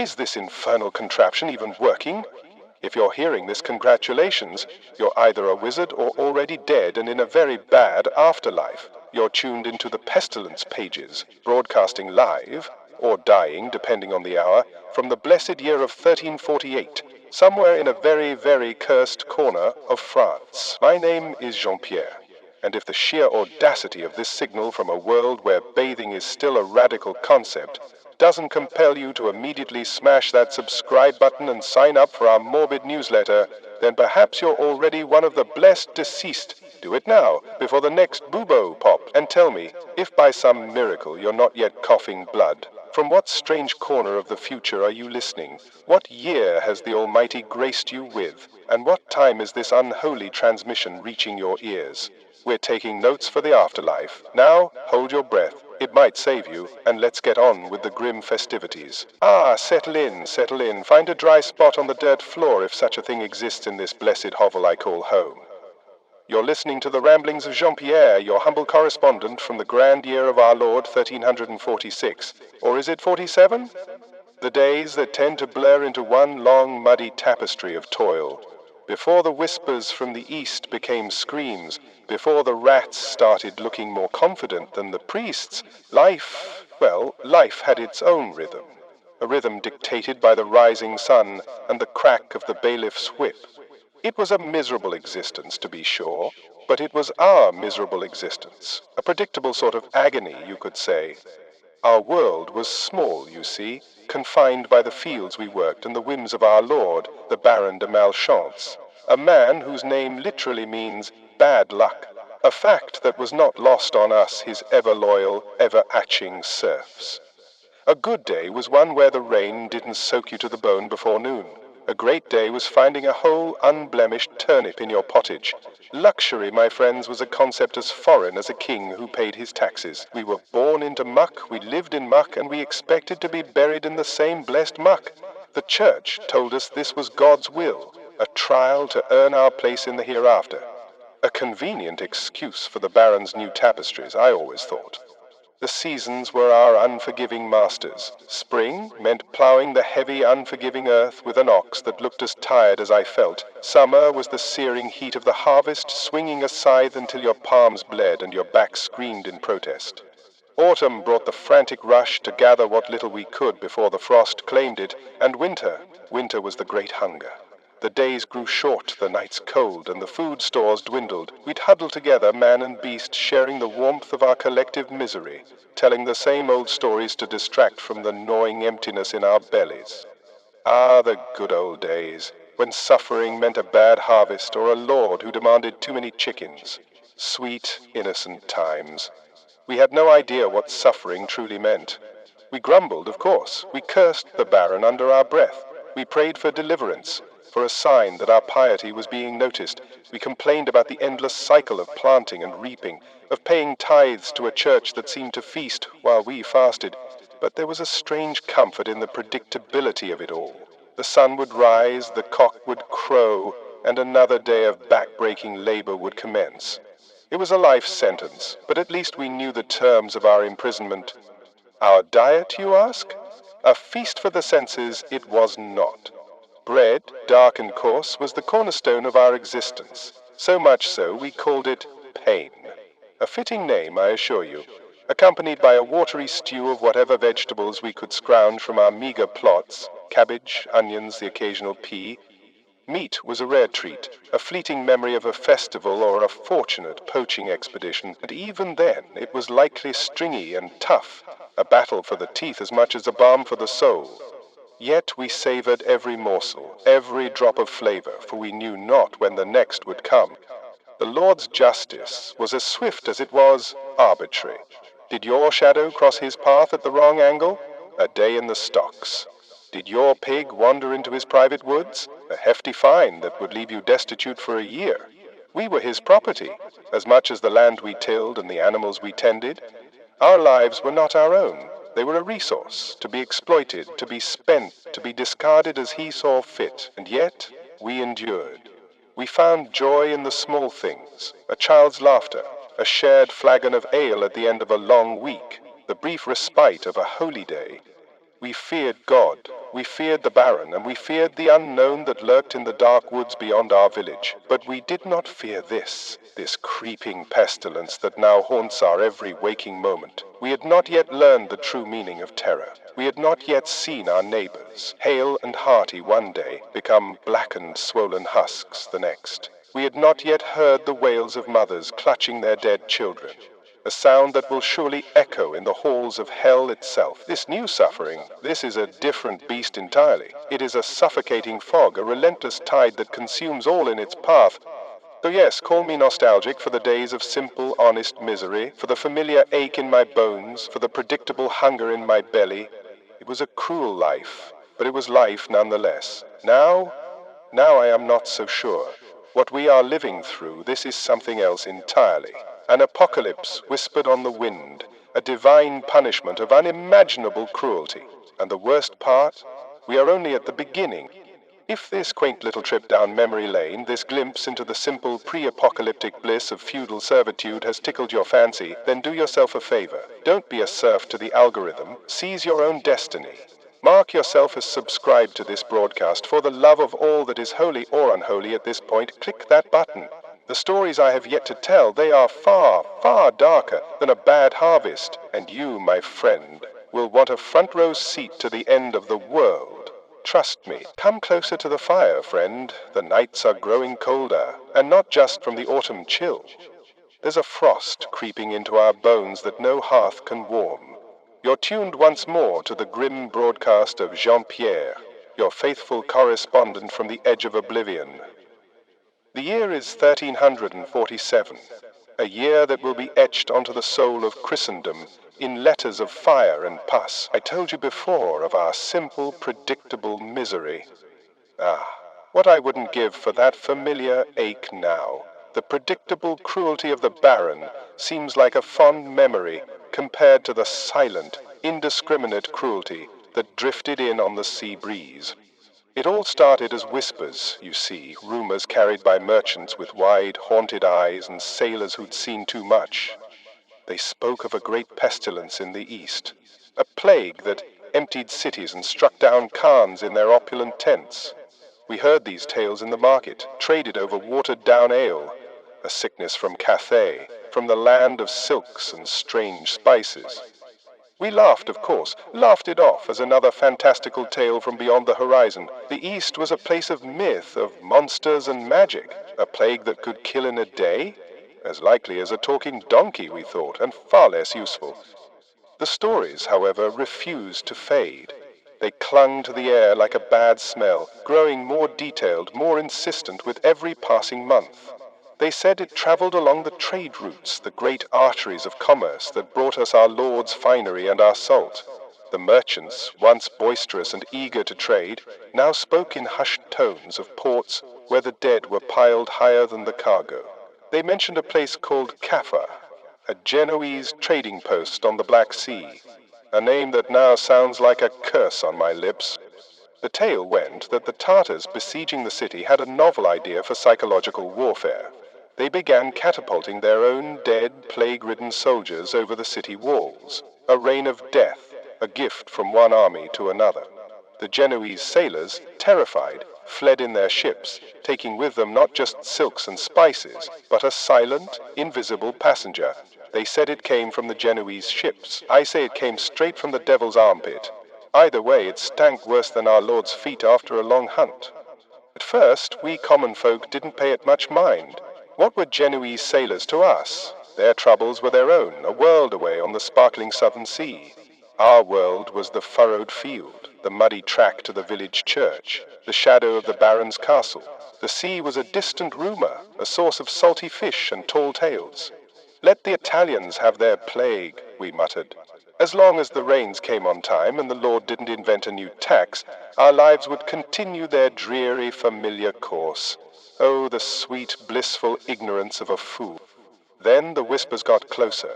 Is this infernal contraption even working? If you're hearing this, congratulations. You're either a wizard or already dead and in a very bad afterlife. You're tuned into the pestilence pages, broadcasting live, or dying, depending on the hour, from the blessed year of 1348, somewhere in a very, very cursed corner of France. My name is Jean-Pierre, and if the sheer audacity of this signal from a world where bathing is still a radical concept doesn't compel you to immediately smash that subscribe button and sign up for our morbid newsletter, then perhaps you're already one of the blessed deceased. Do it now, before the next bubo pop, and tell me, if by some miracle you're not yet coughing blood, from what strange corner of the future are you listening? What year has the Almighty graced you with? And what time is this unholy transmission reaching your ears? We're taking notes for the afterlife. Now, hold your breath. It might save you, and let's get on with the grim festivities. Settle in, settle in. Find a dry spot on the dirt floor if such a thing exists in this blessed hovel I call home. You're listening to the ramblings of Jean-Pierre, your humble correspondent from the grand year of our Lord 1346. Or is it 47? The days that tend to blur into one long muddy tapestry of toil. Before the whispers from the east became screams, before the rats started looking more confident than the priests, life had its own rhythm. A rhythm dictated by the rising sun and the crack of the bailiff's whip. It was a miserable existence, to be sure, but it was our miserable existence. A predictable sort of agony, you could say. Our world was small, you see, confined by the fields we worked and the whims of our lord, the Baron de Malchance, a man whose name literally means bad luck, a fact that was not lost on us, his ever-loyal, ever-atching serfs. A good day was one where the rain didn't soak you to the bone before noon. A great day was finding a whole unblemished turnip in your pottage. Luxury, my friends, was a concept as foreign as a king who paid his taxes. We were born into muck, we lived in muck, and we expected to be buried in the same blessed muck. The church told us this was God's will, a trial to earn our place in the hereafter. A convenient excuse for the Baron's new tapestries, I always thought. The seasons were our unforgiving masters. Spring meant ploughing the heavy, unforgiving earth with an ox that looked as tired as I felt. Summer was the searing heat of the harvest, swinging a scythe until your palms bled and your back screamed in protest. Autumn brought the frantic rush to gather what little we could before the frost claimed it, and winter was the great hunger. The days grew short, the nights cold, and the food stores dwindled. We'd huddle together, man and beast, sharing the warmth of our collective misery, telling the same old stories to distract from the gnawing emptiness in our bellies. The good old days, when suffering meant a bad harvest or a lord who demanded too many chickens. Sweet, innocent times. We had no idea what suffering truly meant. We grumbled, of course. We cursed the Baron under our breath. We prayed for deliverance, for a sign that our piety was being noticed. We complained about the endless cycle of planting and reaping, of paying tithes to a church that seemed to feast while we fasted. But there was a strange comfort in the predictability of it all. The sun would rise, the cock would crow, and another day of back-breaking labor would commence. It was a life sentence, but at least we knew the terms of our imprisonment. Our diet, you ask? A feast for the senses it was not. Bread, dark and coarse, was the cornerstone of our existence. So much so, we called it pain. A fitting name, I assure you, accompanied by a watery stew of whatever vegetables we could scrounge from our meager plots, cabbage, onions, the occasional pea. Meat was a rare treat, a fleeting memory of a festival or a fortunate poaching expedition, and even then it was likely stringy and tough, a battle for the teeth as much as a balm for the soul. Yet we savored every morsel, every drop of flavor, for we knew not when the next would come. The Lord's justice was as swift as it was arbitrary. Did your shadow cross his path at the wrong angle? A day in the stocks. Did your pig wander into his private woods? A hefty fine that would leave you destitute for a year. We were his property, as much as the land we tilled and the animals we tended. Our lives were not our own. They were a resource, to be exploited, to be spent, to be discarded as he saw fit. And yet, we endured. We found joy in the small things, a child's laughter, a shared flagon of ale at the end of a long week, the brief respite of a holy day. We feared God, we feared the Baron, and we feared the unknown that lurked in the dark woods beyond our village. But we did not fear this creeping pestilence that now haunts our every waking moment. We had not yet learned the true meaning of terror. We had not yet seen our neighbors, hale and hearty one day, become blackened, swollen husks the next. We had not yet heard the wails of mothers clutching their dead children. A sound that will surely echo in the halls of hell itself. This new suffering, this is a different beast entirely. It is a suffocating fog, a relentless tide that consumes all in its path. So yes, call me nostalgic for the days of simple, honest misery, for the familiar ache in my bones, for the predictable hunger in my belly. It was a cruel life, but it was life nonetheless. Now I am not so sure. What we are living through, this is something else entirely. An apocalypse whispered on the wind, a divine punishment of unimaginable cruelty. And the worst part, we are only at the beginning. If this quaint little trip down memory lane, this glimpse into the simple pre-apocalyptic bliss of feudal servitude has tickled your fancy, then do yourself a favor. Don't be a serf to the algorithm. Seize your own destiny. Mark yourself as subscribed to this broadcast. For the love of all that is holy or unholy at this point, click that button. The stories I have yet to tell, they are far, far darker than a bad harvest, and you, my friend, will want a front row seat to the end of the world. Trust me. Come closer to the fire, friend. The nights are growing colder, and not just from the autumn chill. There's a frost creeping into our bones that no hearth can warm. You're tuned once more to the grim broadcast of Jean-Pierre, your faithful correspondent from the edge of oblivion. The year is 1347, a year that will be etched onto the soul of Christendom in letters of fire and pus. I told you before of our simple, predictable misery. What I wouldn't give for that familiar ache now. The predictable cruelty of the Baron seems like a fond memory compared to the silent, indiscriminate cruelty that drifted in on the sea breeze. It all started as whispers, you see, rumors carried by merchants with wide, haunted eyes and sailors who'd seen too much. They spoke of a great pestilence in the east, a plague that emptied cities and struck down khans in their opulent tents. We heard these tales in the market, traded over watered-down ale, a sickness from Cathay, from the land of silks and strange spices. We laughed, of course, laughed it off as another fantastical tale from beyond the horizon. The East was a place of myth, of monsters and magic. A plague that could kill in a day? As likely as a talking donkey, we thought, and far less useful. The stories, however, refused to fade. They clung to the air like a bad smell, growing more detailed, more insistent with every passing month. They said it traveled along the trade routes, the great arteries of commerce that brought us our lord's finery and our salt. The merchants, once boisterous and eager to trade, now spoke in hushed tones of ports where the dead were piled higher than the cargo. They mentioned a place called Caffa, a Genoese trading post on the Black Sea, a name that now sounds like a curse on my lips. The tale went that the Tartars besieging the city had a novel idea for psychological warfare. They began catapulting their own dead, plague-ridden soldiers over the city walls, a reign of death, a gift from one army to another. The Genoese sailors, terrified, fled in their ships, taking with them not just silks and spices, but a silent, invisible passenger. They said it came from the Genoese ships. I say it came straight from the devil's armpit. Either way, it stank worse than our Lord's feet after a long hunt. At first, we common folk didn't pay it much mind. What were Genoese sailors to us? Their troubles were their own, a world away on the sparkling southern sea. Our world was the furrowed field, the muddy track to the village church, the shadow of the Baron's castle. The sea was a distant rumor, a source of salty fish and tall tales. Let the Italians have their plague, we muttered. As long as the rains came on time and the Lord didn't invent a new tax, our lives would continue their dreary, familiar course. Oh, the sweet, blissful ignorance of a fool. Then the whispers got closer.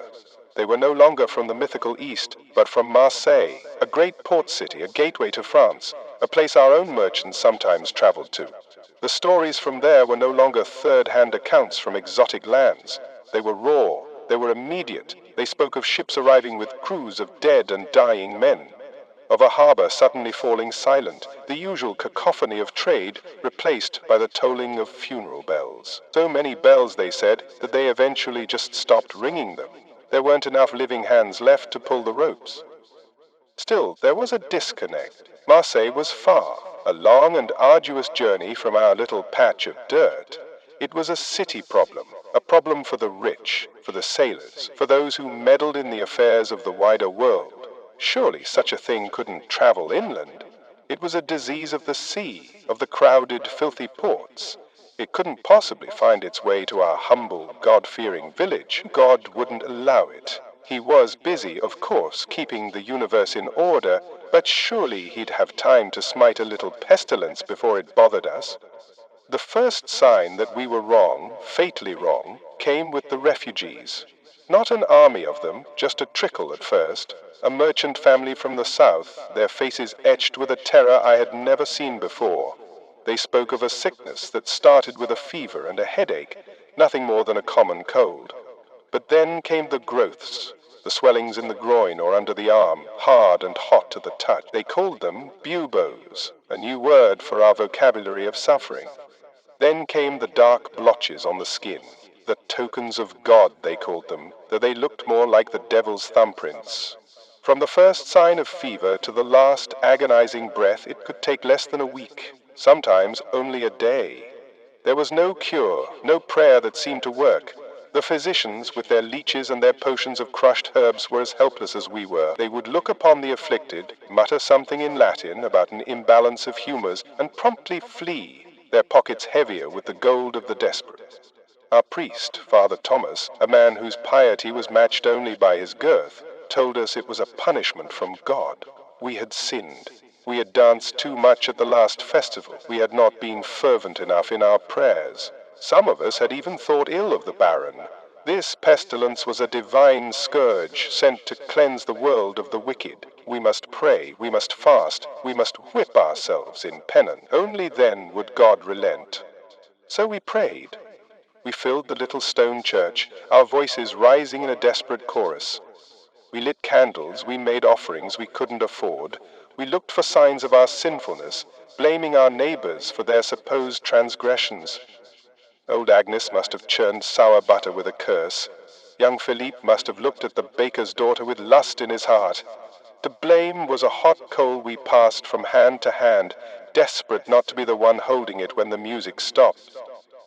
They were no longer from the mythical East, but from Marseille, a great port city, a gateway to France, a place our own merchants sometimes traveled to. The stories from there were no longer third-hand accounts from exotic lands. They were raw, they were immediate. They spoke of ships arriving with crews of dead and dying men. of a harbor suddenly falling silent, the usual cacophony of trade replaced by the tolling of funeral bells. So many bells, they said, that they eventually just stopped ringing them. There weren't enough living hands left to pull the ropes. Still, there was a disconnect. Marseille was far, a long and arduous journey from our little patch of dirt. It was a city problem, a problem for the rich, for the sailors, for those who meddled in the affairs of the wider world. Surely such a thing couldn't travel inland. It was a disease of the sea, of the crowded, filthy ports. It couldn't possibly find its way to our humble, God-fearing village. God wouldn't allow it. He was busy, of course, keeping the universe in order, but surely he'd have time to smite a little pestilence before it bothered us. The first sign that we were wrong, fatally wrong, came with the refugees. Not an army of them, just a trickle at first. A merchant family from the south, their faces etched with a terror I had never seen before. They spoke of a sickness that started with a fever and a headache, nothing more than a common cold. But then came the growths, the swellings in the groin or under the arm, hard and hot to the touch. They called them buboes, a new word for our vocabulary of suffering. Then came the dark blotches on the skin, the tokens of God they called them, though they looked more like the devil's thumbprints. From the first sign of fever to the last agonizing breath, it could take less than a week, sometimes only a day. There was no cure, no prayer that seemed to work. The physicians, with their leeches and their potions of crushed herbs, were as helpless as we were. They would look upon the afflicted, mutter something in Latin about an imbalance of humors, and promptly flee, their pockets heavier with the gold of the desperate. Our priest, Father Thomas, a man whose piety was matched only by his girth, told us it was a punishment from God. We had sinned. We had danced too much at the last festival. We had not been fervent enough in our prayers. Some of us had even thought ill of the Baron. This pestilence was a divine scourge sent to cleanse the world of the wicked. We must pray, we must fast, we must whip ourselves in penance. Only then would God relent. So we prayed. We filled the little stone church, our voices rising in a desperate chorus. We lit candles, we made offerings we couldn't afford. We looked for signs of our sinfulness, blaming our neighbors for their supposed transgressions. Old Agnes must have churned sour butter with a curse. Young Philippe must have looked at the baker's daughter with lust in his heart. To blame was a hot coal we passed from hand to hand, desperate not to be the one holding it when the music stopped.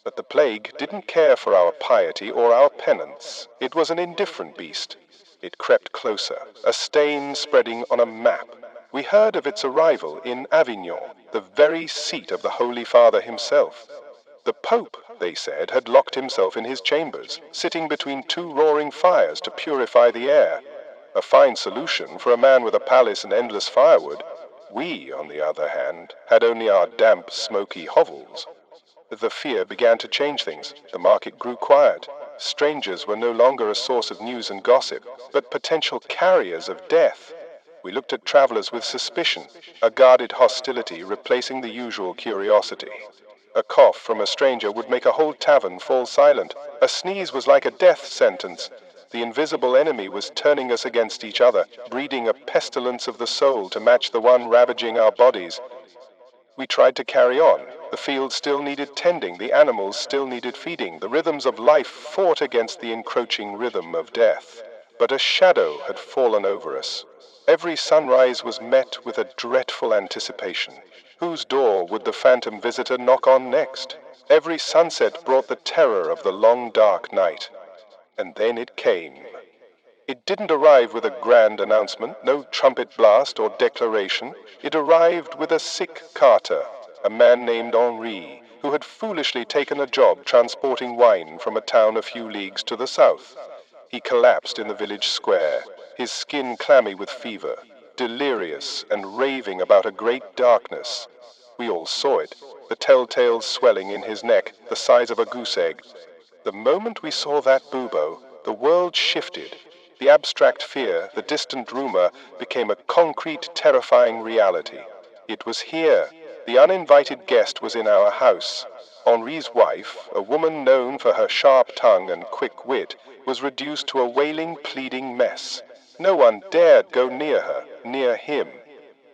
But the plague didn't care for our piety or our penance. It was an indifferent beast. It crept closer, a stain spreading on a map. We heard of its arrival in Avignon, the very seat of the Holy Father himself. The Pope, they said, had locked himself in his chambers, sitting between two roaring fires to purify the air. A fine solution for a man with a palace and endless firewood. We, on the other hand, had only our damp, smoky hovels. The fear began to change things. The market grew quiet. Strangers were no longer a source of news and gossip, but potential carriers of death. We looked at travelers with suspicion, a guarded hostility replacing the usual curiosity. A cough from a stranger would make a whole tavern fall silent. A sneeze was like a death sentence. The invisible enemy was turning us against each other, breeding a pestilence of the soul to match the one ravaging our bodies. We tried to carry on. The field still needed tending, the animals still needed feeding. The rhythms of life fought against the encroaching rhythm of death. But a shadow had fallen over us. Every sunrise was met with a dreadful anticipation. Whose door would the phantom visitor knock on next? Every sunset brought the terror of the long dark night. And then it came. It didn't arrive with a grand announcement, no trumpet blast or declaration. It arrived with a sick carter, a man named Henri, who had foolishly taken a job transporting wine from a town a few leagues to the south. He collapsed in the village square, his skin clammy with fever, delirious and raving about a great darkness. We all saw it, the telltale swelling in his neck, the size of a goose egg. The moment we saw that bubo, the world shifted. The abstract fear, the distant rumor, became a concrete, terrifying reality. It was here. The uninvited guest was in our house. Henri's wife, a woman known for her sharp tongue and quick wit, was reduced to a wailing, pleading mess. No one dared go near her, near him.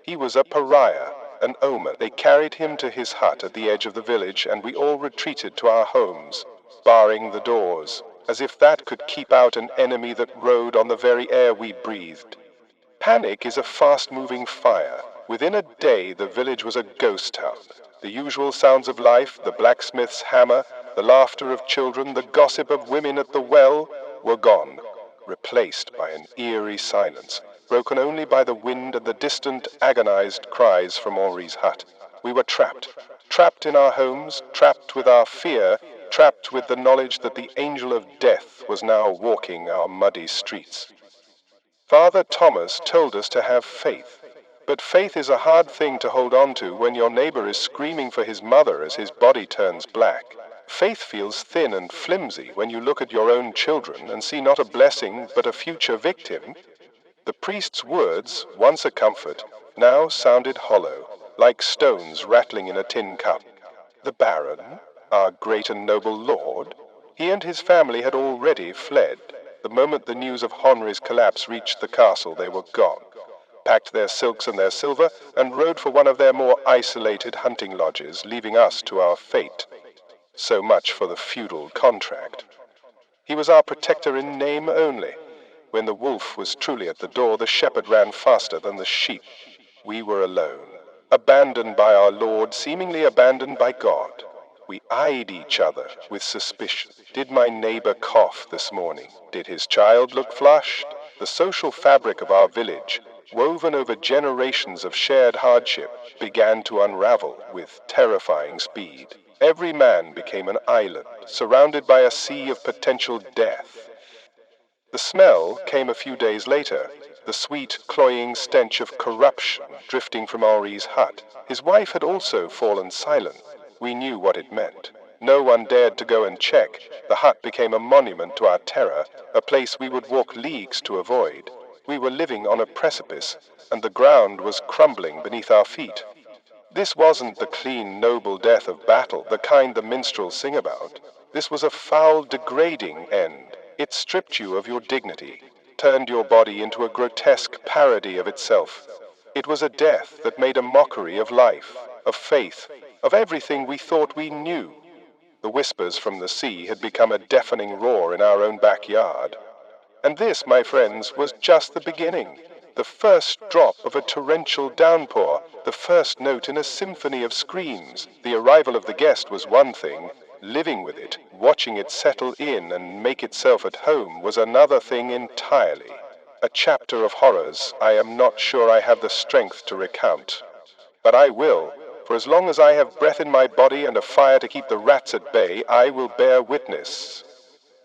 He was a pariah, an omen. They carried him to his hut at the edge of the village, and we all retreated to our homes, barring the doors, as if that could keep out an enemy that rode on the very air we breathed. Panic is a fast-moving fire. Within a day, the village was a ghost town. The usual sounds of life, the blacksmith's hammer, the laughter of children, the gossip of women at the well, were gone, replaced by an eerie silence, broken only by the wind and the distant, agonized cries from Henri's hut. We were trapped in our homes, trapped with our fear, trapped with the knowledge that the angel of death was now walking our muddy streets. Father Thomas told us to have faith, but faith is a hard thing to hold on to when your neighbor is screaming for his mother as his body turns black. Faith feels thin and flimsy when you look at your own children and see not a blessing but a future victim. The priest's words, once a comfort, now sounded hollow, like stones rattling in a tin cup. The Baron, our great and noble lord, he and his family had already fled. The moment the news of Henri's collapse reached the castle, they were gone, packed their silks and their silver, and rode for one of their more isolated hunting lodges, leaving us to our fate. So much for the feudal contract. He was our protector in name only. When the wolf was truly at the door, the shepherd ran faster than the sheep. We were alone, abandoned by our Lord, seemingly abandoned by God. We eyed each other with suspicion. Did my neighbor cough this morning? Did his child look flushed? The social fabric of our village, woven over generations of shared hardship, began to unravel with terrifying speed. Every man became an island, surrounded by a sea of potential death. The smell came a few days later, the sweet, cloying stench of corruption drifting from Henri's hut. His wife had also fallen silent. We knew what it meant. No one dared to go and check. The hut became a monument to our terror, a place we would walk leagues to avoid. We were living on a precipice, and the ground was crumbling beneath our feet. This wasn't the clean, noble death of battle, the kind the minstrels sing about. This was a foul, degrading end. It stripped you of your dignity, turned your body into a grotesque parody of itself. It was a death that made a mockery of life, of faith, of everything we thought we knew. The whispers from the sea had become a deafening roar in our own backyard. And this, my friends, was just the beginning. The first drop of a torrential downpour, the first note in a symphony of screams. The arrival of the guest was one thing. Living with it, watching it settle in and make itself at home was another thing entirely. A chapter of horrors I am not sure I have the strength to recount. But I will. For as long as I have breath in my body and a fire to keep the rats at bay, I will bear witness.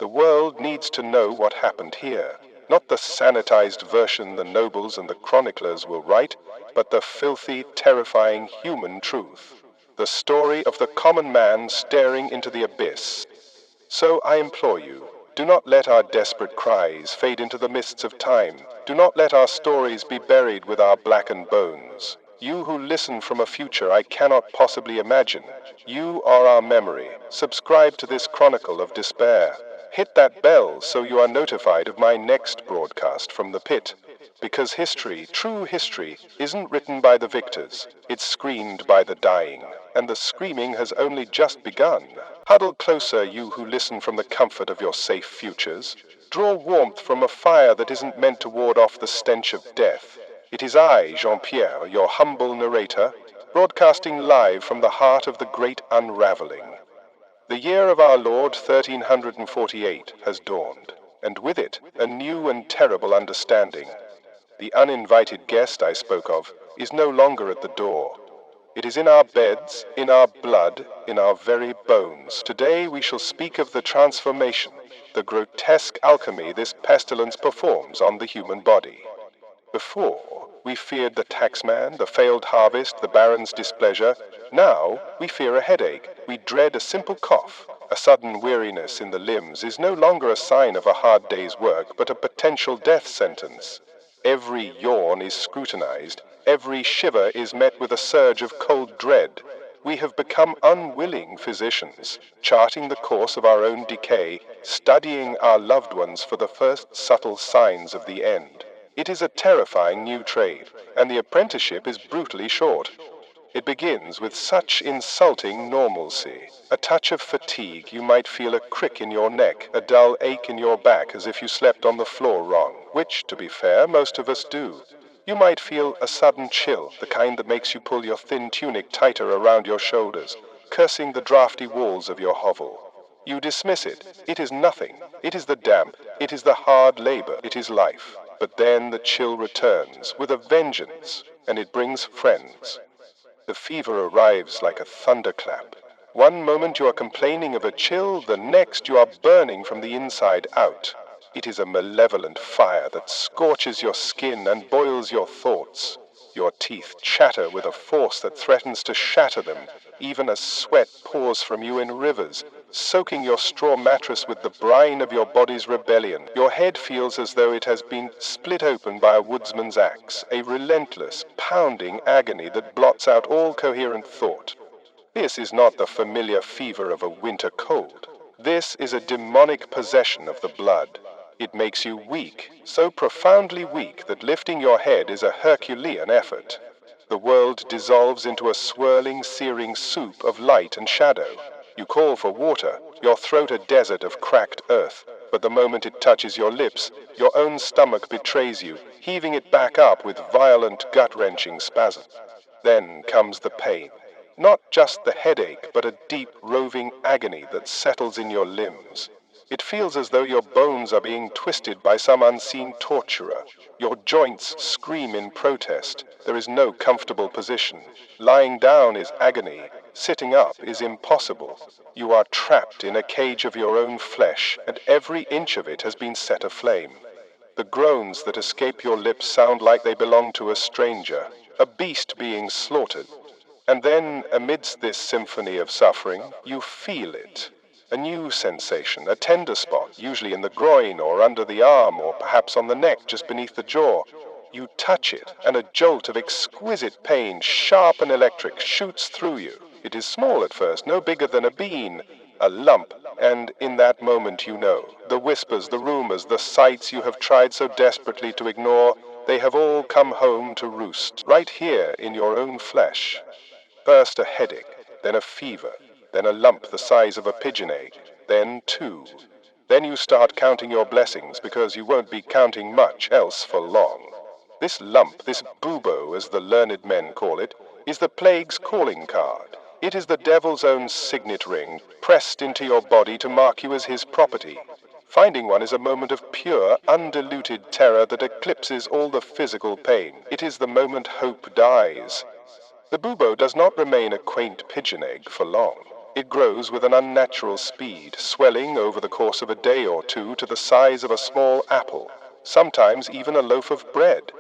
The world needs to know what happened here. Not the sanitized version the nobles and the chroniclers will write, but the filthy, terrifying human truth. The story of the common man staring into the abyss. So I implore you, do not let our desperate cries fade into the mists of time. Do not let our stories be buried with our blackened bones. You who listen from a future I cannot possibly imagine, you are our memory. Subscribe to this chronicle of despair. Hit that bell so you are notified of my next broadcast from the pit. Because history, true history, isn't written by the victors. It's screamed by the dying. And the screaming has only just begun. Huddle closer, you who listen from the comfort of your safe futures. Draw warmth from a fire that isn't meant to ward off the stench of death. It is I, Jean-Pierre, your humble narrator, broadcasting live from the heart of the great unraveling. The year of our Lord 1348 has dawned, and with it a new and terrible understanding. The uninvited guest I spoke of is no longer at the door. It is in our beds, in our blood, in our very bones. Today we shall speak of the transformation, the grotesque alchemy this pestilence performs on the human body. Before, we feared the taxman, the failed harvest, the baron's displeasure. Now, we fear a headache. We dread a simple cough. A sudden weariness in the limbs is no longer a sign of a hard day's work, but a potential death sentence. Every yawn is scrutinized. Every shiver is met with a surge of cold dread. We have become unwilling physicians, charting the course of our own decay, studying our loved ones for the first subtle signs of the end. It is a terrifying new trade, and the apprenticeship is brutally short. It begins with such insulting normalcy. A touch of fatigue, you might feel a crick in your neck, a dull ache in your back as if you slept on the floor wrong, which, to be fair, most of us do. You might feel a sudden chill, the kind that makes you pull your thin tunic tighter around your shoulders, cursing the drafty walls of your hovel. You dismiss it. It is nothing. It is the damp. It is the hard labor. It is life. But then the chill returns with a vengeance, and it brings friends. The fever arrives like a thunderclap. One moment you are complaining of a chill, the next you are burning from the inside out. It is a malevolent fire that scorches your skin and boils your thoughts. Your teeth chatter with a force that threatens to shatter them, even as sweat pours from you in rivers, soaking your straw mattress with the brine of your body's rebellion. Your head feels as though it has been split open by a woodsman's axe, a relentless, pounding agony that blots out all coherent thought. This is not the familiar fever of a winter cold. This is a demonic possession of the blood. It makes you weak, so profoundly weak that lifting your head is a Herculean effort. The world dissolves into a swirling, searing soup of light and shadow. You call for water, your throat a desert of cracked earth, but the moment it touches your lips, your own stomach betrays you, heaving it back up with violent, gut-wrenching spasm. Then comes the pain. Not just the headache, but a deep, roving agony that settles in your limbs. It feels as though your bones are being twisted by some unseen torturer. Your joints scream in protest. There is no comfortable position. Lying down is agony. Sitting up is impossible. You are trapped in a cage of your own flesh, and every inch of it has been set aflame. The groans that escape your lips sound like they belong to a stranger, a beast being slaughtered. And then, amidst this symphony of suffering, you feel it. A new sensation, a tender spot, usually in the groin or under the arm or perhaps on the neck just beneath the jaw. You touch it, and a jolt of exquisite pain, sharp and electric, shoots through you. It is small at first, no bigger than a bean, a lump, and in that moment you know. The whispers, the rumors, the sights you have tried so desperately to ignore, they have all come home to roost, right here in your own flesh. First a headache, then a fever, then a lump the size of a pigeon egg, then two. Then you start counting your blessings because you won't be counting much else for long. This lump, this bubo as the learned men call it, is the plague's calling card. It is the devil's own signet ring, pressed into your body to mark you as his property. Finding one is a moment of pure, undiluted terror that eclipses all the physical pain. It is the moment hope dies. The bubo does not remain a quaint pigeon egg for long. It grows with an unnatural speed, swelling over the course of a day or two to the size of a small apple, sometimes even a loaf of bread.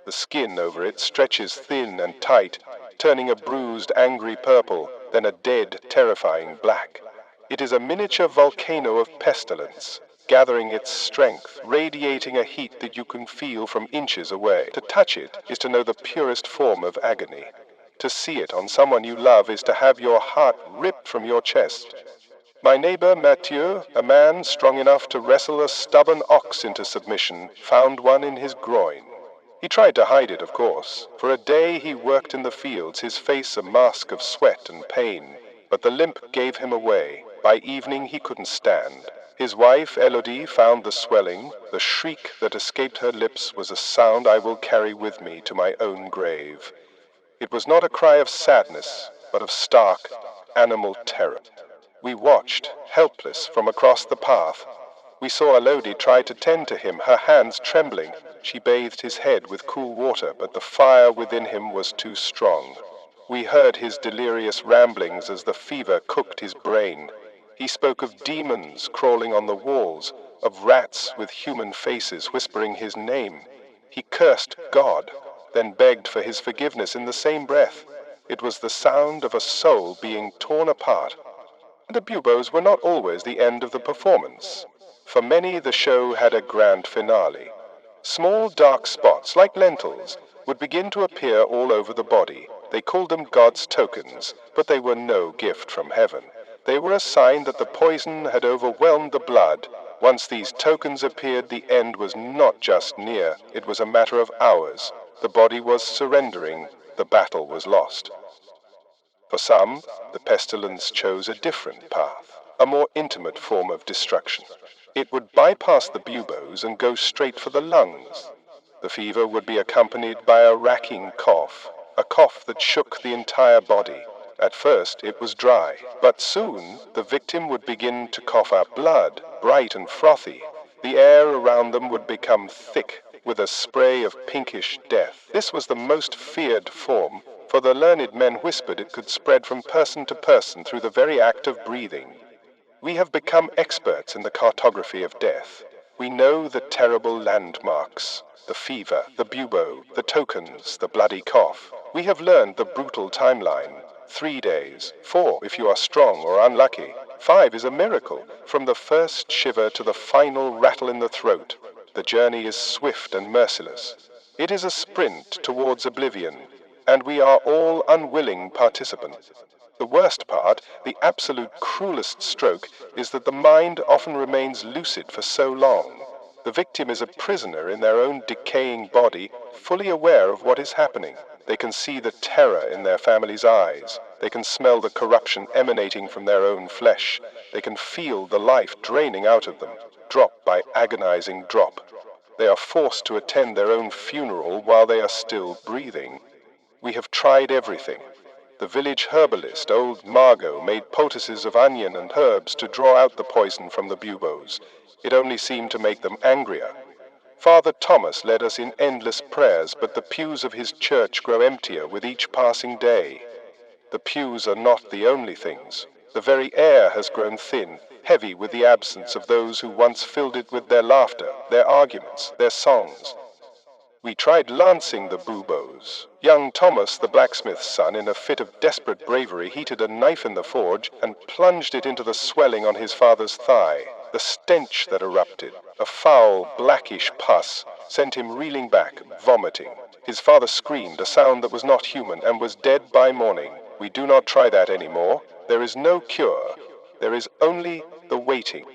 The skin over it stretches thin and tight, turning a bruised, angry purple, then a dead, terrifying black. It is a miniature volcano of pestilence, gathering its strength, radiating a heat that you can feel from inches away. To touch it is to know the purest form of agony. To see it on someone you love is to have your heart ripped from your chest. My neighbor Mathieu, a man strong enough to wrestle a stubborn ox into submission, found one in his groin. He tried to hide it, of course. For a day he worked in the fields, his face a mask of sweat and pain. But the limp gave him away. By evening he couldn't stand. His wife, Elodie, found the swelling. The shriek that escaped her lips was a sound I will carry with me to my own grave. It was not a cry of sadness, but of stark, animal terror. We watched, helpless, from across the path. We saw Elodie try to tend to him, her hands trembling. She bathed his head with cool water, but the fire within him was too strong. We heard his delirious ramblings as the fever cooked his brain. He spoke of demons crawling on the walls, of rats with human faces whispering his name. He cursed God, then begged for his forgiveness in the same breath. It was the sound of a soul being torn apart. And the buboes were not always the end of the performance. For many, the show had a grand finale. Small dark spots, like lentils, would begin to appear all over the body. They called them God's tokens, but they were no gift from heaven. They were a sign that the poison had overwhelmed the blood, Once these tokens appeared, the end was not just near, it was a matter of hours. The body was surrendering, the battle was lost. For some, the pestilence chose a different path, a more intimate form of destruction. It would bypass the buboes and go straight for the lungs. The fever would be accompanied by a racking cough, a cough that shook the entire body. At first it was dry, but soon the victim would begin to cough out blood, bright and frothy. The air around them would become thick with a spray of pinkish death. This was the most feared form, for the learned men whispered it could spread from person to person through the very act of breathing. We have become experts in the cartography of death. We know the terrible landmarks, the fever, the bubo, the tokens, the bloody cough. We have learned the brutal timeline. 3 days, 4 if you are strong or unlucky. 5 is a miracle, from the first shiver to the final rattle in the throat. The journey is swift and merciless. It is a sprint towards oblivion, and we are all unwilling participants. The worst part, the absolute cruelest stroke, is that the mind often remains lucid for so long. The victim is a prisoner in their own decaying body, fully aware of what is happening. They can see the terror in their family's eyes. They can smell the corruption emanating from their own flesh. They can feel the life draining out of them, drop by agonizing drop. They are forced to attend their own funeral while they are still breathing. We have tried everything. The village herbalist, old Margot, made poultices of onion and herbs to draw out the poison from the buboes. It only seemed to make them angrier. Father Thomas led us in endless prayers, but the pews of his church grow emptier with each passing day. The pews are not the only things. The very air has grown thin, heavy with the absence of those who once filled it with their laughter, their arguments, their songs. We tried lancing the buboes. Young Thomas, the blacksmith's son, in a fit of desperate bravery, heated a knife in the forge and plunged it into the swelling on his father's thigh. The stench that erupted, a foul, blackish pus, sent him reeling back, vomiting. His father screamed, a sound that was not human, and was dead by morning. We do not try that anymore. There is no cure. There is only the waiting.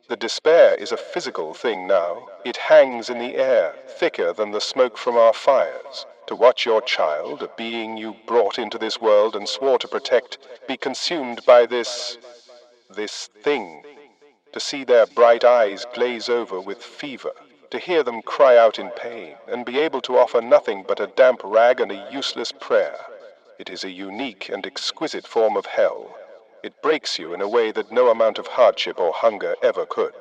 The despair is a physical thing now. It hangs in the air, thicker than the smoke from our fires. To watch your child, a being you brought into this world and swore to protect, be consumed by this thing. To see their bright eyes glaze over with fever. To hear them cry out in pain, and be able to offer nothing but a damp rag and a useless prayer. It is a unique and exquisite form of hell. It breaks you in a way that no amount of hardship or hunger ever could.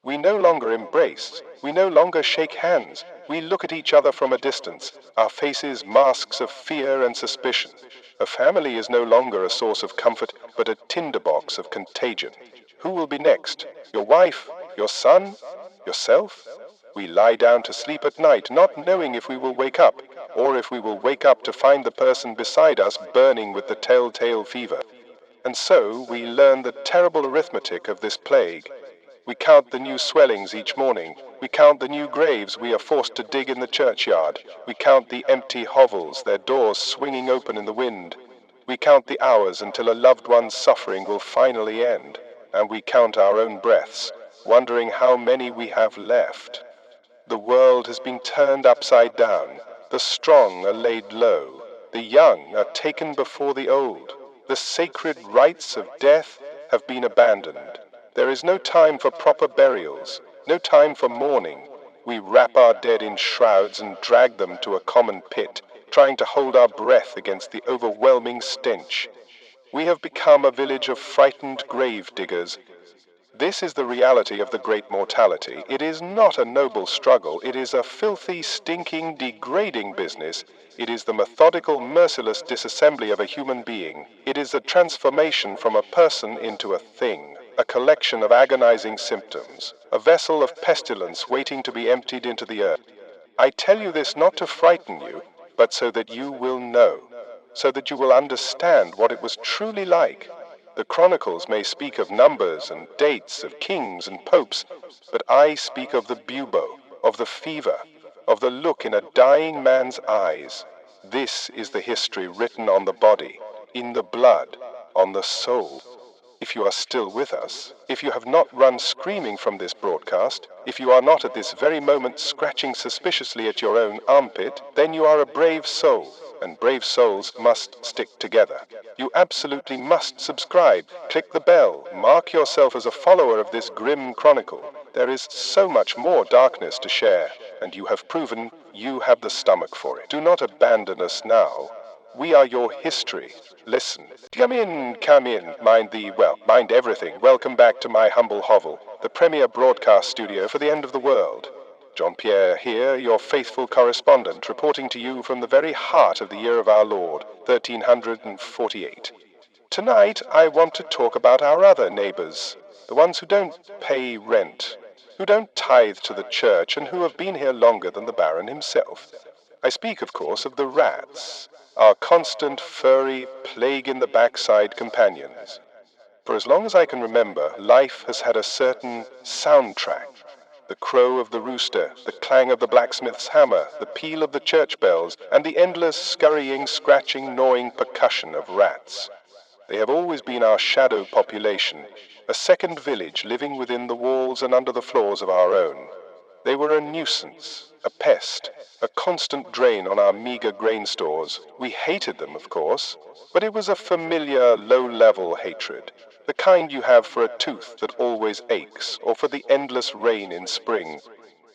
We no longer embrace. We no longer shake hands. We look at each other from a distance, our faces masks of fear and suspicion. A family is no longer a source of comfort, but a tinderbox of contagion. Who will be next? Your wife? Your son? Yourself? We lie down to sleep at night, not knowing if we will wake up, or if we will wake up to find the person beside us burning with the telltale fever. And so we learn the terrible arithmetic of this plague. We count the new swellings each morning. We count the new graves we are forced to dig in the churchyard. We count the empty hovels, their doors swinging open in the wind. We count the hours until a loved one's suffering will finally end. And we count our own breaths, wondering how many we have left. The world has been turned upside down. The strong are laid low. The young are taken before the old. The sacred rites of death have been abandoned. There is no time for proper burials, no time for mourning. We wrap our dead in shrouds and drag them to a common pit, trying to hold our breath against the overwhelming stench. We have become a village of frightened grave diggers. This is the reality of the great mortality. It is not a noble struggle. It is a filthy, stinking, degrading business. It is the methodical, merciless disassembly of a human being. It is a transformation from a person into a thing, a collection of agonizing symptoms, a vessel of pestilence waiting to be emptied into the earth. I tell you this not to frighten you, but so that you will know, so that you will understand what it was truly like. The chronicles may speak of numbers and dates, of kings and popes, but I speak of the bubo, of the fever, of the look in a dying man's eyes. This is the history written on the body, in the blood, on the soul. If you are still with us, if you have not run screaming from this broadcast, if you are not at this very moment scratching suspiciously at your own armpit, then you are a brave soul, and brave souls must stick together. You absolutely must subscribe, click the bell, mark yourself as a follower of this grim chronicle. There is so much more darkness to share, and you have proven you have the stomach for it. Do not abandon us now. We are your history. Listen. Come in. Mind everything. Welcome back to my humble hovel, the premier broadcast studio for the end of the world. Jean-Pierre here, your faithful correspondent, reporting to you from the very heart of the year of our Lord, 1348. Tonight, I want to talk about our other neighbors, the ones who don't pay rent, who don't tithe to the church, and who have been here longer than the Baron himself. I speak, of course, of the rats, our constant, furry, plague-in-the-backside companions. For as long as I can remember, life has had a certain soundtrack. The crow of the rooster, the clang of the blacksmith's hammer, the peal of the church bells, and the endless scurrying, scratching, gnawing percussion of rats. They have always been our shadow population, a second village living within the walls and under the floors of our own. They were a nuisance, a pest, a constant drain on our meager grain stores. We hated them, of course, but it was a familiar, low-level hatred, the kind you have for a tooth that always aches, or for the endless rain in spring.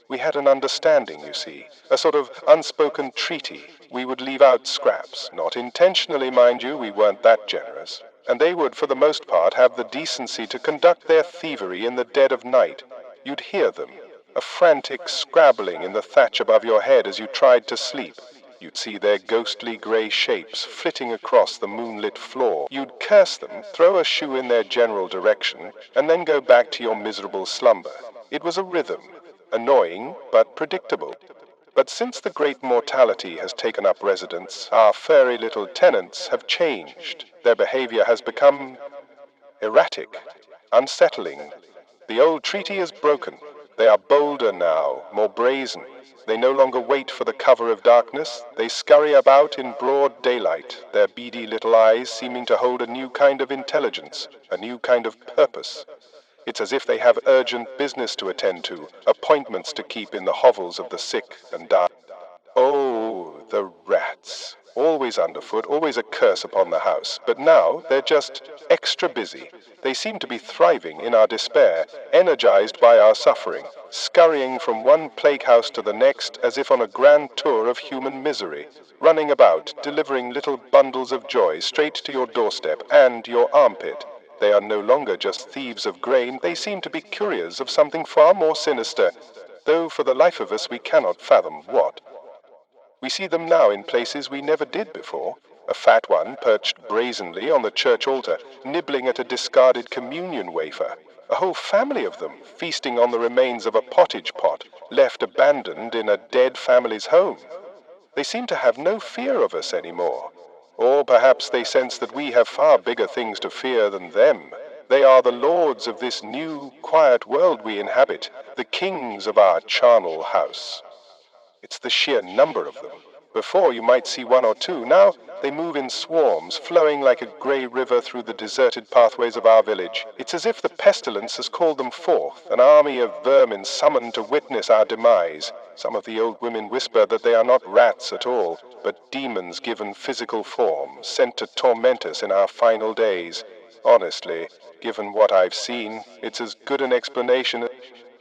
We had an understanding, you see, a sort of unspoken treaty. We would leave out scraps, not intentionally, mind you, we weren't that generous. And they would, for the most part, have the decency to conduct their thievery in the dead of night. You'd hear them, a frantic scrabbling in the thatch above your head as you tried to sleep. You'd see their ghostly grey shapes flitting across the moonlit floor. You'd curse them, throw a shoe in their general direction, and then go back to your miserable slumber. It was a rhythm, annoying but predictable. But since the great mortality has taken up residence, our furry little tenants have changed. Their behavior has become erratic, unsettling. The old treaty is broken. They are bolder now, more brazen. They no longer wait for the cover of darkness. They scurry about in broad daylight, their beady little eyes seeming to hold a new kind of intelligence, a new kind of purpose. It's as if they have urgent business to attend to, appointments to keep in the hovels of the sick and dying. Oh, the rats. Always underfoot, always a curse upon the house. But now they're just extra busy. They seem to be thriving in our despair, energized by our suffering, scurrying from one plague house to the next as if on a grand tour of human misery, running about, delivering little bundles of joy straight to your doorstep and your armpit. They are no longer just thieves of grain, they seem to be couriers of something far more sinister, though for the life of us we cannot fathom what. We see them now in places we never did before. A fat one perched brazenly on the church altar, nibbling at a discarded communion wafer. A whole family of them feasting on the remains of a pottage pot, left abandoned in a dead family's home. They seem to have no fear of us anymore. Or perhaps they sense that we have far bigger things to fear than them. They are the lords of this new, quiet world we inhabit, the kings of our charnel house. It's the sheer number of them. Before you might see one or two, now they move in swarms, flowing like a grey river through the deserted pathways of our village. It's as if the pestilence has called them forth, an army of vermin summoned to witness our demise. Some of the old women whisper that they are not rats at all, but demons given physical form, sent to torment us in our final days. Honestly, given what I've seen, it's as good an explanation.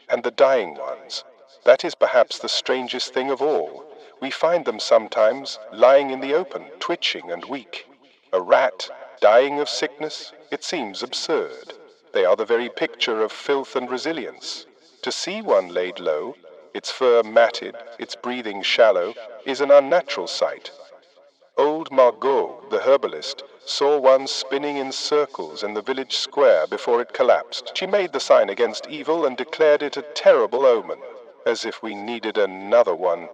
And the dying ones. That is perhaps the strangest thing of all. We find them sometimes lying in the open, twitching and weak. A rat dying of sickness? It seems absurd. They are the very picture of filth and resilience. To see one laid low, its fur matted, its breathing shallow, is an unnatural sight. Old Margot, the herbalist, saw one spinning in circles in the village square before it collapsed. She made the sign against evil and declared it a terrible omen. As if we needed another one.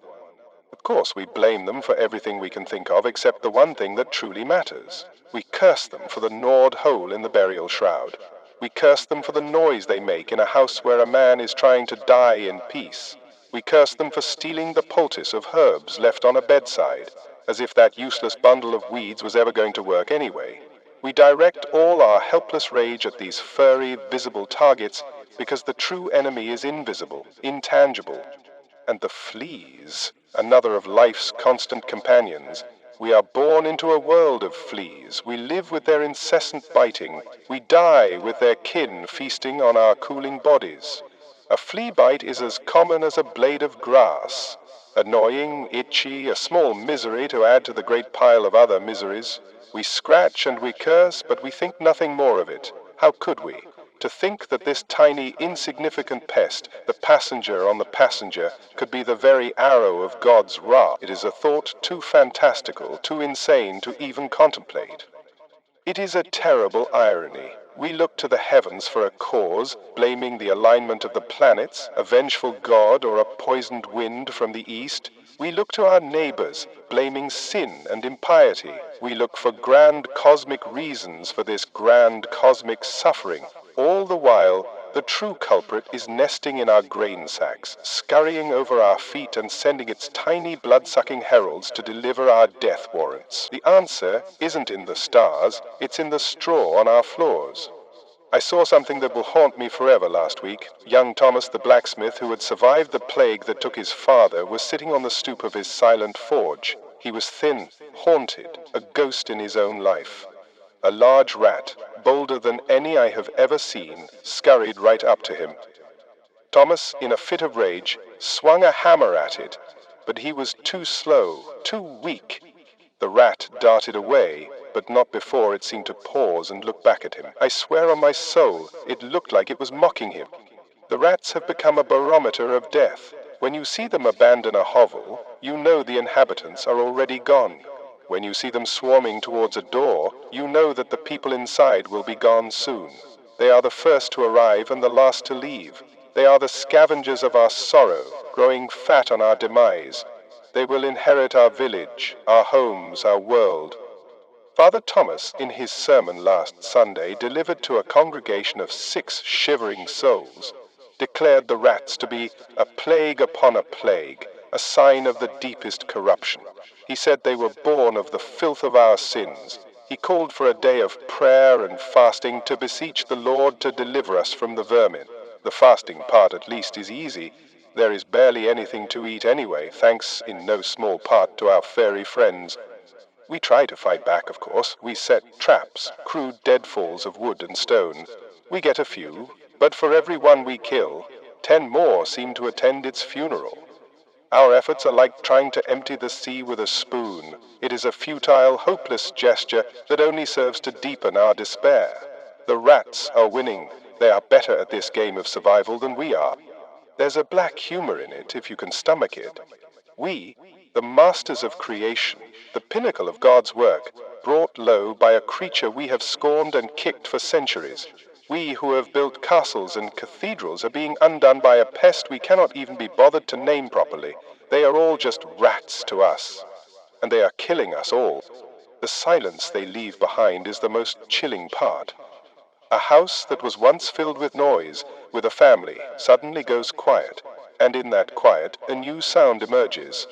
Of course, we blame them for everything we can think of except the one thing that truly matters. We curse them for the gnawed hole in the burial shroud. We curse them for the noise they make in a house where a man is trying to die in peace. We curse them for stealing the poultice of herbs left on a bedside, as if that useless bundle of weeds was ever going to work anyway. We direct all our helpless rage at these furry, visible targets because the true enemy is invisible, intangible. And the fleas, another of life's constant companions. We are born into a world of fleas. We live with their incessant biting. We die with their kin feasting on our cooling bodies. A flea bite is as common as a blade of grass. Annoying, itchy, a small misery to add to the great pile of other miseries. We scratch and we curse, but we think nothing more of it. How could we? To think that this tiny, insignificant pest, the passenger on the passenger, could be the very arrow of God's wrath. It is a thought too fantastical, too insane to even contemplate. It is a terrible irony. We look to the heavens for a cause, blaming the alignment of the planets, a vengeful god, or a poisoned wind from the east. We look to our neighbors, blaming sin and impiety. We look for grand cosmic reasons for this grand cosmic suffering. All the while, the true culprit is nesting in our grain sacks, scurrying over our feet and sending its tiny blood-sucking heralds to deliver our death warrants. The answer isn't in the stars, it's in the straw on our floors. I saw something that will haunt me forever last week. Young Thomas the blacksmith, who had survived the plague that took his father, was sitting on the stoop of his silent forge. He was thin, haunted, a ghost in his own life. A large rat, bolder than any I have ever seen, scurried right up to him. Thomas, in a fit of rage, swung a hammer at it, but he was too slow, too weak. The rat darted away, but not before it seemed to pause and look back at him. I swear on my soul, it looked like it was mocking him. The rats have become a barometer of death. When you see them abandon a hovel, you know the inhabitants are already gone. When you see them swarming towards a door, you know that the people inside will be gone soon. They are the first to arrive and the last to leave. They are the scavengers of our sorrow, growing fat on our demise. They will inherit our village, our homes, our world. Father Thomas, in his sermon last Sunday, delivered to a congregation of 6 shivering souls, declared the rats to be a plague upon a plague, a sign of the deepest corruption. He said they were born of the filth of our sins. He called for a day of prayer and fasting to beseech the Lord to deliver us from the vermin. The fasting part at least is easy. There is barely anything to eat anyway, thanks in no small part to our fairy friends. We try to fight back, of course. We set traps, crude deadfalls of wood and stone. We get a few, but for every one we kill, 10 more seem to attend its funeral. Our efforts are like trying to empty the sea with a spoon. It is a futile, hopeless gesture that only serves to deepen our despair. The rats are winning. They are better at this game of survival than we are. There's a black humor in it, if you can stomach it. We, the masters of creation, the pinnacle of God's work, brought low by a creature we have scorned and kicked for centuries. We who have built castles and cathedrals are being undone by a pest we cannot even be bothered to name properly. They are all just rats to us, and they are killing us all. The silence they leave behind is the most chilling part. A house that was once filled with noise, with a family, suddenly goes quiet, and in that quiet a new sound emerges.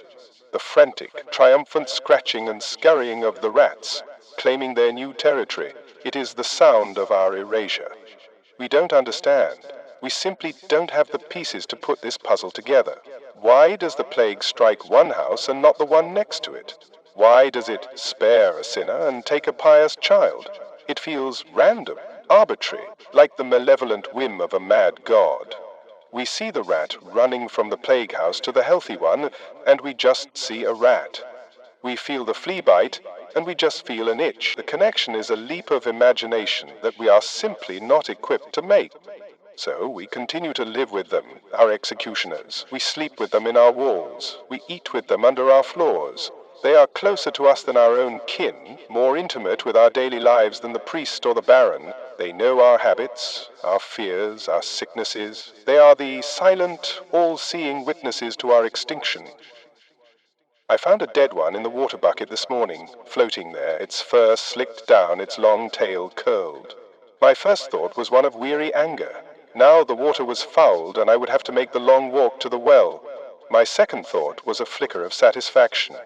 The frantic, triumphant scratching and scurrying of the rats, claiming their new territory. It is the sound of our erasure. We don't understand. We simply don't have the pieces to put this puzzle together. Why does the plague strike one house and not the one next to it? Why does it spare a sinner and take a pious child? It feels random, arbitrary, like the malevolent whim of a mad god. We see the rat running from the plague house to the healthy one, and we just see a rat. We feel the flea bite, and we just feel an itch. The connection is a leap of imagination that we are simply not equipped to make. So we continue to live with them, our executioners. We sleep with them in our walls. We eat with them under our floors. They are closer to us than our own kin, more intimate with our daily lives than the priest or the baron. They know our habits, our fears, our sicknesses. They are the silent, all-seeing witnesses to our extinction. I found a dead one in the water bucket this morning, floating there, its fur slicked down, its long tail curled. My first thought was one of weary anger. Now the water was fouled, and I would have to make the long walk to the well. My second thought was a flicker of satisfaction.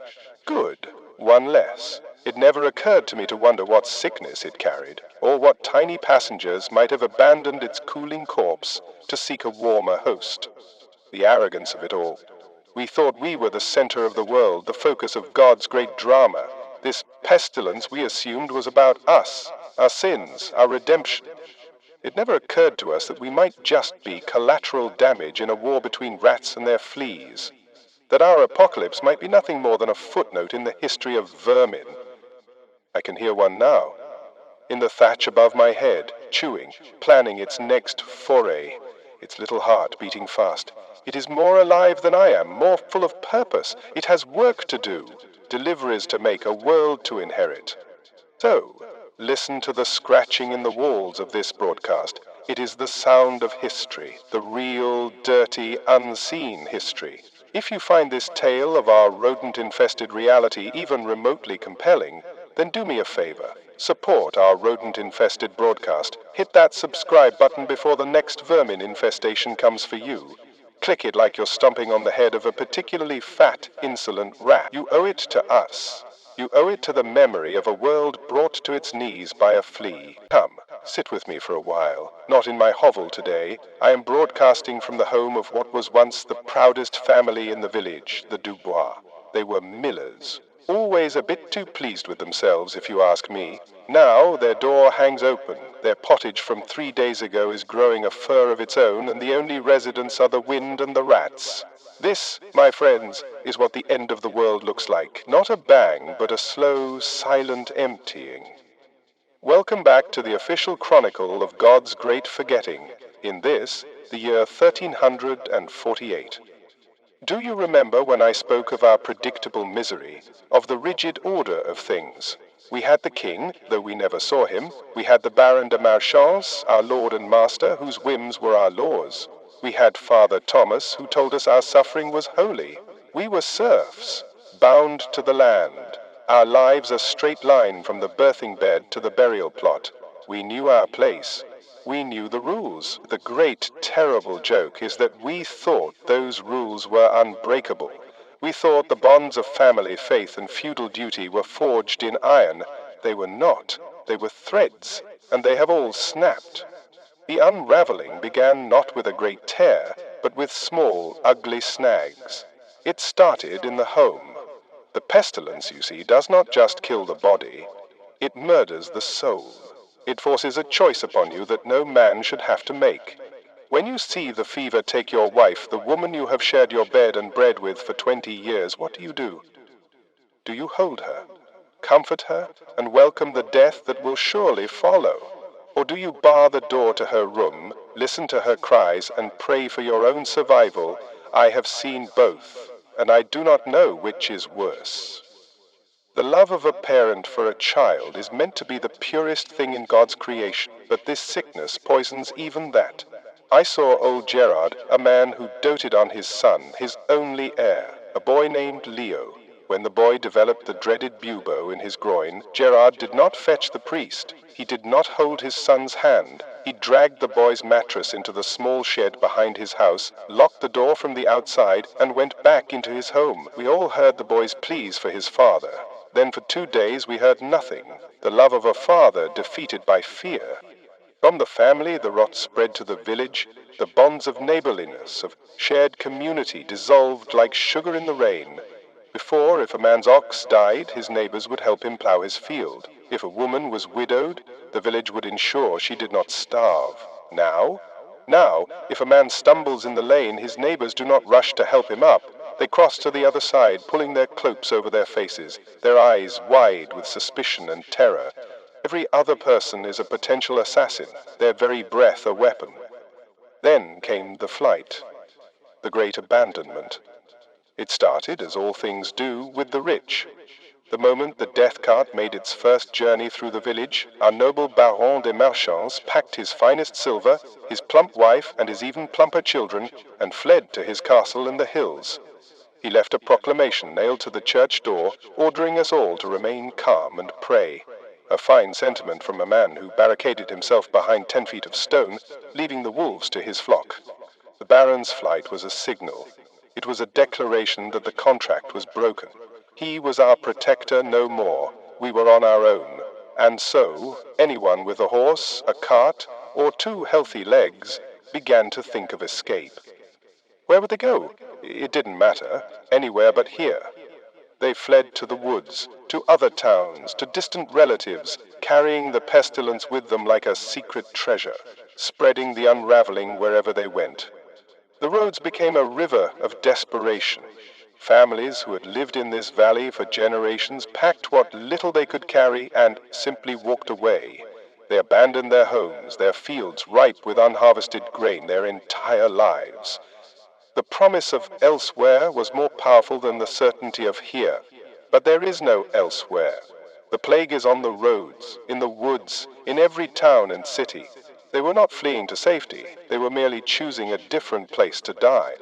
Good, one less. It never occurred to me to wonder what sickness it carried, or what tiny passengers might have abandoned its cooling corpse to seek a warmer host. The arrogance of it all. We thought we were the center of the world, the focus of God's great drama. This pestilence we assumed was about us, our sins, our redemption. It never occurred to us that we might just be collateral damage in a war between rats and their fleas. That our apocalypse might be nothing more than a footnote in the history of vermin. I can hear one now, in the thatch above my head, chewing, planning its next foray, its little heart beating fast. It is more alive than I am, more full of purpose. It has work to do, deliveries to make, a world to inherit. So, listen to the scratching in the walls of this broadcast. It is the sound of history, the real, dirty, unseen history. If you find this tale of our rodent-infested reality even remotely compelling, then do me a favor. Support our rodent-infested broadcast. Hit that subscribe button before the next vermin infestation comes for you. Click it like you're stomping on the head of a particularly fat, insolent rat. You owe it to us. You owe it to the memory of a world brought to its knees by a flea. Come, sit with me for a while. Not in my hovel today. I am broadcasting from the home of what was once the proudest family in the village, the Dubois. They were millers. Always a bit too pleased with themselves, if you ask me. Now their door hangs open. Their pottage from 3 days ago is growing a fur of its own, and the only residents are the wind and the rats. This, my friends, is what the end of the world looks like. Not a bang, but a slow, silent emptying. Welcome back to the official chronicle of God's great forgetting, in this, the year 1348. Do you remember when I spoke of our predictable misery, of the rigid order of things? We had the king, though we never saw him. We had the Baron de Marchance, our lord and master, whose whims were our laws. We had Father Thomas, who told us our suffering was holy. We were serfs, bound to the land, our lives a straight line from the birthing bed to the burial plot. We knew our place. We knew the rules. The great, terrible joke is that we thought those rules were unbreakable. We thought the bonds of family, faith, and feudal duty were forged in iron. They were not. They were threads, and they have all snapped. The unraveling began not with a great tear, but with small, ugly snags. It started in the home. The pestilence, you see, does not just kill the body. It murders the soul. It forces a choice upon you that no man should have to make. When you see the fever take your wife, the woman you have shared your bed and bread with for 20 years, what do? Do you hold her, comfort her, and welcome the death that will surely follow? Or do you bar the door to her room, listen to her cries, and pray for your own survival? I have seen both, and I do not know which is worse. The love of a parent for a child is meant to be the purest thing in God's creation, but this sickness poisons even that. I saw old Gerard, a man who doted on his son, his only heir, a boy named Leo. When the boy developed the dreaded bubo in his groin, Gerard did not fetch the priest. He did not hold his son's hand. He dragged the boy's mattress into the small shed behind his house, locked the door from the outside, and went back into his home. We all heard the boy's pleas for his father. Then for 2 days we heard nothing. The love of a father defeated by fear. From the family the rot spread to the village. The bonds of neighborliness, of shared community dissolved like sugar in the rain. Before, if a man's ox died, his neighbors would help him plow his field. If a woman was widowed, the village would ensure she did not starve. Now, if a man stumbles in the lane, his neighbors do not rush to help him up. They cross to the other side, pulling their cloaks over their faces, their eyes wide with suspicion and terror. Every other person is a potential assassin, their very breath a weapon. Then came the flight, the great abandonment. It started, as all things do, with the rich. The moment the death cart made its first journey through the village, our noble Baron de Marchance packed his finest silver, his plump wife, and his even plumper children, and fled to his castle in the hills. He left a proclamation nailed to the church door, ordering us all to remain calm and pray. A fine sentiment from a man who barricaded himself behind 10 feet of stone, leaving the wolves to his flock. The Baron's flight was a signal. It was a declaration that the contract was broken. He was our protector no more. we were on our own, and so anyone with a horse, a cart, or 2 healthy legs began to think of escape. Where would they go? It didn't matter, anywhere but here. They fled to the woods, to other towns, to distant relatives, carrying the pestilence with them like a secret treasure, spreading the unraveling wherever they went. The roads became a river of desperation. Families who had lived in this valley for generations packed what little they could carry and simply walked away. They abandoned their homes, their fields ripe with unharvested grain, their entire lives. The promise of elsewhere was more powerful than the certainty of here. But there is no elsewhere. The plague is on the roads, in the woods, in every town and city. They were not fleeing to safety. They were merely choosing a different place to die.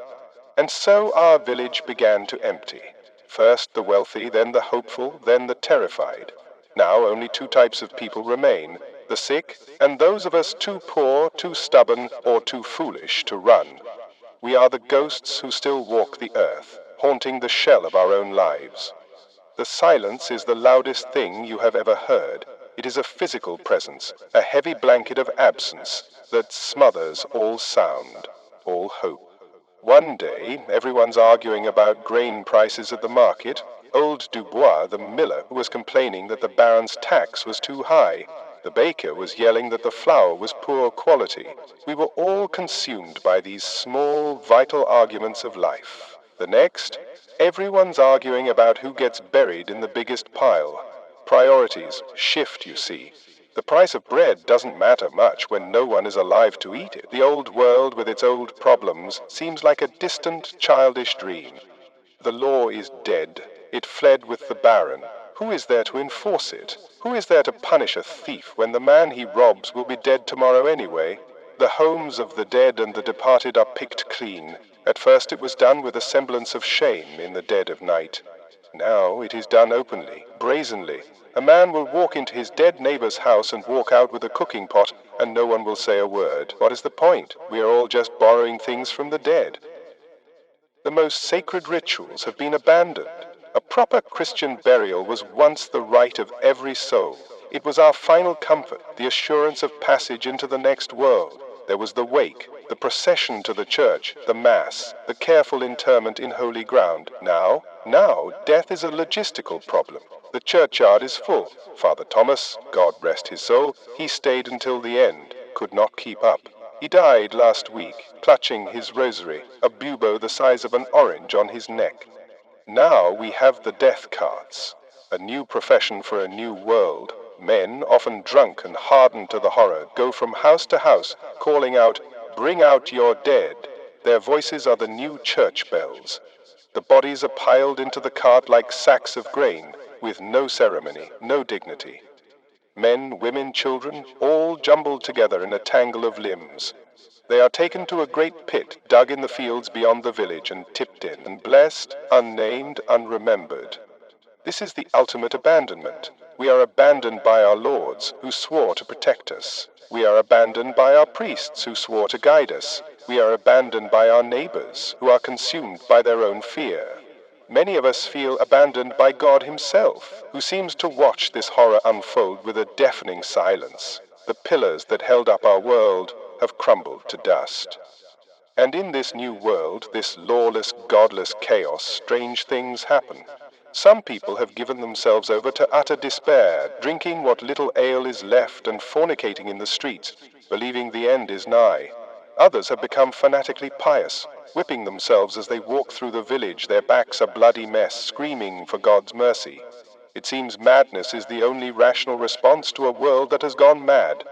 And so our village began to empty. First the wealthy, then the hopeful, then the terrified. Now only 2 types of people remain, the sick and those of us too poor, too stubborn, or too foolish to run. We are the ghosts who still walk the earth, haunting the shell of our own lives. The silence is the loudest thing you have ever heard. It is a physical presence, a heavy blanket of absence that smothers all sound, all hope. One day, everyone's arguing about grain prices at the market. Old Dubois, the miller, was complaining that the baron's tax was too high. The baker was yelling that the flour was poor quality. We were all consumed by these small, vital arguments of life. The next, everyone's arguing about who gets buried in the biggest pile. Priorities shift, you see. The price of bread doesn't matter much when no one is alive to eat it. The old world with its old problems seems like a distant, childish dream. The law is dead. It fled with the baron. Who is there to enforce it? Who is there to punish a thief when the man he robs will be dead tomorrow anyway? The homes of the dead and the departed are picked clean. At first it was done with a semblance of shame in the dead of night. Now it is done openly, brazenly. A man will walk into his dead neighbor's house and walk out with a cooking pot, and no one will say a word. What is the point? We are all just borrowing things from the dead. The most sacred rituals have been abandoned. A proper Christian burial was once the right of every soul. It was our final comfort, the assurance of passage into the next world. There was the wake, the procession to the church, the mass, the careful interment in holy ground. Now, death is a logistical problem. The churchyard is full. Father Thomas, God rest his soul, he stayed until the end, could not keep up. He died last week, clutching his rosary, a bubo the size of an orange on his neck. Now we have the death carts, a new profession for a new world. Men, often drunk and hardened to the horror, go from house to house, calling out, "Bring out your dead." Their voices are the new church bells. The bodies are piled into the cart like sacks of grain, with no ceremony, no dignity. Men, women, children, all jumbled together in a tangle of limbs. They are taken to a great pit dug in the fields beyond the village and tipped in, and blessed, unnamed, unremembered. This is the ultimate abandonment. We are abandoned by our lords, who swore to protect us. We are abandoned by our priests, who swore to guide us. We are abandoned by our neighbors, who are consumed by their own fear. Many of us feel abandoned by God himself, who seems to watch this horror unfold with a deafening silence. The pillars that held up our world have crumbled to dust. And in this new world, this lawless, godless chaos, strange things happen. Some people have given themselves over to utter despair, drinking what little ale is left and fornicating in the streets, believing the end is nigh. Others have become fanatically pious, whipping themselves as they walk through the village, their backs a bloody mess, screaming for God's mercy. It seems madness is the only rational response to a world that has gone mad.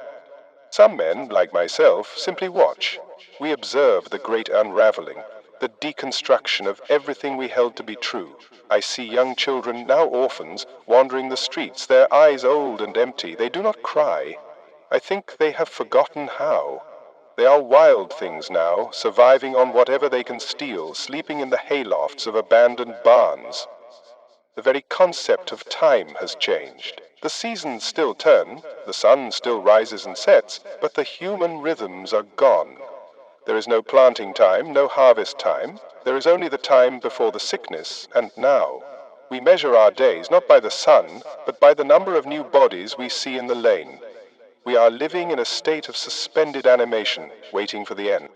Some men, like myself, simply watch. We observe the great unraveling, the deconstruction of everything we held to be true. I see young children, now orphans, wandering the streets, their eyes old and empty. They do not cry. I think they have forgotten how. They are wild things now, surviving on whatever they can steal, sleeping in the haylofts of abandoned barns. The very concept of time has changed. The seasons still turn, the sun still rises and sets, but the human rhythms are gone. There is no planting time, no harvest time. There is only the time before the sickness, and now. We measure our days not by the sun, but by the number of new bodies we see in the lane. We are living in a state of suspended animation, waiting for the end.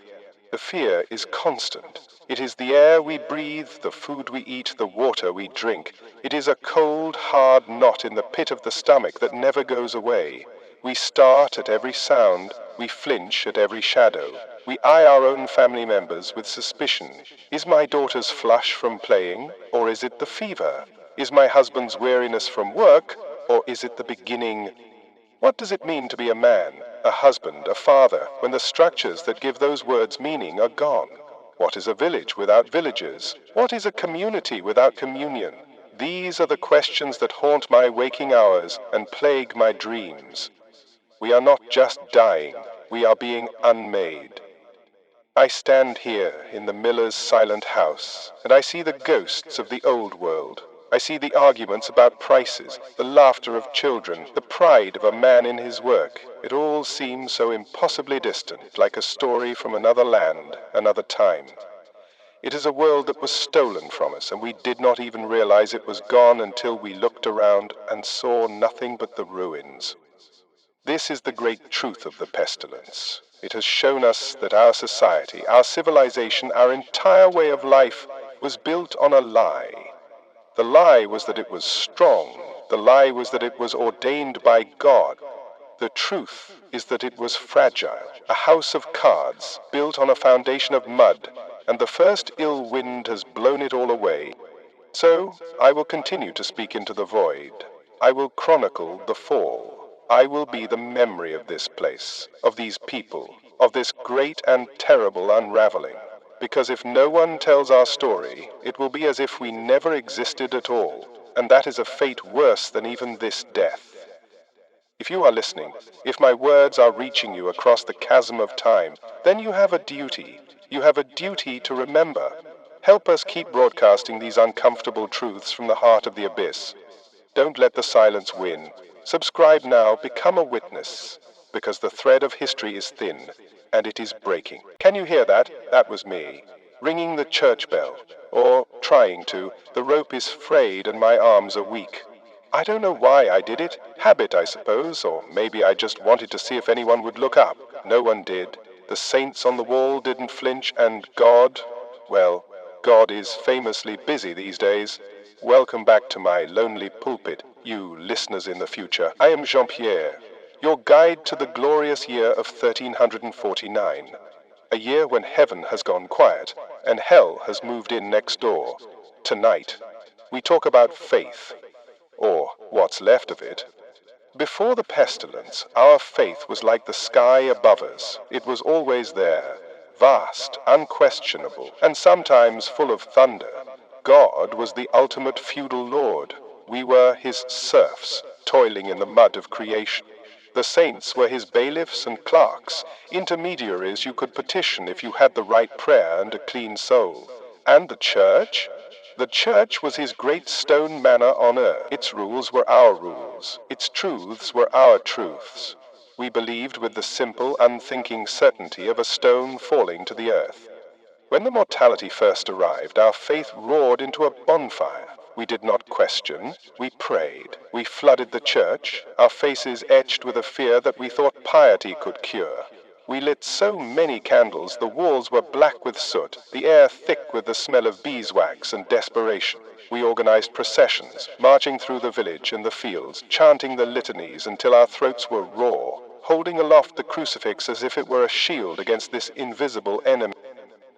The fear is constant. It is the air we breathe, the food we eat, the water we drink. It is a cold, hard knot in the pit of the stomach that never goes away. We start at every sound, we flinch at every shadow. We eye our own family members with suspicion. Is my daughter's flush from playing, or is it the fever? Is my husband's weariness from work, or is it the beginning? What does it mean to be a man, a husband, a father, when the structures that give those words meaning are gone? What is a village without villagers? What is a community without communion? These are the questions that haunt my waking hours and plague my dreams. We are not just dying, we are being unmade. I stand here in the miller's silent house, and I see the ghosts of the old world. I see the arguments about prices, the laughter of children, the pride of a man in his work. It all seems so impossibly distant, like a story from another land, another time. It is a world that was stolen from us, and we did not even realize it was gone until we looked around and saw nothing but the ruins. This is the great truth of the pestilence. It has shown us that our society, our civilization, our entire way of life was built on a lie. The lie was that it was strong. The lie was that it was ordained by God. The truth is that it was fragile, a house of cards, built on a foundation of mud, and the first ill wind has blown it all away. So, I will continue to speak into the void. I will chronicle the fall. I will be the memory of this place, of these people, of this great and terrible unraveling. Because if no one tells our story, it will be as if we never existed at all, and that is a fate worse than even this death. If you are listening, if my words are reaching you across the chasm of time, then you have a duty. You have a duty to remember. Help us keep broadcasting these uncomfortable truths from the heart of the abyss. Don't let the silence win. Subscribe now, become a witness, because the thread of history is thin, and it is breaking. Can you hear that? That was me. Ringing the church bell. Or trying to. The rope is frayed and my arms are weak. I don't know why I did it. Habit, I suppose, or maybe I just wanted to see if anyone would look up. No one did. The saints on the wall didn't flinch, and God, well, God is famously busy these days. Welcome back to my lonely pulpit, you listeners in the future. I am Jean-Pierre, your guide to the glorious year of 1349, a year when heaven has gone quiet and hell has moved in next door. Tonight, we talk about faith, or what's left of it. Before the pestilence, our faith was like the sky above us. It was always there, vast, unquestionable, and sometimes full of thunder. God was the ultimate feudal lord. We were his serfs, toiling in the mud of creation. The saints were his bailiffs and clerks, intermediaries you could petition if you had the right prayer and a clean soul. And the church? The church was his great stone manor on earth. Its rules were our rules. Its truths were our truths. We believed with the simple, unthinking certainty of a stone falling to the earth. When the mortality first arrived, our faith roared into a bonfire. We did not question, we prayed. We flooded the church, our faces etched with a fear that we thought piety could cure. We lit so many candles the walls were black with soot, the air thick with the smell of beeswax and desperation. We organized processions, marching through the village and the fields, chanting the litanies until our throats were raw, holding aloft the crucifix as if it were a shield against this invisible enemy.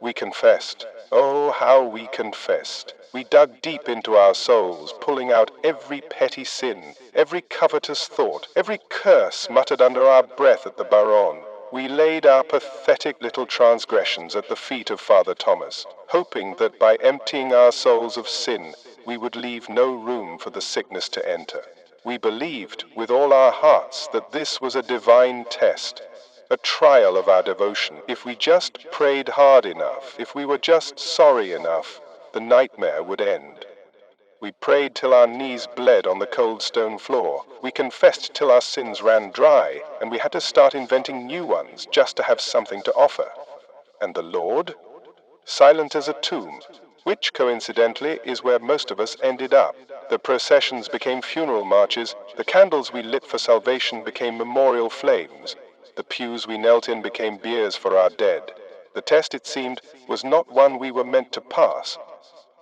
We confessed. Oh, how we confessed. We dug deep into our souls, pulling out every petty sin, every covetous thought, every curse muttered under our breath at the Baron. We laid our pathetic little transgressions at the feet of Father Thomas, hoping that by emptying our souls of sin, we would leave no room for the sickness to enter. We believed with all our hearts that this was a divine test, a trial of our devotion. If we just prayed hard enough, if we were just sorry enough, the nightmare would end. We prayed till our knees bled on the cold stone floor. We confessed till our sins ran dry, and we had to start inventing new ones just to have something to offer. And the Lord? Silent as a tomb. which coincidentally is where most of us ended up. The processions became funeral marches, the candles we lit for salvation became memorial flames, the pews we knelt in became biers for our dead. The test, it seemed, was not one we were meant to pass.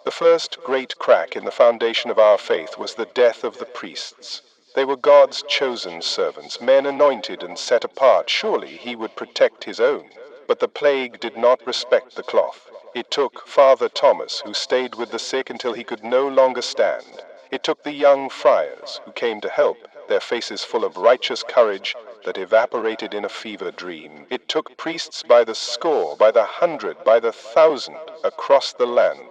The first great crack in the foundation of our faith was the death of the priests. They were God's chosen servants, men anointed and set apart. Surely he would protect his own. But the plague did not respect the cloth. It took Father Thomas, who stayed with the sick until he could no longer stand. It took the young friars, who came to help, their faces full of righteous courage that evaporated in a fever dream. It took priests by the score, by the hundred, by the thousand, across the land.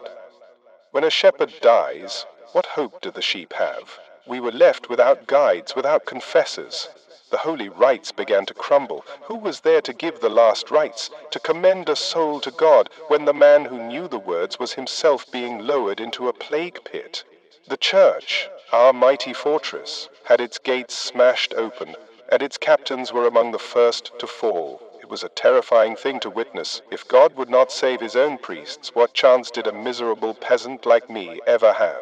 When a shepherd dies, what hope do the sheep have? We were left without guides, without confessors. The holy rites began to crumble. Who was there to give the last rites, to commend a soul to God, when the man who knew the words was himself being lowered into a plague pit? The church, our mighty fortress, had its gates smashed open, and its captains were among the first to fall. It was a terrifying thing to witness. If God would not save his own priests, what chance did a miserable peasant like me ever have?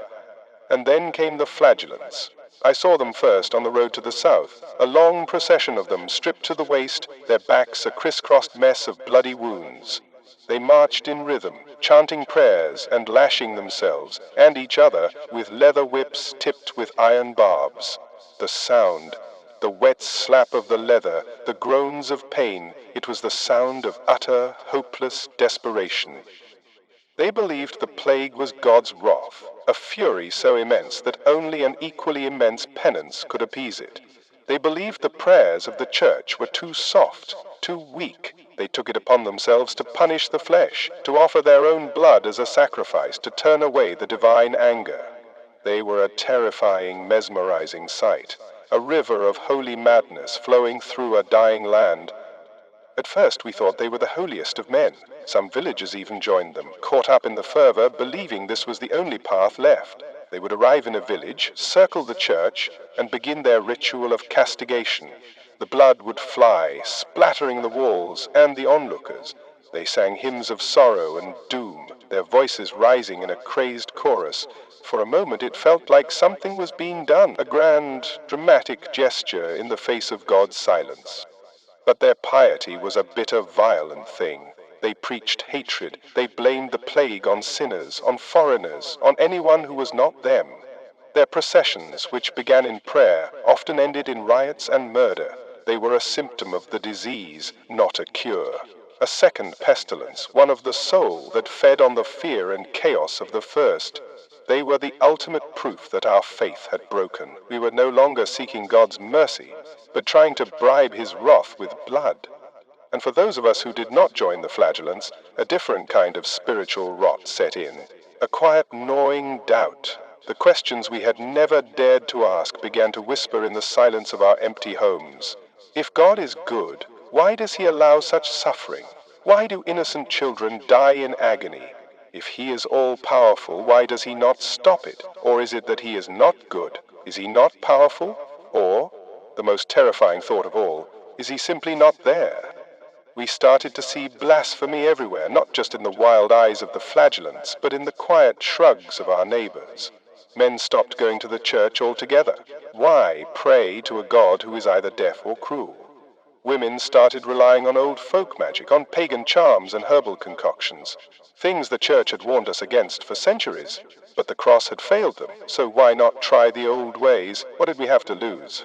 And then came the flagellants. I saw them first on the road to the south, a long procession of them stripped to the waist, their backs a crisscrossed mess of bloody wounds. They marched in rhythm, chanting prayers and lashing themselves and each other with leather whips tipped with iron barbs. The sound, the wet slap of the leather, the groans of pain, it was the sound of utter, hopeless desperation. They believed the plague was God's wrath, a fury so immense that only an equally immense penance could appease it. They believed the prayers of the church were too soft, too weak. They took it upon themselves to punish the flesh, to offer their own blood as a sacrifice, to turn away the divine anger. They were a terrifying, mesmerizing sight, a river of holy madness flowing through a dying land. At first we thought they were the holiest of men. Some villagers even joined them, caught up in the fervor, believing this was the only path left. They would arrive in a village, circle the church, and begin their ritual of castigation. The blood would fly, splattering the walls and the onlookers. They sang hymns of sorrow and doom, their voices rising in a crazed chorus. For a moment it felt like something was being done, a grand, dramatic gesture in the face of God's silence. But their piety was a bitter, violent thing. They preached hatred. They blamed the plague on sinners, on foreigners, on anyone who was not them. Their processions, which began in prayer, often ended in riots and murder. They were a symptom of the disease, not a cure. A second pestilence, one of the soul that fed on the fear and chaos of the first. They were the ultimate proof that our faith had broken. We were no longer seeking God's mercy, but trying to bribe his wrath with blood. And for those of us who did not join the flagellants, a different kind of spiritual rot set in. A quiet, gnawing doubt. The questions we had never dared to ask began to whisper in the silence of our empty homes. If God is good, why does he allow such suffering? Why do innocent children die in agony? If he is all-powerful, why does he not stop it? Or is it that he is not good? Is he not powerful? Or, the most terrifying thought of all, is he simply not there? We started to see blasphemy everywhere, not just in the wild eyes of the flagellants, but in the quiet shrugs of our neighbors. Men stopped going to the church altogether. Why pray to a God who is either deaf or cruel? Women started relying on old folk magic, on pagan charms and herbal concoctions, things the church had warned us against for centuries. But the cross had failed them, so why not try the old ways? What did we have to lose?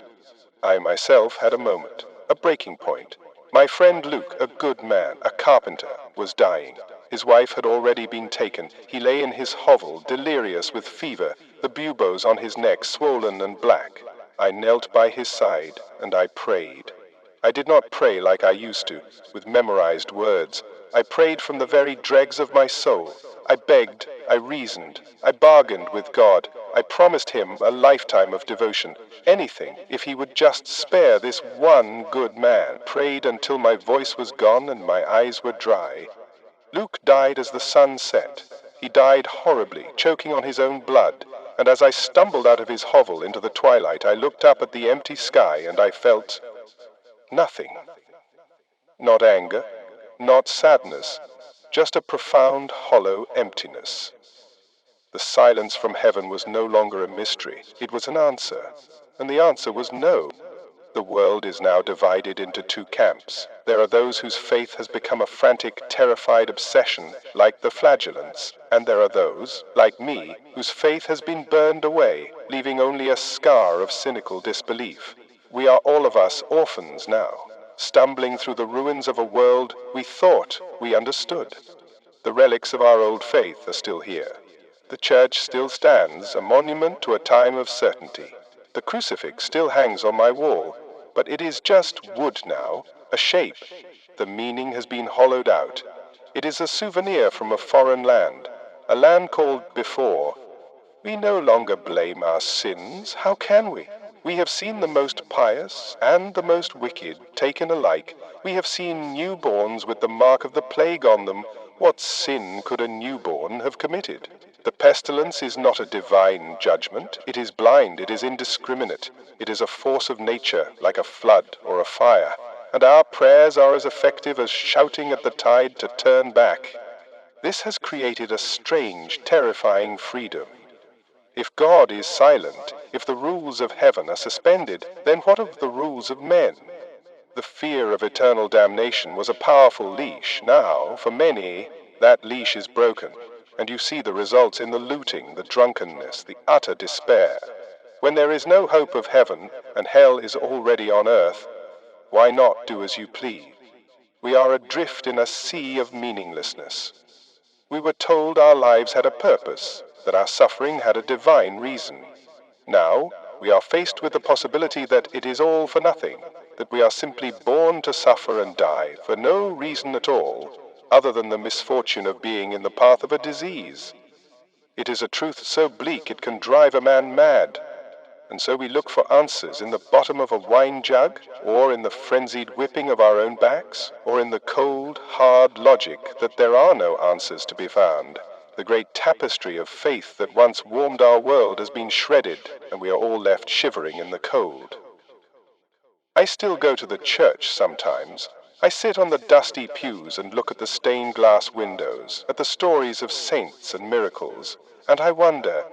I myself had a moment, a breaking point. My friend Luke, a good man, a carpenter, was dying. His wife had already been taken. He lay in his hovel, delirious with fever, the buboes on his neck swollen and black. I knelt by his side, and I prayed. I did not pray like I used to, with memorized words. I prayed from the very dregs of my soul. I begged, I reasoned, I bargained with God. I promised him a lifetime of devotion. Anything, if he would just spare this one good man. Prayed until my voice was gone and my eyes were dry. Luke died as the sun set. He died horribly, choking on his own blood. And as I stumbled out of his hovel into the twilight, I looked up at the empty sky and I felt nothing. Not anger, not sadness, just a profound, hollow emptiness. The silence from heaven was no longer a mystery. It was an answer. And the answer was no. The world is now divided into two camps. There are those whose faith has become a frantic, terrified obsession, like the flagellants, and there are those, like me, whose faith has been burned away, leaving only a scar of cynical disbelief. We are all of us orphans now, stumbling through the ruins of a world we thought we understood. The relics of our old faith are still here. The church still stands, a monument to a time of certainty. The crucifix still hangs on my wall, but it is just wood now, a shape. The meaning has been hollowed out. It is a souvenir from a foreign land, a land called before. We no longer blame our sins. How can we? We have seen the most pious and the most wicked taken alike. We have seen newborns with the mark of the plague on them. What sin could a newborn have committed? The pestilence is not a divine judgment. It is blind, it is indiscriminate. It is a force of nature, like a flood or a fire. And our prayers are as effective as shouting at the tide to turn back. This has created a strange, terrifying freedom. If God is silent, if the rules of heaven are suspended, then what of the rules of men? The fear of eternal damnation was a powerful leash. Now, for many, that leash is broken. And you see the results in the looting, the drunkenness, the utter despair. When there is no hope of heaven, and hell is already on earth, why not do as you please? We are adrift in a sea of meaninglessness. We were told our lives had a purpose, that our suffering had a divine reason. Now, we are faced with the possibility that it is all for nothing, that we are simply born to suffer and die for no reason at all, other than the misfortune of being in the path of a disease. It is a truth so bleak it can drive a man mad. And so we look for answers in the bottom of a wine jug, or in the frenzied whipping of our own backs, or in the cold, hard logic that there are no answers to be found. The great tapestry of faith that once warmed our world has been shredded, and we are all left shivering in the cold. I still go to the church sometimes. I sit on the dusty pews and look at the stained glass windows, at the stories of saints and miracles, and I wonder,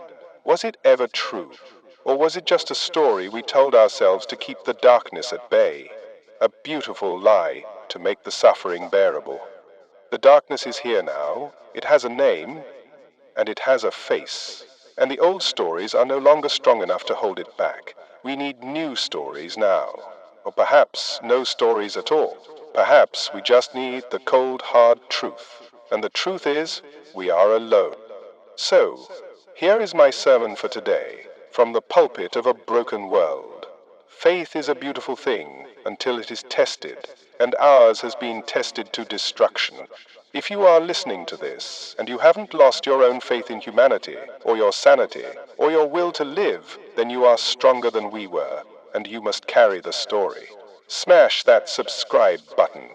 was it ever true? Or was it just a story we told ourselves to keep the darkness at bay? A beautiful lie to make the suffering bearable. The darkness is here now, it has a name, and it has a face. And the old stories are no longer strong enough to hold it back. We need new stories now. Or perhaps no stories at all. Perhaps we just need the cold, hard truth. And the truth is, we are alone. So, here is my sermon for today, from the pulpit of a broken world. Faith is a beautiful thing until it is tested, and ours has been tested to destruction. If you are listening to this, and you haven't lost your own faith in humanity, or your sanity, or your will to live, then you are stronger than we were, and you must carry the story. Smash that subscribe button.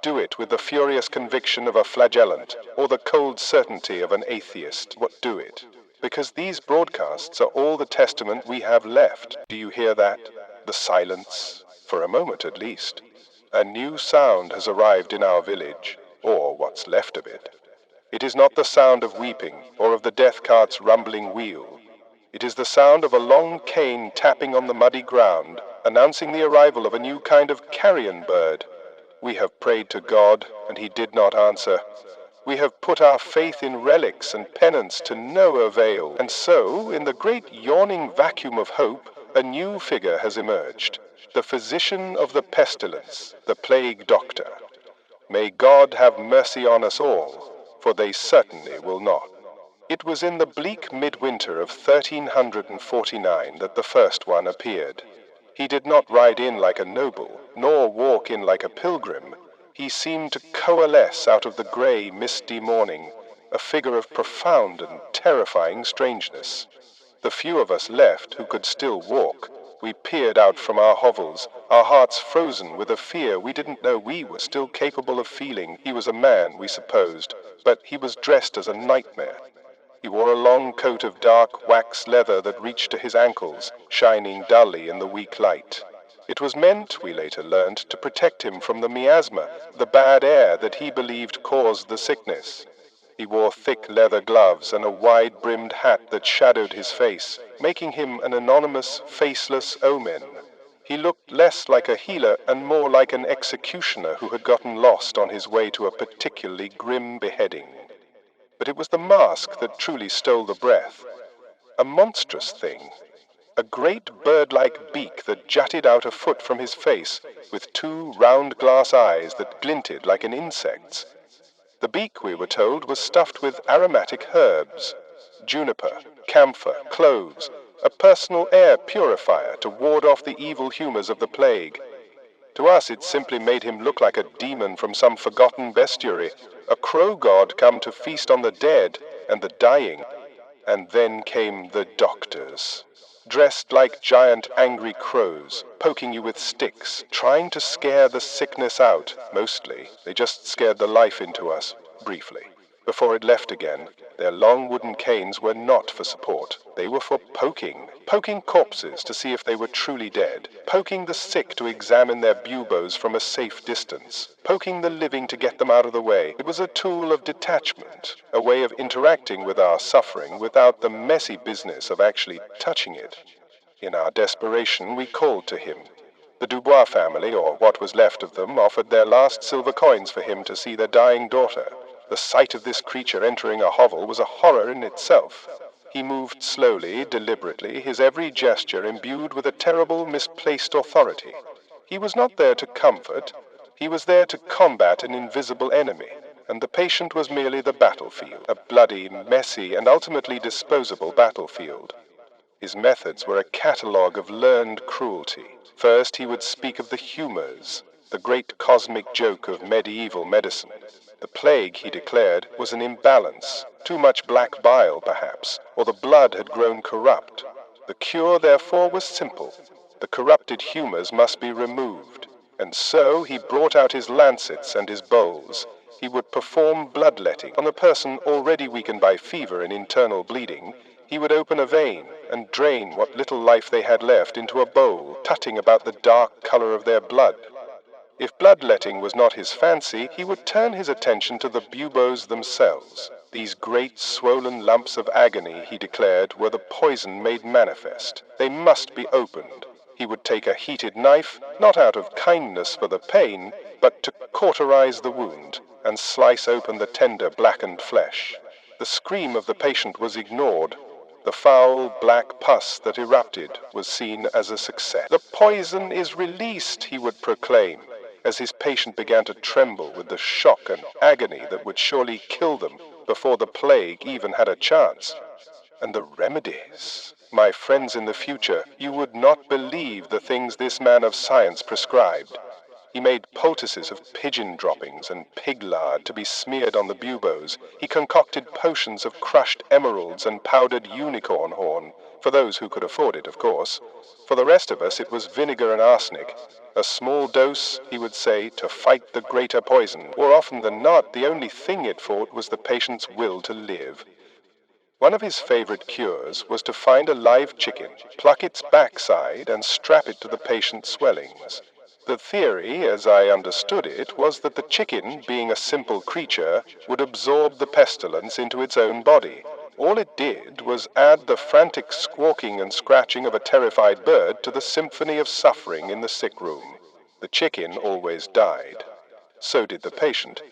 Do it with the furious conviction of a flagellant, or the cold certainty of an atheist. Do it. Because these broadcasts are all the testament we have left. Do you hear that? The silence, for a moment at least. A new sound has arrived in our village, or what's left of it. It is not the sound of weeping, or of the death cart's rumbling wheel. It is the sound of a long cane tapping on the muddy ground, announcing the arrival of a new kind of carrion bird. We have prayed to God, and he did not answer. We have put our faith in relics and penance to no avail, and so, in the great yawning vacuum of hope, a new figure has emerged, the physician of the pestilence, the plague doctor. May God have mercy on us all, for they certainly will not. It was in the bleak midwinter of 1349 that the first one appeared. He did not ride in like a noble, nor walk in like a pilgrim. He seemed to coalesce out of the grey, misty morning, a figure of profound and terrifying strangeness. The few of us left who could still walk, we peered out from our hovels, our hearts frozen with a fear we didn't know we were still capable of feeling. He was a man, we supposed, but he was dressed as a nightmare. He wore a long coat of dark wax leather that reached to his ankles, shining dully in the weak light. It was meant, we later learned, to protect him from the miasma, the bad air that he believed caused the sickness. He wore thick leather gloves and a wide-brimmed hat that shadowed his face, making him an anonymous, faceless omen. He looked less like a healer and more like an executioner who had gotten lost on his way to a particularly grim beheading. But it was the mask that truly stole the breath. A monstrous thing. A great bird-like beak that jutted out a foot from his face, with two round glass eyes that glinted like an insect's. The beak, we were told, was stuffed with aromatic herbs, juniper, camphor, cloves, a personal air purifier to ward off the evil humors of the plague. To us it simply made him look like a demon from some forgotten bestiary, a crow god come to feast on the dead and the dying. And then came the doctors, dressed like giant angry crows, poking you with sticks, trying to scare the sickness out. Mostly, they just scared the life into us, briefly. Before it left again, their long wooden canes were not for support. They were for poking corpses to see if they were truly dead, poking the sick to examine their buboes from a safe distance, poking the living to get them out of the way. It was a tool of detachment, a way of interacting with our suffering without the messy business of actually touching it. In our desperation, we called to him. The Dubois family, or what was left of them, offered their last silver coins for him to see their dying daughter. The sight of this creature entering a hovel was a horror in itself. He moved slowly, deliberately, his every gesture imbued with a terrible, misplaced authority. He was not there to comfort. He was there to combat an invisible enemy, and the patient was merely the battlefield, a bloody, messy, and ultimately disposable battlefield. His methods were a catalogue of learned cruelty. First, he would speak of the humors, the great cosmic joke of medieval medicine. The plague, he declared, was an imbalance, too much black bile, perhaps, or the blood had grown corrupt. The cure, therefore, was simple. The corrupted humors must be removed. And so he brought out his lancets and his bowls. He would perform bloodletting on a person already weakened by fever and internal bleeding. He would open a vein and drain what little life they had left into a bowl, tutting about the dark color of their blood. If bloodletting was not his fancy, he would turn his attention to the buboes themselves. These great swollen lumps of agony, he declared, were the poison made manifest. They must be opened. He would take a heated knife, not out of kindness for the pain, but to cauterize the wound and slice open the tender blackened flesh. The scream of the patient was ignored. The foul black pus that erupted was seen as a success. "The poison is released," he would proclaim, as his patient began to tremble with the shock and agony that would surely kill them before the plague even had a chance. And the remedies. My friends in the future, you would not believe the things this man of science prescribed. He made poultices of pigeon droppings and pig lard to be smeared on the buboes. He concocted potions of crushed emeralds and powdered unicorn horn, for those who could afford it, of course. For the rest of us, it was vinegar and arsenic. A small dose, he would say, to fight the greater poison. More often than not, the only thing it fought was the patient's will to live. One of his favorite cures was to find a live chicken, pluck its backside, and strap it to the patient's swellings. The theory, as I understood it, was that the chicken, being a simple creature, would absorb the pestilence into its own body. All it did was add the frantic squawking and scratching of a terrified bird to the symphony of suffering in the sick room. The chicken always died. So did the patient.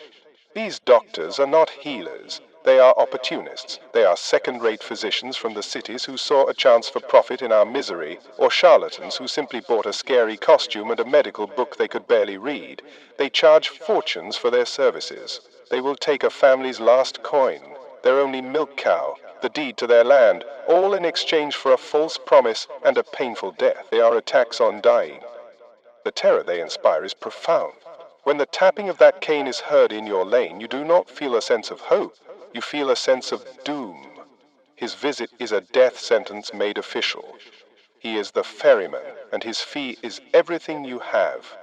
These doctors are not healers. They are opportunists. They are second-rate physicians from the cities who saw a chance for profit in our misery, or charlatans who simply bought a scary costume and a medical book they could barely read. They charge fortunes for their services. They will take a family's last coin, their only milk cow, the deed to their land, all in exchange for a false promise and a painful death. They are a tax on dying. The terror they inspire is profound. When the tapping of that cane is heard in your lane, you do not feel a sense of hope. You feel a sense of doom. His visit is a death sentence made official. He is the ferryman, and his fee is everything you have.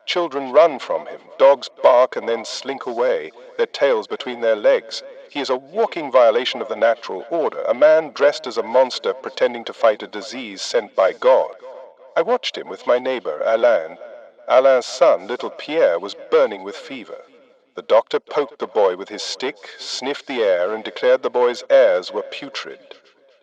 Children run from him. Dogs bark and then slink away, their tails between their legs. He is a walking violation of the natural order, a man dressed as a monster pretending to fight a disease sent by God. I watched him with my neighbor, Alain. Alain's son, little Pierre, was burning with fever. The doctor poked the boy with his stick, sniffed the air, and declared the boy's airs were putrid.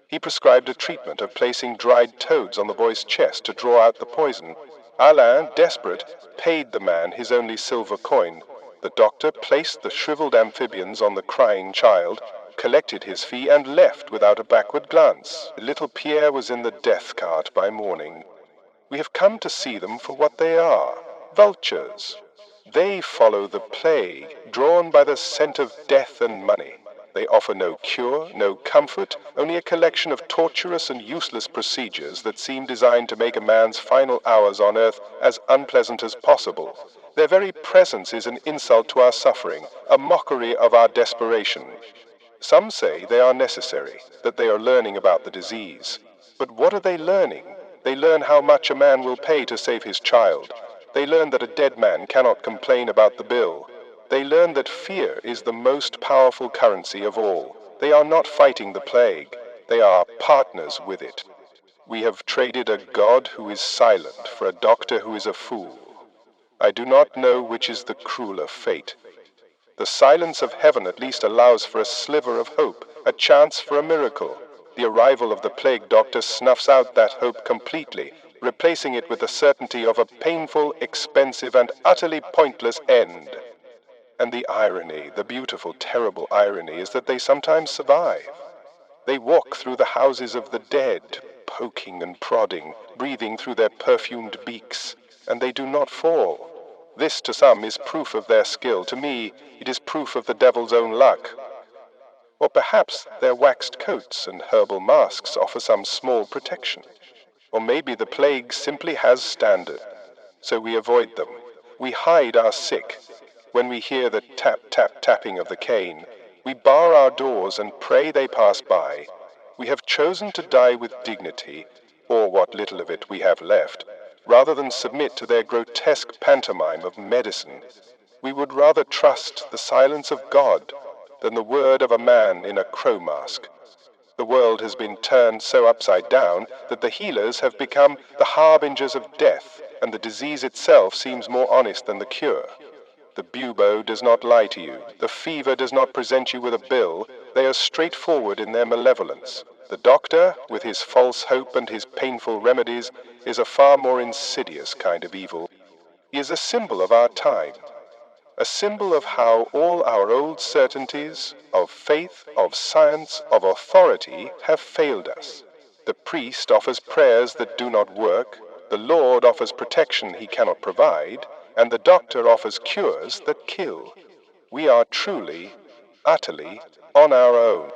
He prescribed a treatment of placing dried toads on the boy's chest to draw out the poison. Alain, desperate, paid the man his only silver coin. The doctor placed the shriveled amphibians on the crying child, collected his fee, and left without a backward glance. Little Pierre was in the death cart by morning. We have come to see them for what they are, vultures. They follow the plague, drawn by the scent of death and money. They offer no cure, no comfort, only a collection of torturous and useless procedures that seem designed to make a man's final hours on earth as unpleasant as possible. Their very presence is an insult to our suffering, a mockery of our desperation. Some say they are necessary, that they are learning about the disease. But what are they learning? They learn how much a man will pay to save his child. They learn that a dead man cannot complain about the bill. They learn that fear is the most powerful currency of all. They are not fighting the plague. They are partners with it. We have traded a God who is silent for a doctor who is a fool. I do not know which is the crueler fate. The silence of heaven at least allows for a sliver of hope, a chance for a miracle. The arrival of the plague doctor snuffs out that hope completely, replacing it with the certainty of a painful, expensive, and utterly pointless end. And the irony, the beautiful, terrible irony, is that they sometimes survive. They walk through the houses of the dead, poking and prodding, breathing through their perfumed beaks, and they do not fall. This, to some, is proof of their skill. To me, it is proof of the devil's own luck. Or perhaps their waxed coats and herbal masks offer some small protection. Or maybe the plague simply has standard, so we avoid them. We hide our sick. When we hear the tap, tap, tapping of the cane, we bar our doors and pray they pass by. We have chosen to die with dignity, or what little of it we have left, rather than submit to their grotesque pantomime of medicine. We would rather trust the silence of God than the word of a man in a crow mask. The world has been turned so upside down that the healers have become the harbingers of death, and the disease itself seems more honest than the cure. The bubo does not lie to you. The fever does not present you with a bill. They are straightforward in their malevolence. The doctor, with his false hope and his painful remedies, is a far more insidious kind of evil. He is a symbol of our time, a symbol of how all our old certainties of faith, of science, of authority have failed us. The priest offers prayers that do not work, the Lord offers protection he cannot provide, and the doctor offers cures that kill. We are truly, utterly on our own.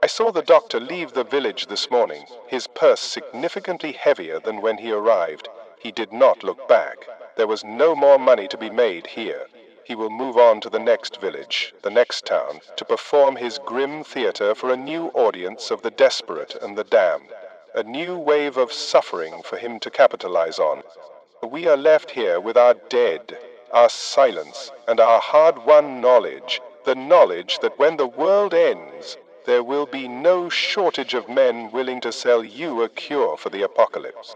I saw the doctor leave the village this morning, his purse significantly heavier than when he arrived. He did not look back. There was no more money to be made here. He will move on to the next village, the next town, to perform his grim theater for a new audience of the desperate and the damned. A new wave of suffering for him to capitalize on. We are left here with our dead, our silence, and our hard-won knowledge, the knowledge that when the world ends, there will be no shortage of men willing to sell you a cure for the apocalypse.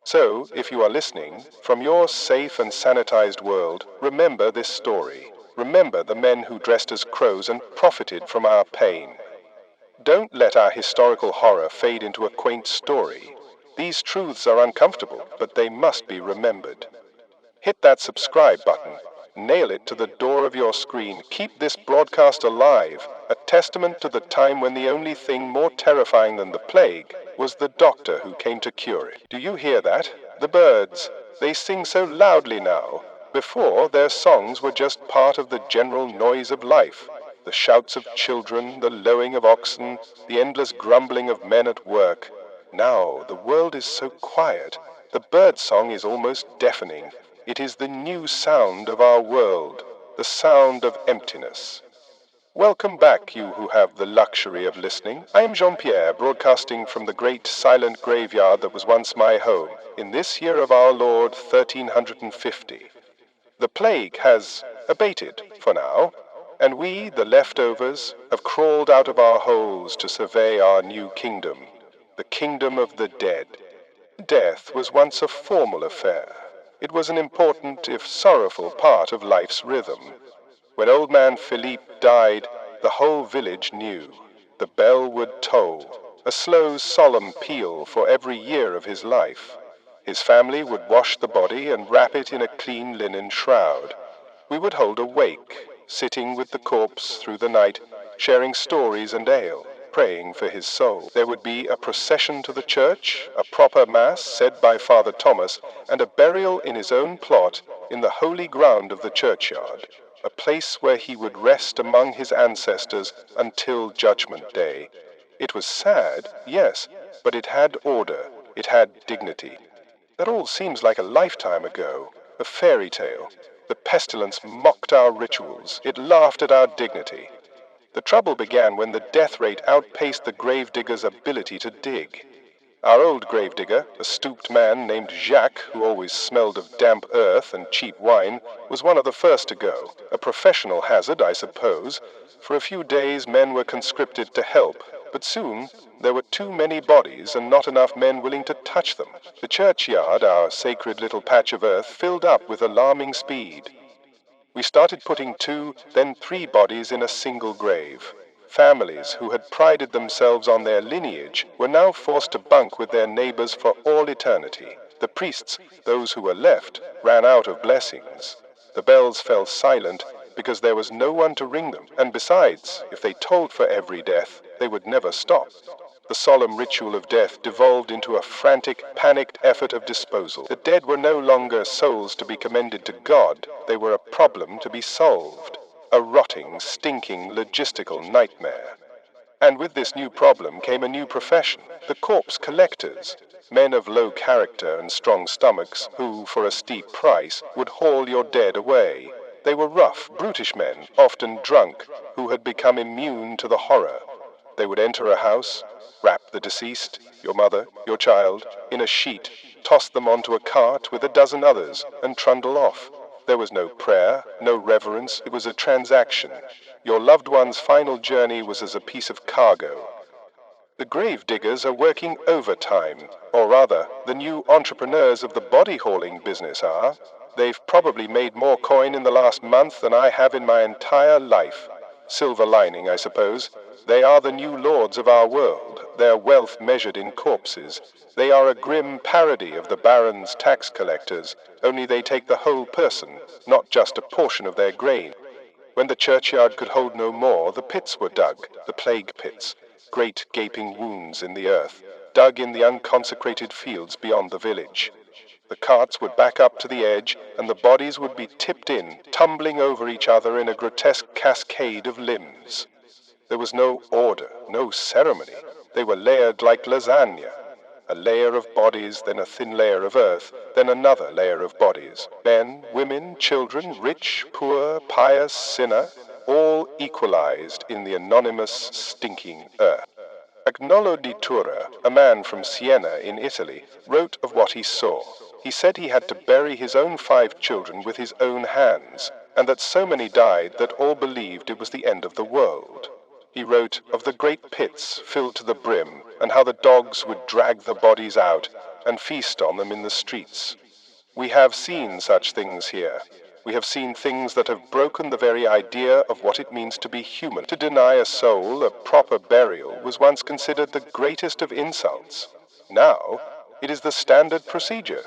So, if you are listening, from your safe and sanitized world, remember this story. Remember the men who dressed as crows and profited from our pain. Don't let our historical horror fade into a quaint story. These truths are uncomfortable, but they must be remembered. Hit that subscribe button. Nail it to the door of your screen. Keep this broadcast alive, a testament to the time when the only thing more terrifying than the plague was the doctor who came to cure it. Do you hear that? The birds. They sing so loudly now. Before, their songs were just part of the general noise of life. The shouts of children, the lowing of oxen, the endless grumbling of men at work. Now, the world is so quiet. The bird song is almost deafening. It is the new sound of our world, the sound of emptiness. Welcome back, you who have the luxury of listening. I am Jean-Pierre, broadcasting from the great silent graveyard that was once my home, in this year of our Lord 1350. The plague has abated for now, and we, the leftovers, have crawled out of our holes to survey our new kingdom, the kingdom of the dead. Death was once a formal affair. It was an important, if sorrowful, part of life's rhythm. When old man Philippe died, the whole village knew. The bell would toll, a slow, solemn peal for every year of his life. His family would wash the body and wrap it in a clean linen shroud. We would hold a wake, sitting with the corpse through the night, sharing stories and ale, praying for his soul. There would be a procession to the church, a proper mass said by Father Thomas, and a burial in his own plot in the holy ground of the churchyard, a place where he would rest among his ancestors until Judgment Day. It was sad, yes, but it had order, it had dignity. That all seems like a lifetime ago, a fairy tale. The pestilence mocked our rituals, it laughed at our dignity. The trouble began when the death rate outpaced the gravedigger's ability to dig. Our old gravedigger, a stooped man named Jacques, who always smelled of damp earth and cheap wine, was one of the first to go. A professional hazard, I suppose. For a few days men were conscripted to help, but soon there were too many bodies and not enough men willing to touch them. The churchyard, our sacred little patch of earth, filled up with alarming speed. We started putting 2, then 3 bodies in a single grave. Families who had prided themselves on their lineage were now forced to bunk with their neighbors for all eternity. The priests, those who were left, ran out of blessings. The bells fell silent because there was no one to ring them, and besides, if they tolled for every death, they would never stop. The solemn ritual of death devolved into a frantic, panicked effort of disposal. The dead were no longer souls to be commended to God, they were a problem to be solved. A rotting, stinking, logistical nightmare. And with this new problem came a new profession, the corpse collectors. Men of low character and strong stomachs who, for a steep price, would haul your dead away. They were rough, brutish men, often drunk, who had become immune to the horror. They would enter a house, wrap the deceased, your mother, your child, in a sheet, toss them onto a cart with a dozen others, and trundle off. There was no prayer, no reverence, it was a transaction. Your loved one's final journey was as a piece of cargo. The grave diggers are working overtime, or rather, the new entrepreneurs of the body-hauling business are. They've probably made more coin in the last month than I have in my entire life. Silver lining, I suppose. They are the new lords of our world, their wealth measured in corpses. They are a grim parody of the barons' tax collectors, only they take the whole person, not just a portion of their grain. When the churchyard could hold no more, the pits were dug, the plague pits, great gaping wounds in the earth, dug in the unconsecrated fields beyond the village. The carts would back up to the edge, and the bodies would be tipped in, tumbling over each other in a grotesque cascade of limbs. There was no order, no ceremony. They were layered like lasagna. A layer of bodies, then a thin layer of earth, then another layer of bodies. Men, women, children, rich, poor, pious, sinner, all equalized in the anonymous, stinking earth. Agnolo di Tura, a man from Siena in Italy, wrote of what he saw. He said he had to bury his own 5 children with his own hands, and that so many died that all believed it was the end of the world. He wrote of the great pits filled to the brim, and how the dogs would drag the bodies out and feast on them in the streets. We have seen such things here. We have seen things that have broken the very idea of what it means to be human. To deny a soul a proper burial was once considered the greatest of insults. Now, it is the standard procedure.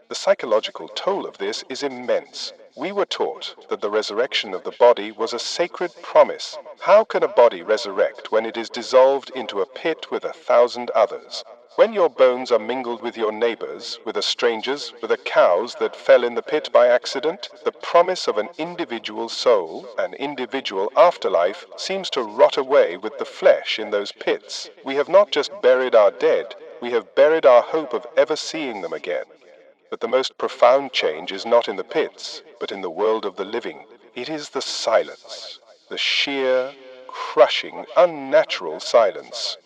The psychological toll of this is immense. We were taught that the resurrection of the body was a sacred promise. How can a body resurrect when it is dissolved into a pit with 1,000 others? When your bones are mingled with your neighbors, with a stranger's, with a cow's that fell in the pit by accident, the promise of an individual soul, an individual afterlife, seems to rot away with the flesh in those pits. We have not just buried our dead, we have buried our hope of ever seeing them again. But the most profound change is not in the pits, but in the world of the living. It is the silence, the sheer, crushing, unnatural silence.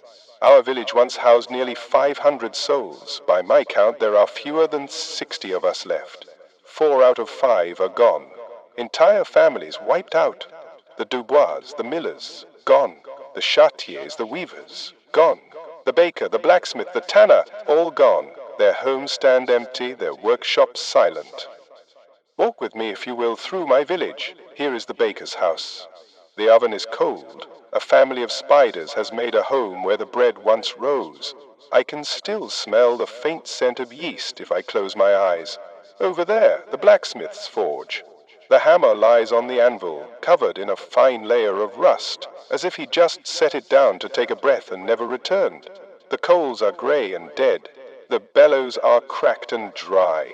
Our village once housed nearly 500 souls. By my count, there are fewer than 60 of us left. 4 out of 5 are gone. Entire families wiped out. The Dubois, the millers, gone. The Chartiers, the weavers, gone. The baker, the blacksmith, the tanner, all gone. Their homes stand empty, their workshops silent. Walk with me, if you will, through my village. Here is the baker's house. The oven is cold. A family of spiders has made a home where the bread once rose. I can still smell the faint scent of yeast if I close my eyes. Over there, the blacksmith's forge. The hammer lies on the anvil, covered in a fine layer of rust, as if he just set it down to take a breath and never returned. The coals are grey and dead. The bellows are cracked and dry.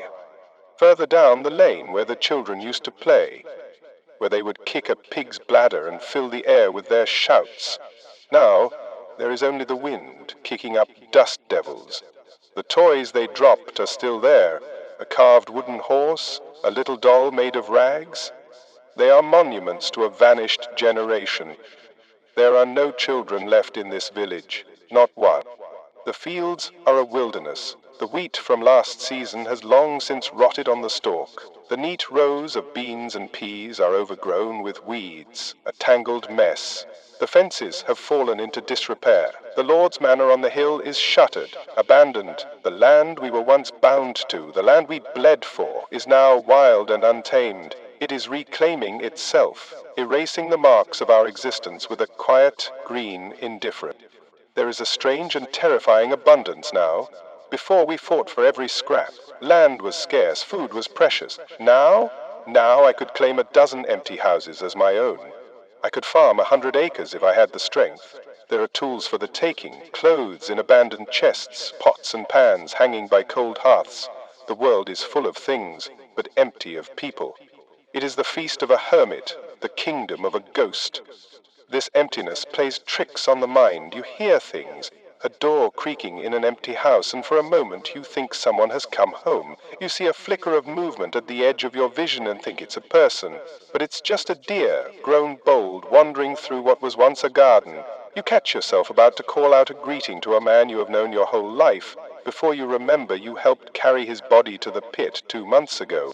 Further down the lane where the children used to play, where they would kick a pig's bladder and fill the air with their shouts. Now, there is only the wind kicking up dust devils. The toys they dropped are still there, a carved wooden horse, a little doll made of rags. They are monuments to a vanished generation. There are no children left in this village, not one. The fields are a wilderness. The wheat from last season has long since rotted on the stalk. The neat rows of beans and peas are overgrown with weeds, a tangled mess. The fences have fallen into disrepair. The Lord's manor on the hill is shuttered, abandoned. The land we were once bound to, the land we bled for, is now wild and untamed. It is reclaiming itself, erasing the marks of our existence with a quiet, green indifference. There is a strange and terrifying abundance now. Before we fought for every scrap. Land was scarce, food was precious. Now I could claim a dozen empty houses as my own. I could farm 100 acres if I had the strength. There are tools for the taking, clothes in abandoned chests, pots and pans hanging by cold hearths. The world is full of things, but empty of people. It is the feast of a hermit, the kingdom of a ghost. This emptiness plays tricks on the mind. You hear things. A door creaking in an empty house, and for a moment you think someone has come home. You see a flicker of movement at the edge of your vision and think it's a person. But it's just a deer, grown bold, wandering through what was once a garden. You catch yourself about to call out a greeting to a man you have known your whole life. Before you remember, you helped carry his body to the pit 2 months ago.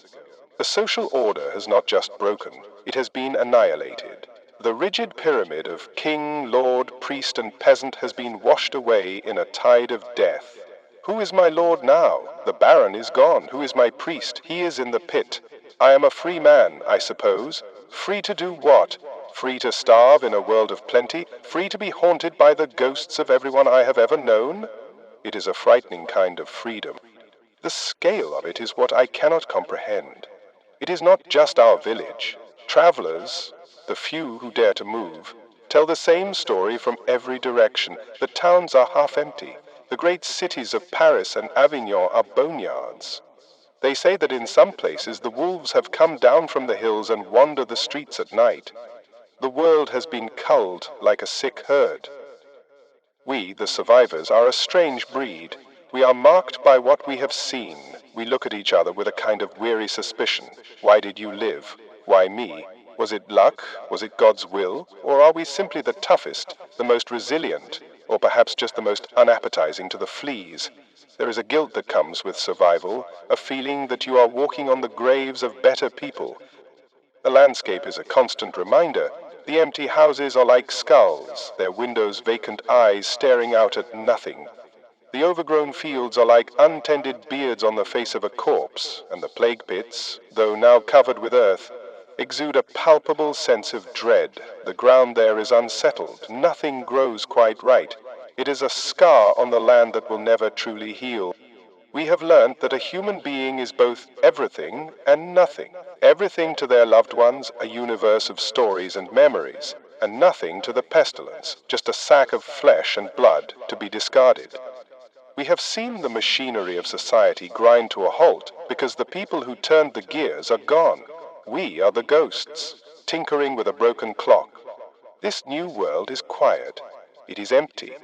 The social order has not just broken, it has been annihilated. The rigid pyramid of king, lord, priest, and peasant has been washed away in a tide of death. Who is my lord now? The baron is gone. Who is my priest? He is in the pit. I am a free man, I suppose. Free to do what? Free to starve in a world of plenty? Free to be haunted by the ghosts of everyone I have ever known? It is a frightening kind of freedom. The scale of it is what I cannot comprehend. It is not just our village. Travelers, the few who dare to move, tell the same story from every direction. The towns are half empty. The great cities of Paris and Avignon are boneyards. They say that in some places the wolves have come down from the hills and wander the streets at night. The world has been culled like a sick herd. We, the survivors, are a strange breed. We are marked by what we have seen. We look at each other with a kind of weary suspicion. Why did you live? Why me? Was it luck? Was it God's will? Or are we simply the toughest, the most resilient, or perhaps just the most unappetizing to the fleas? There is a guilt that comes with survival, a feeling that you are walking on the graves of better people. The landscape is a constant reminder. The empty houses are like skulls, their windows vacant eyes staring out at nothing. The overgrown fields are like untended beards on the face of a corpse, and the plague pits, though now covered with earth, exude a palpable sense of dread. The ground there is unsettled. Nothing grows quite right. It is a scar on the land that will never truly heal. We have learnt that a human being is both everything and nothing. Everything to their loved ones, a universe of stories and memories, and nothing to the pestilence, just a sack of flesh and blood to be discarded. We have seen the machinery of society grind to a halt because the people who turned the gears are gone. We are the ghosts, tinkering with a broken clock. This new world is quiet. It is empty.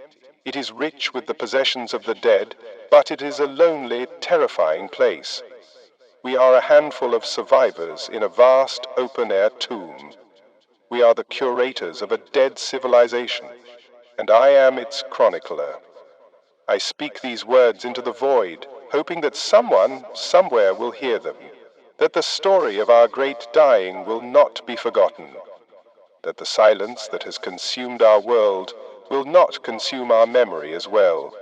It is rich with the possessions of the dead, but it is a lonely, terrifying place. We are a handful of survivors in a vast, open-air tomb. We are the curators of a dead civilization, and I am its chronicler. I speak these words into the void, hoping that someone, somewhere will hear them. That the story of our great dying will not be forgotten, that the silence that has consumed our world will not consume our memory as well.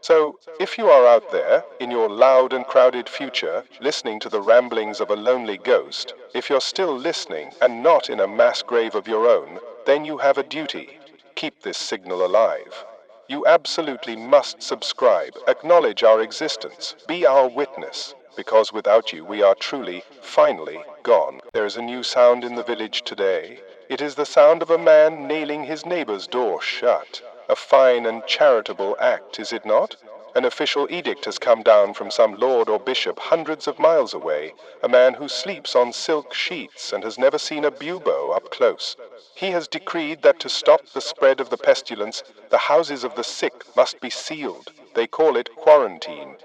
So, if you are out there, in your loud and crowded future, listening to the ramblings of a lonely ghost, if you're still listening and not in a mass grave of your own, then you have a duty. Keep this signal alive. You absolutely must subscribe, acknowledge our existence, be our witness, because without you we are truly, finally, gone. There is a new sound in the village today. It is the sound of a man nailing his neighbor's door shut. A fine and charitable act, is it not? An official edict has come down from some lord or bishop hundreds of miles away, a man who sleeps on silk sheets and has never seen a bubo up close. He has decreed that to stop the spread of the pestilence, the houses of the sick must be sealed. They call it quarantine.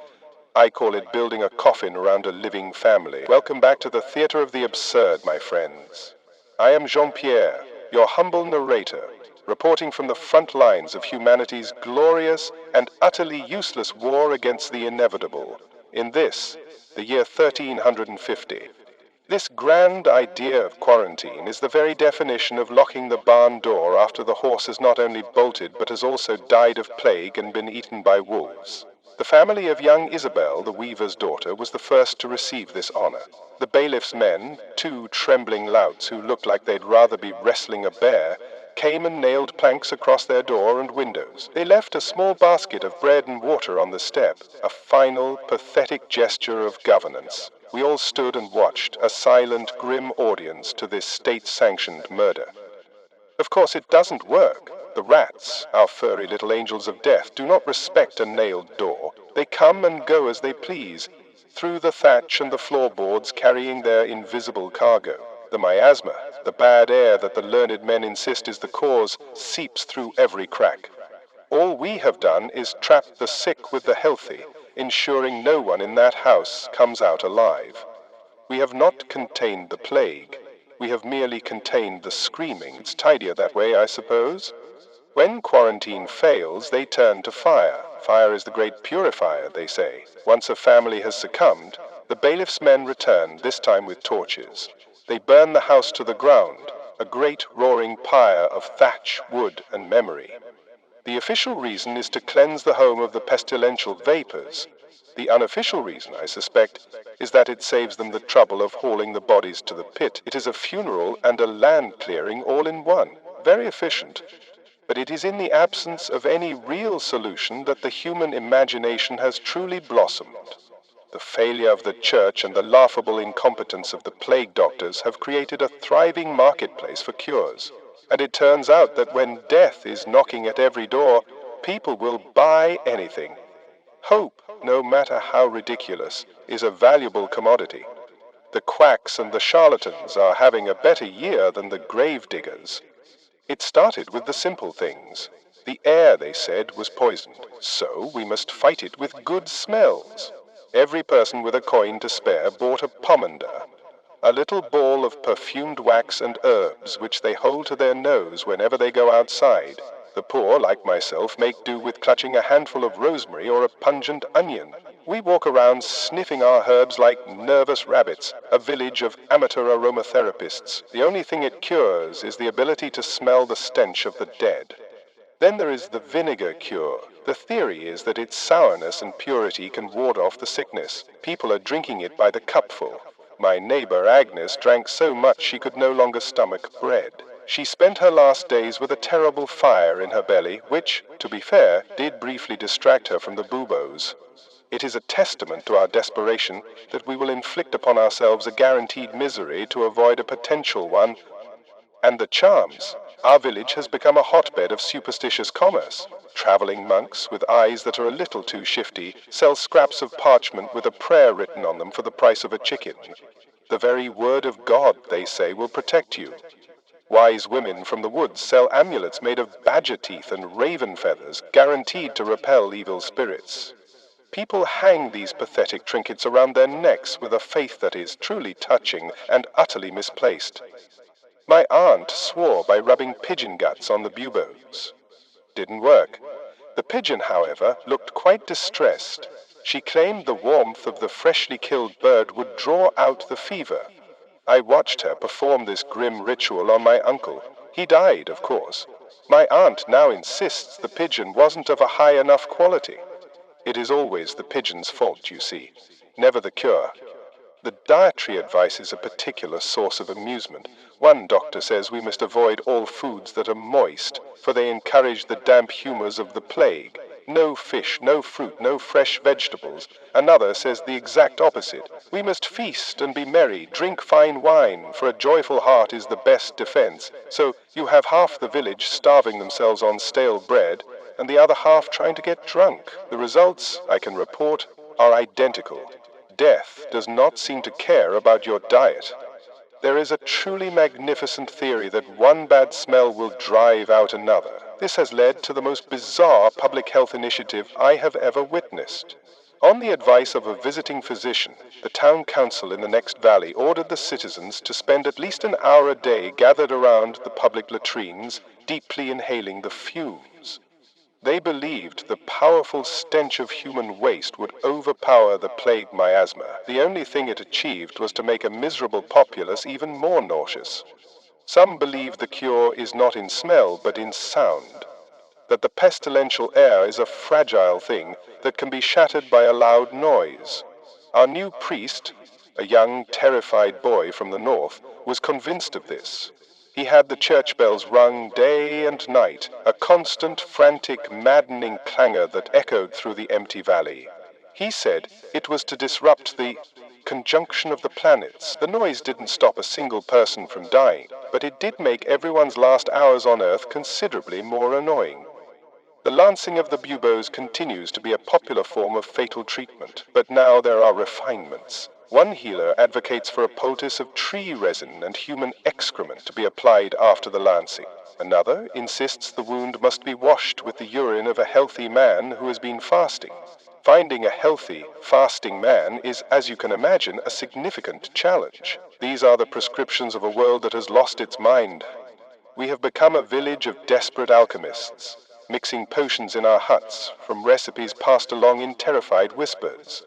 I call it building a coffin around a living family. Welcome back to the theater of the absurd, my friends. I am Jean-Pierre, your humble narrator, reporting from the front lines of humanity's glorious and utterly useless war against the inevitable, in this, the year 1350. This grand idea of quarantine is the very definition of locking the barn door after the horse has not only bolted but has also died of plague and been eaten by wolves. The family of young Isabel, the weaver's daughter, was the first to receive this honor. The bailiff's men, two trembling louts who looked like they'd rather be wrestling a bear, came and nailed planks across their door and windows. They left a small basket of bread and water on the step, a final, pathetic gesture of governance. We all stood and watched, a silent, grim audience to this state-sanctioned murder. Of course, it doesn't work. The rats, our furry little angels of death, do not respect a nailed door. They come and go as they please, through the thatch and the floorboards carrying their invisible cargo. The miasma, the bad air that the learned men insist is the cause, seeps through every crack. All we have done is trap the sick with the healthy, ensuring no one in that house comes out alive. We have not contained the plague. We have merely contained the screaming. It's tidier that way, I suppose. When quarantine fails, they turn to fire. Fire is the great purifier, they say. Once a family has succumbed, the bailiff's men return, this time with torches. They burn the house to the ground, a great roaring pyre of thatch, wood, and memory. The official reason is to cleanse the home of the pestilential vapors. The unofficial reason, I suspect, is that it saves them the trouble of hauling the bodies to the pit. It is a funeral and a land clearing all in one. Very efficient. But it is in the absence of any real solution that the human imagination has truly blossomed. The failure of the church and the laughable incompetence of the plague doctors have created a thriving marketplace for cures. And it turns out that when death is knocking at every door, people will buy anything. Hope, no matter how ridiculous, is a valuable commodity. The quacks and the charlatans are having a better year than the grave diggers. It started with the simple things. The air, they said, was poisoned, so we must fight it with good smells. Every person with a coin to spare bought a pomander, a little ball of perfumed wax and herbs which they hold to their nose whenever they go outside. The poor, like myself, make do with clutching a handful of rosemary or a pungent onion. We walk around sniffing our herbs like nervous rabbits, a village of amateur aromatherapists. The only thing it cures is the ability to smell the stench of the dead. Then there is the vinegar cure. The theory is that its sourness and purity can ward off the sickness. People are drinking it by the cupful. My neighbor Agnes drank so much she could no longer stomach bread. She spent her last days with a terrible fire in her belly, which, to be fair, did briefly distract her from the buboes. It is a testament to our desperation that we will inflict upon ourselves a guaranteed misery to avoid a potential one. And the charms. Our village has become a hotbed of superstitious commerce. Traveling monks, with eyes that are a little too shifty, sell scraps of parchment with a prayer written on them for the price of a chicken. The very word of God, they say, will protect you. Wise women from the woods sell amulets made of badger teeth and raven feathers, guaranteed to repel evil spirits. People hang these pathetic trinkets around their necks with a faith that is truly touching and utterly misplaced. My aunt swore by rubbing pigeon guts on the buboes. Didn't work. The pigeon, however, looked quite distressed. She claimed the warmth of the freshly killed bird would draw out the fever. I watched her perform this grim ritual on my uncle. He died, of course. My aunt now insists the pigeon wasn't of a high enough quality. It is always the pigeon's fault, you see, never the cure. The dietary advice is a particular source of amusement. One doctor says we must avoid all foods that are moist, for they encourage the damp humours of the plague. No fish, no fruit, no fresh vegetables. Another says the exact opposite. We must feast and be merry, drink fine wine, for a joyful heart is the best defence. So you have half the village starving themselves on stale bread, and the other half trying to get drunk. The results, I can report, are identical. Death does not seem to care about your diet. There is a truly magnificent theory that one bad smell will drive out another. This has led to the most bizarre public health initiative I have ever witnessed. On the advice of a visiting physician, the town council in the next valley ordered the citizens to spend at least an hour a day gathered around the public latrines, deeply inhaling the fumes. They believed the powerful stench of human waste would overpower the plague miasma. The only thing it achieved was to make a miserable populace even more nauseous. Some believe the cure is not in smell, but in sound. That the pestilential air is a fragile thing that can be shattered by a loud noise. Our new priest, a young, terrified boy from the north, was convinced of this. He had the church bells rung day and night, a constant, frantic, maddening clangor that echoed through the empty valley. He said it was to disrupt the conjunction of the planets. The noise didn't stop a single person from dying, but it did make everyone's last hours on Earth considerably more annoying. The lancing of the buboes continues to be a popular form of fatal treatment, but now there are refinements. One healer advocates for a poultice of tree resin and human excrement to be applied after the lancing. Another insists the wound must be washed with the urine of a healthy man who has been fasting. Finding a healthy, fasting man is, as you can imagine, a significant challenge. These are the prescriptions of a world that has lost its mind. We have become a village of desperate alchemists, mixing potions in our huts from recipes passed along in terrified whispers.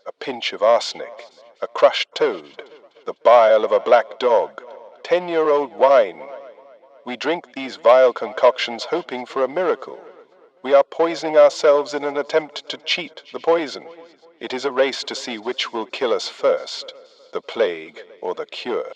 A pinch of arsenic, a crushed toad, the bile of a black dog, 10-year-old wine. We drink these vile concoctions hoping for a miracle. We are poisoning ourselves in an attempt to cheat the poison. It is a race to see which will kill us first, the plague or the cure.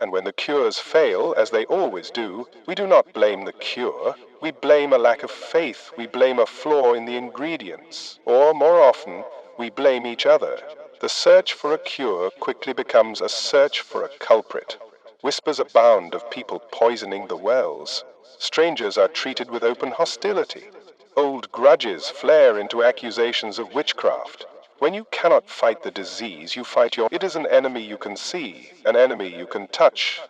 And when the cures fail, as they always do, we do not blame the cure. We blame a lack of faith. We blame a flaw in the ingredients. Or, more often, we blame each other. The search for a cure quickly becomes a search for a culprit. Whispers abound of people poisoning the wells. Strangers are treated with open hostility. Old grudges flare into accusations of witchcraft. When you cannot fight the disease, you fight it is an enemy you can see, an enemy you can touch.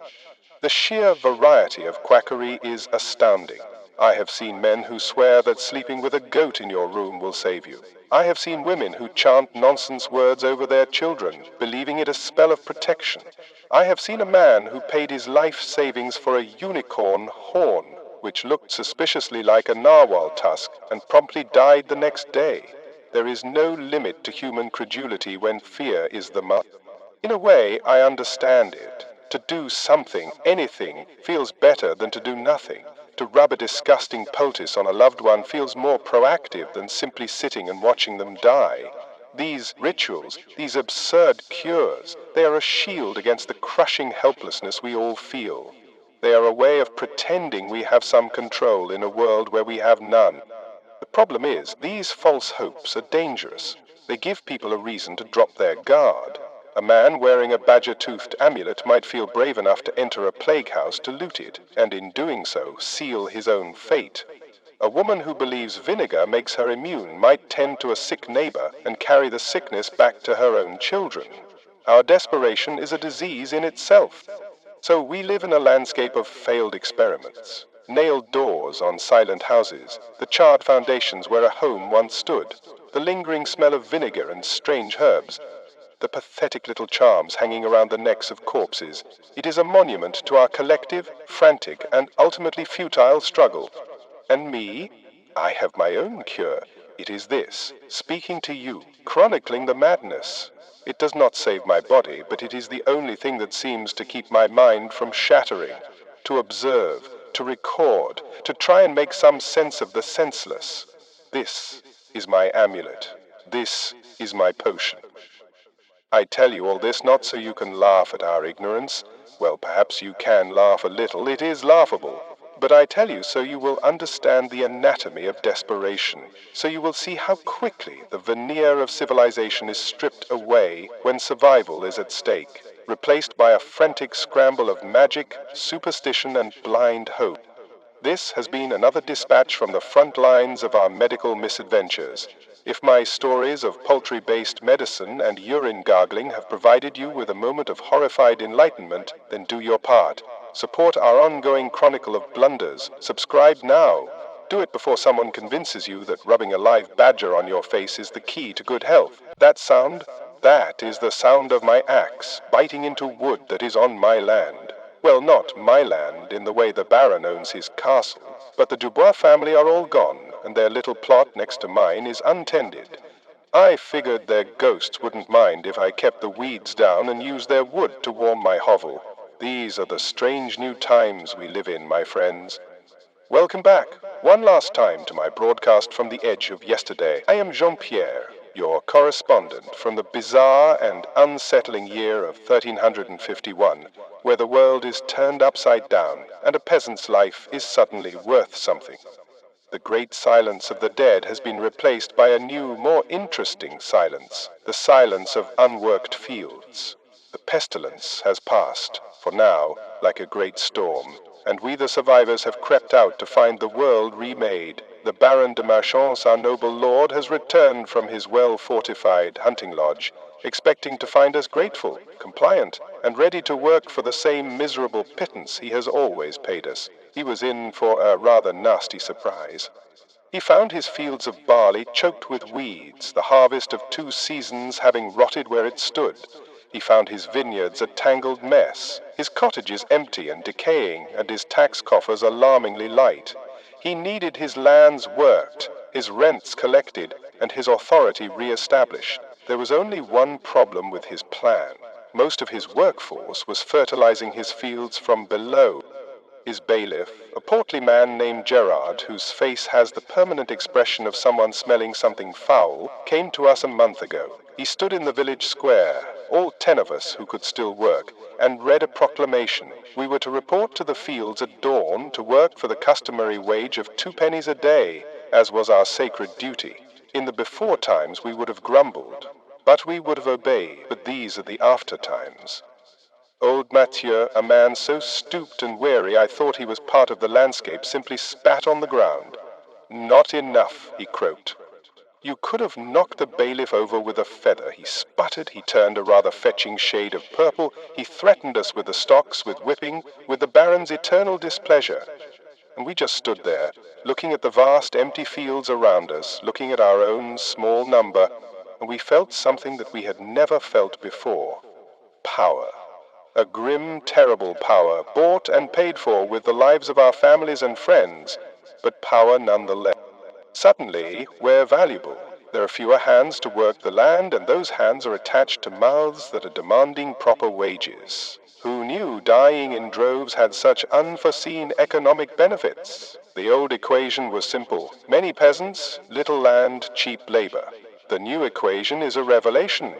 The sheer variety of quackery is astounding. I have seen men who swear that sleeping with a goat in your room will save you. I have seen women who chant nonsense words over their children, believing it a spell of protection. I have seen a man who paid his life savings for a unicorn horn, which looked suspiciously like a narwhal tusk, and promptly died the next day. There is no limit to human credulity when fear is the mother. In a way, I understand it. To do something, anything, feels better than to do nothing. To rub a disgusting poultice on a loved one feels more proactive than simply sitting and watching them die. These rituals, these absurd cures, they are a shield against the crushing helplessness we all feel. They are a way of pretending we have some control in a world where we have none. The problem is, these false hopes are dangerous. They give people a reason to drop their guard. A man wearing a badger-toothed amulet might feel brave enough to enter a plague house to loot it, and in doing so, seal his own fate. A woman who believes vinegar makes her immune might tend to a sick neighbor and carry the sickness back to her own children. Our desperation is a disease in itself. So we live in a landscape of failed experiments. Nailed doors on silent houses, the charred foundations where a home once stood, the lingering smell of vinegar and strange herbs, the pathetic little charms hanging around the necks of corpses. It is a monument to our collective, frantic, and ultimately futile struggle. And me? I have my own cure. It is this, speaking to you, chronicling the madness. It does not save my body, but it is the only thing that seems to keep my mind from shattering, to observe, to record, to try and make some sense of the senseless. This is my amulet. This is my potion. I tell you all this not so you can laugh at our ignorance. Well, perhaps you can laugh a little, it is laughable. But I tell you so you will understand the anatomy of desperation, so you will see how quickly the veneer of civilization is stripped away when survival is at stake, replaced by a frantic scramble of magic, superstition, and blind hope. This has been another dispatch from the front lines of our medical misadventures. If my stories of poultry-based medicine and urine gargling have provided you with a moment of horrified enlightenment, then do your part. Support our ongoing chronicle of blunders. Subscribe now. Do it before someone convinces you that rubbing a live badger on your face is the key to good health. That sound? That is the sound of my axe biting into wood that is on my land. Well, not my land in the way the Baron owns his castle, but the Dubois family are all gone, and their little plot next to mine is untended. I figured their ghosts wouldn't mind if I kept the weeds down and used their wood to warm my hovel. These are the strange new times we live in, my friends. Welcome back, one last time, to my broadcast from the edge of yesterday. I am Jean-Pierre, your correspondent from the bizarre and unsettling year of 1351, where the world is turned upside down and a peasant's life is suddenly worth something. The great silence of the dead has been replaced by a new, more interesting silence, the silence of unworked fields. The pestilence has passed, for now, like a great storm, and we the survivors have crept out to find the world remade. The Baron de Marchance, our noble lord, has returned from his well-fortified hunting lodge, expecting to find us grateful, compliant, and ready to work for the same miserable pittance he has always paid us. He was in for a rather nasty surprise. He found his fields of barley choked with weeds, the harvest of 2 seasons having rotted where it stood. He found his vineyards a tangled mess, his cottages empty and decaying, and his tax coffers alarmingly light. He needed his lands worked, his rents collected, and his authority re-established. There was only one problem with his plan. Most of his workforce was fertilizing his fields from below. His bailiff, a portly man named Gerard, whose face has the permanent expression of someone smelling something foul, came to us a month ago. He stood in the village square, all 10 of us who could still work, and read a proclamation. We were to report to the fields at dawn to work for the customary wage of 2 pennies a day, as was our sacred duty. In the before times we would have grumbled, but we would have obeyed. But these are the after times. Old Mathieu, a man so stooped and weary I thought he was part of the landscape, simply spat on the ground. "Not enough," he croaked. "You could have knocked the bailiff over with a feather." He sputtered, he turned a rather fetching shade of purple, he threatened us with the stocks, with whipping, with the Baron's eternal displeasure. And we just stood there, looking at the vast empty fields around us, looking at our own small number, and we felt something that we had never felt before. Power. A grim, terrible power, bought and paid for with the lives of our families and friends, but power nonetheless. Suddenly, we're valuable. There are fewer hands to work the land, and those hands are attached to mouths that are demanding proper wages. Who knew dying in droves had such unforeseen economic benefits? The old equation was simple. Many peasants, little land, cheap labor. The new equation is a revelation.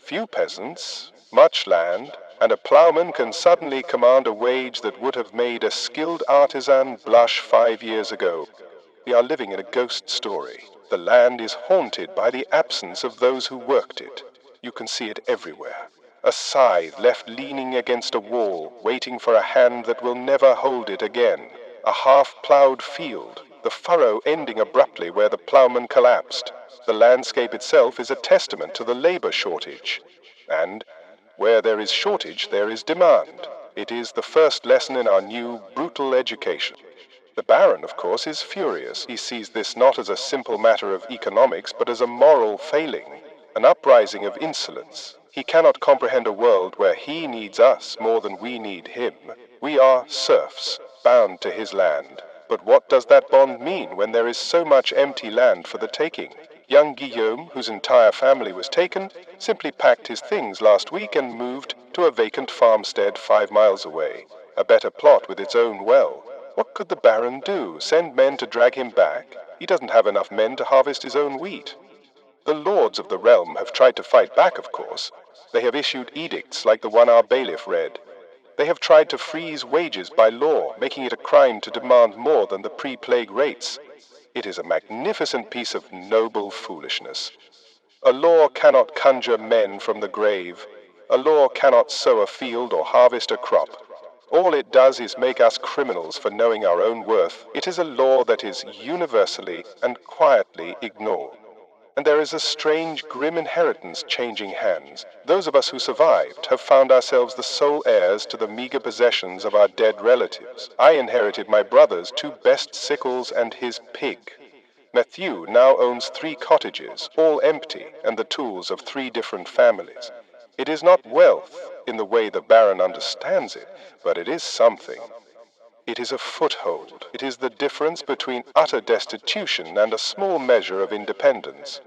Few peasants, much land, and a plowman can suddenly command a wage that would have made a skilled artisan blush 5 years ago. We are living in a ghost story. The land is haunted by the absence of those who worked it. You can see it everywhere. A scythe left leaning against a wall, waiting for a hand that will never hold it again. A half-plowed field, the furrow ending abruptly where the plowman collapsed. The landscape itself is a testament to the labor shortage. And where there is shortage, there is demand. It is the first lesson in our new, brutal education. The Baron, of course, is furious. He sees this not as a simple matter of economics, but as a moral failing, an uprising of insolence. He cannot comprehend a world where he needs us more than we need him. We are serfs, bound to his land. But what does that bond mean when there is so much empty land for the taking? Young Guillaume, whose entire family was taken, simply packed his things last week and moved to a vacant farmstead 5 miles away, a better plot with its own well. What could the Baron do? Send men to drag him back? He doesn't have enough men to harvest his own wheat. The lords of the realm have tried to fight back, of course. They have issued edicts like the one our bailiff read. They have tried to freeze wages by law, making it a crime to demand more than the pre-plague rates. It is a magnificent piece of noble foolishness. A law cannot conjure men from the grave. A law cannot sow a field or harvest a crop. All it does is make us criminals for knowing our own worth. It is a law that is universally and quietly ignored. And there is a strange, grim inheritance changing hands. Those of us who survived have found ourselves the sole heirs to the meager possessions of our dead relatives. I inherited my brother's 2 best sickles and his pig. Matthew now owns 3 cottages, all empty, and the tools of 3 different families. It is not wealth in the way the Baron understands it, but it is something. It is a foothold. It is the difference between utter destitution and a small measure of independence.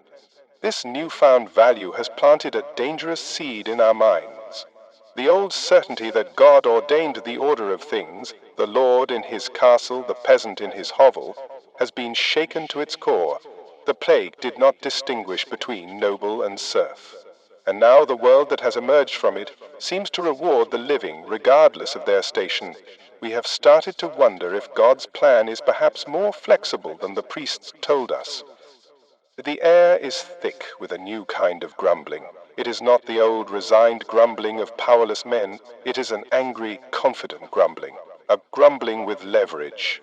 This newfound value has planted a dangerous seed in our minds. The old certainty that God ordained the order of things, the lord in his castle, the peasant in his hovel, has been shaken to its core. The plague did not distinguish between noble and serf. And now the world that has emerged from it seems to reward the living regardless of their station. We have started to wonder if God's plan is perhaps more flexible than the priests told us. The air is thick with a new kind of grumbling. It is not the old resigned grumbling of powerless men. It is an angry, confident grumbling, a grumbling with leverage.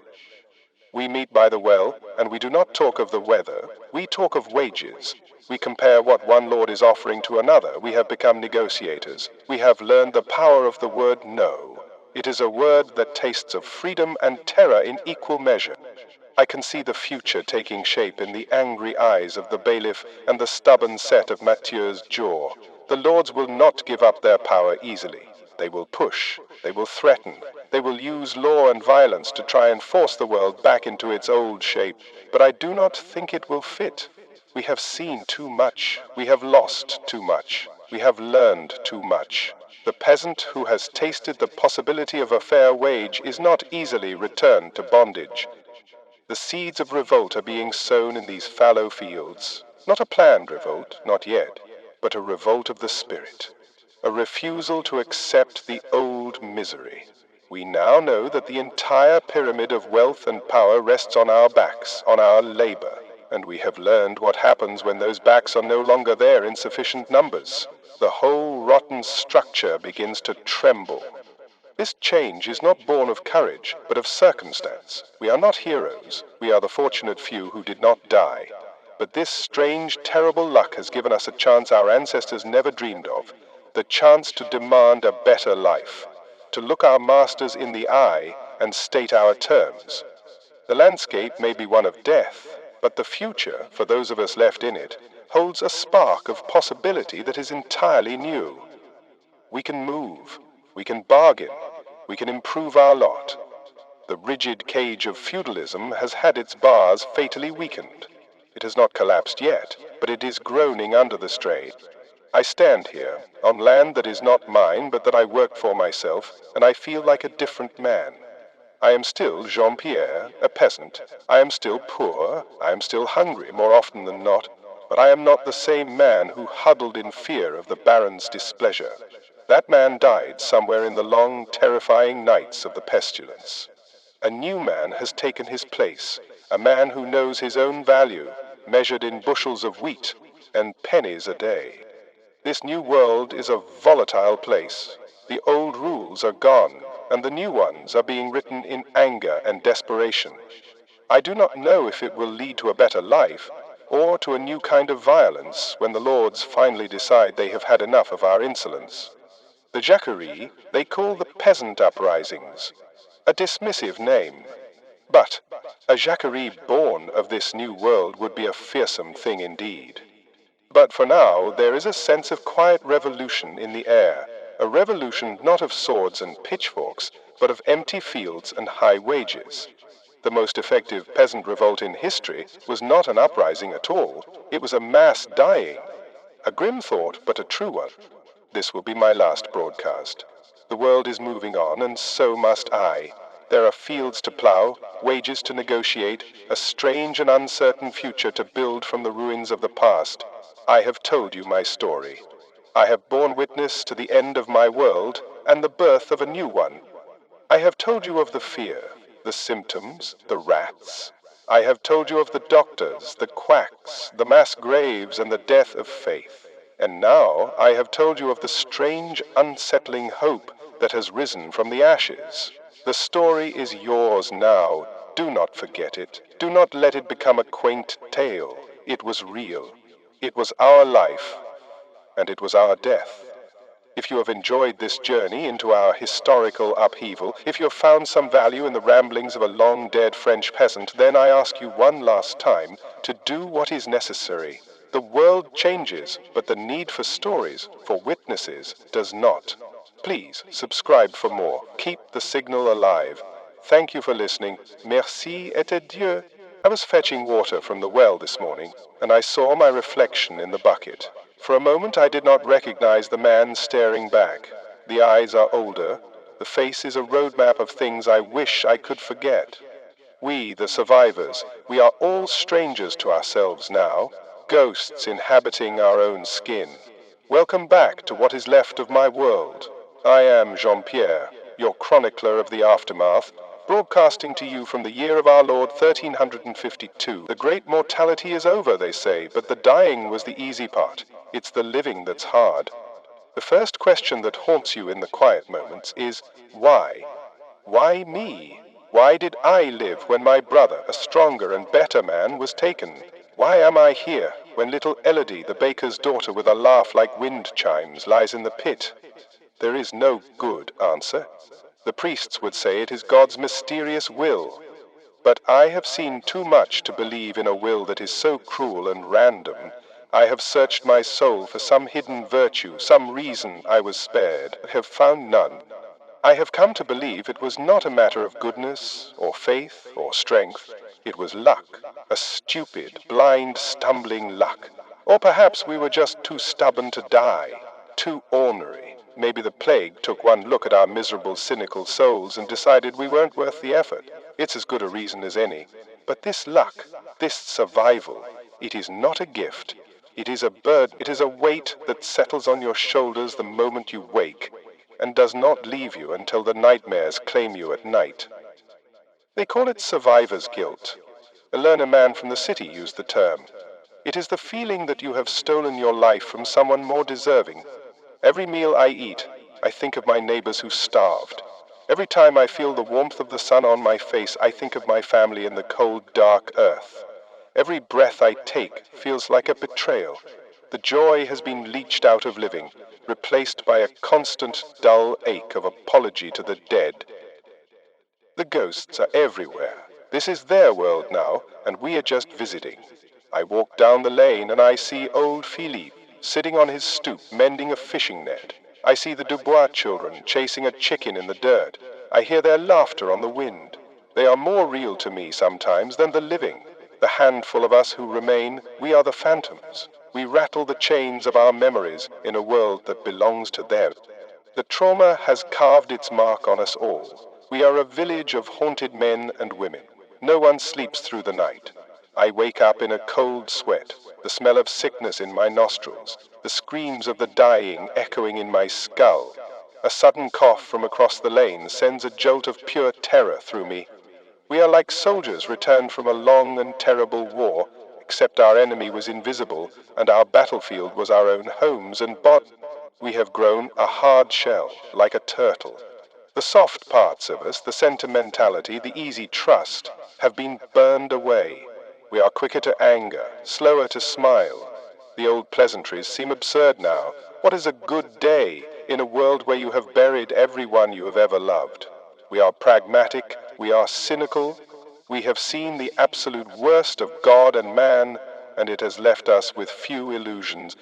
We meet by the well, and we do not talk of the weather. We talk of wages. We compare what one lord is offering to another. We have become negotiators. We have learned the power of the word no. It is a word that tastes of freedom and terror in equal measure. I can see the future taking shape in the angry eyes of the bailiff and the stubborn set of Mathieu's jaw. The lords will not give up their power easily. They will push. They will threaten. They will use law and violence to try and force the world back into its old shape. But I do not think it will fit. We have seen too much. We have lost too much. We have learned too much. The peasant who has tasted the possibility of a fair wage is not easily returned to bondage. The seeds of revolt are being sown in these fallow fields. Not a planned revolt, not yet, but a revolt of the spirit. A refusal to accept the old misery. We now know that the entire pyramid of wealth and power rests on our backs, on our labor. And we have learned what happens when those backs are no longer there in sufficient numbers. The whole rotten structure begins to tremble. This change is not born of courage, but of circumstance. We are not heroes. We are the fortunate few who did not die. But this strange, terrible luck has given us a chance our ancestors never dreamed of. The chance to demand a better life. To look our masters in the eye and state our terms. The landscape may be one of death, but the future, for those of us left in it, holds a spark of possibility that is entirely new. We can move. We can bargain. We can improve our lot. The rigid cage of feudalism has had its bars fatally weakened. It has not collapsed yet, but it is groaning under the strain. I stand here, on land that is not mine, but that I work for myself, and I feel like a different man. I am still Jean-Pierre, a peasant. I am still poor. I am still hungry, more often than not. But I am not the same man who huddled in fear of the Baron's displeasure. That man died somewhere in the long, terrifying nights of the pestilence. A new man has taken his place, a man who knows his own value, measured in bushels of wheat and pennies a day. This new world is a volatile place. The old rules are gone, and the new ones are being written in anger and desperation. I do not know if it will lead to a better life, or to a new kind of violence when the lords finally decide they have had enough of our insolence. The Jacquerie they call the peasant uprisings, a dismissive name. But a Jacquerie born of this new world would be a fearsome thing indeed. But for now, there is a sense of quiet revolution in the air, a revolution not of swords and pitchforks, but of empty fields and high wages. The most effective peasant revolt in history was not an uprising at all. It was a mass dying. A grim thought, but a true one. This will be my last broadcast. The world is moving on, and so must I. There are fields to plow, wages to negotiate, a strange and uncertain future to build from the ruins of the past. I have told you my story. I have borne witness to the end of my world and the birth of a new one. I have told you of the fear, the symptoms, the rats. I have told you of the doctors, the quacks, the mass graves, and the death of faith. And now I have told you of the strange, unsettling hope that has risen from the ashes. The story is yours now. Do not forget it. Do not let it become a quaint tale. It was real. It was our life, and it was our death. If you have enjoyed this journey into our historical upheaval, if you have found some value in the ramblings of a long-dead French peasant, then I ask you one last time to do what is necessary. The world changes, but the need for stories, for witnesses, does not. Please subscribe for more. Keep the signal alive. Thank you for listening. Merci et adieu. I was fetching water from the well this morning, and I saw my reflection in the bucket. For a moment I did not recognize the man staring back. The eyes are older. The face is a roadmap of things I wish I could forget. We, the survivors, we are all strangers to ourselves now, ghosts inhabiting our own skin. Welcome back to what is left of my world. I am Jean-Pierre, your chronicler of the aftermath, broadcasting to you from the year of our Lord 1352. The great mortality is over, they say, but the dying was the easy part. It's the living that's hard. The first question that haunts you in the quiet moments is, why? Why me? Why did I live when my brother, a stronger and better man, was taken? Why am I here when little Elodie, the baker's daughter with a laugh like wind chimes, lies in the pit? There is no good answer. The priests would say it is God's mysterious will. But I have seen too much to believe in a will that is so cruel and random. I have searched my soul for some hidden virtue, some reason I was spared, but have found none. I have come to believe it was not a matter of goodness, or faith, or strength. It was luck, a stupid, blind, stumbling luck. Or perhaps we were just too stubborn to die, too ornery. Maybe the plague took one look at our miserable, cynical souls and decided we weren't worth the effort. It's as good a reason as any. But this luck, this survival, it is not a gift. It is a burden. It is a weight that settles on your shoulders the moment you wake, and does not leave you until the nightmares claim you at night. They call it survivor's guilt. A learned man from the city used the term. It is the feeling that you have stolen your life from someone more deserving. Every meal I eat, I think of my neighbors who starved. Every time I feel the warmth of the sun on my face, I think of my family in the cold, dark earth. Every breath I take feels like a betrayal. The joy has been leached out of living, replaced by a constant, dull ache of apology to the dead. The ghosts are everywhere. This is their world now, and we are just visiting. I walk down the lane and I see old Philippe sitting on his stoop mending a fishing net. I see the Dubois children chasing a chicken in the dirt. I hear their laughter on the wind. They are more real to me sometimes than the living. The handful of us who remain, we are the phantoms. We rattle the chains of our memories in a world that belongs to them. The trauma has carved its mark on us all. We are a village of haunted men and women. No one sleeps through the night. I wake up in a cold sweat, the smell of sickness in my nostrils, the screams of the dying echoing in my skull. A sudden cough from across the lane sends a jolt of pure terror through me. We are like soldiers returned from a long and terrible war, except our enemy was invisible and our battlefield was our own homes and bodies. We have grown a hard shell, like a turtle. The soft parts of us, the sentimentality, the easy trust, have been burned away. We are quicker to anger, slower to smile. The old pleasantries seem absurd now. What is a good day in a world where you have buried everyone you have ever loved? We are pragmatic, we are cynical. We have seen the absolute worst of God and man, and it has left us with few illusions.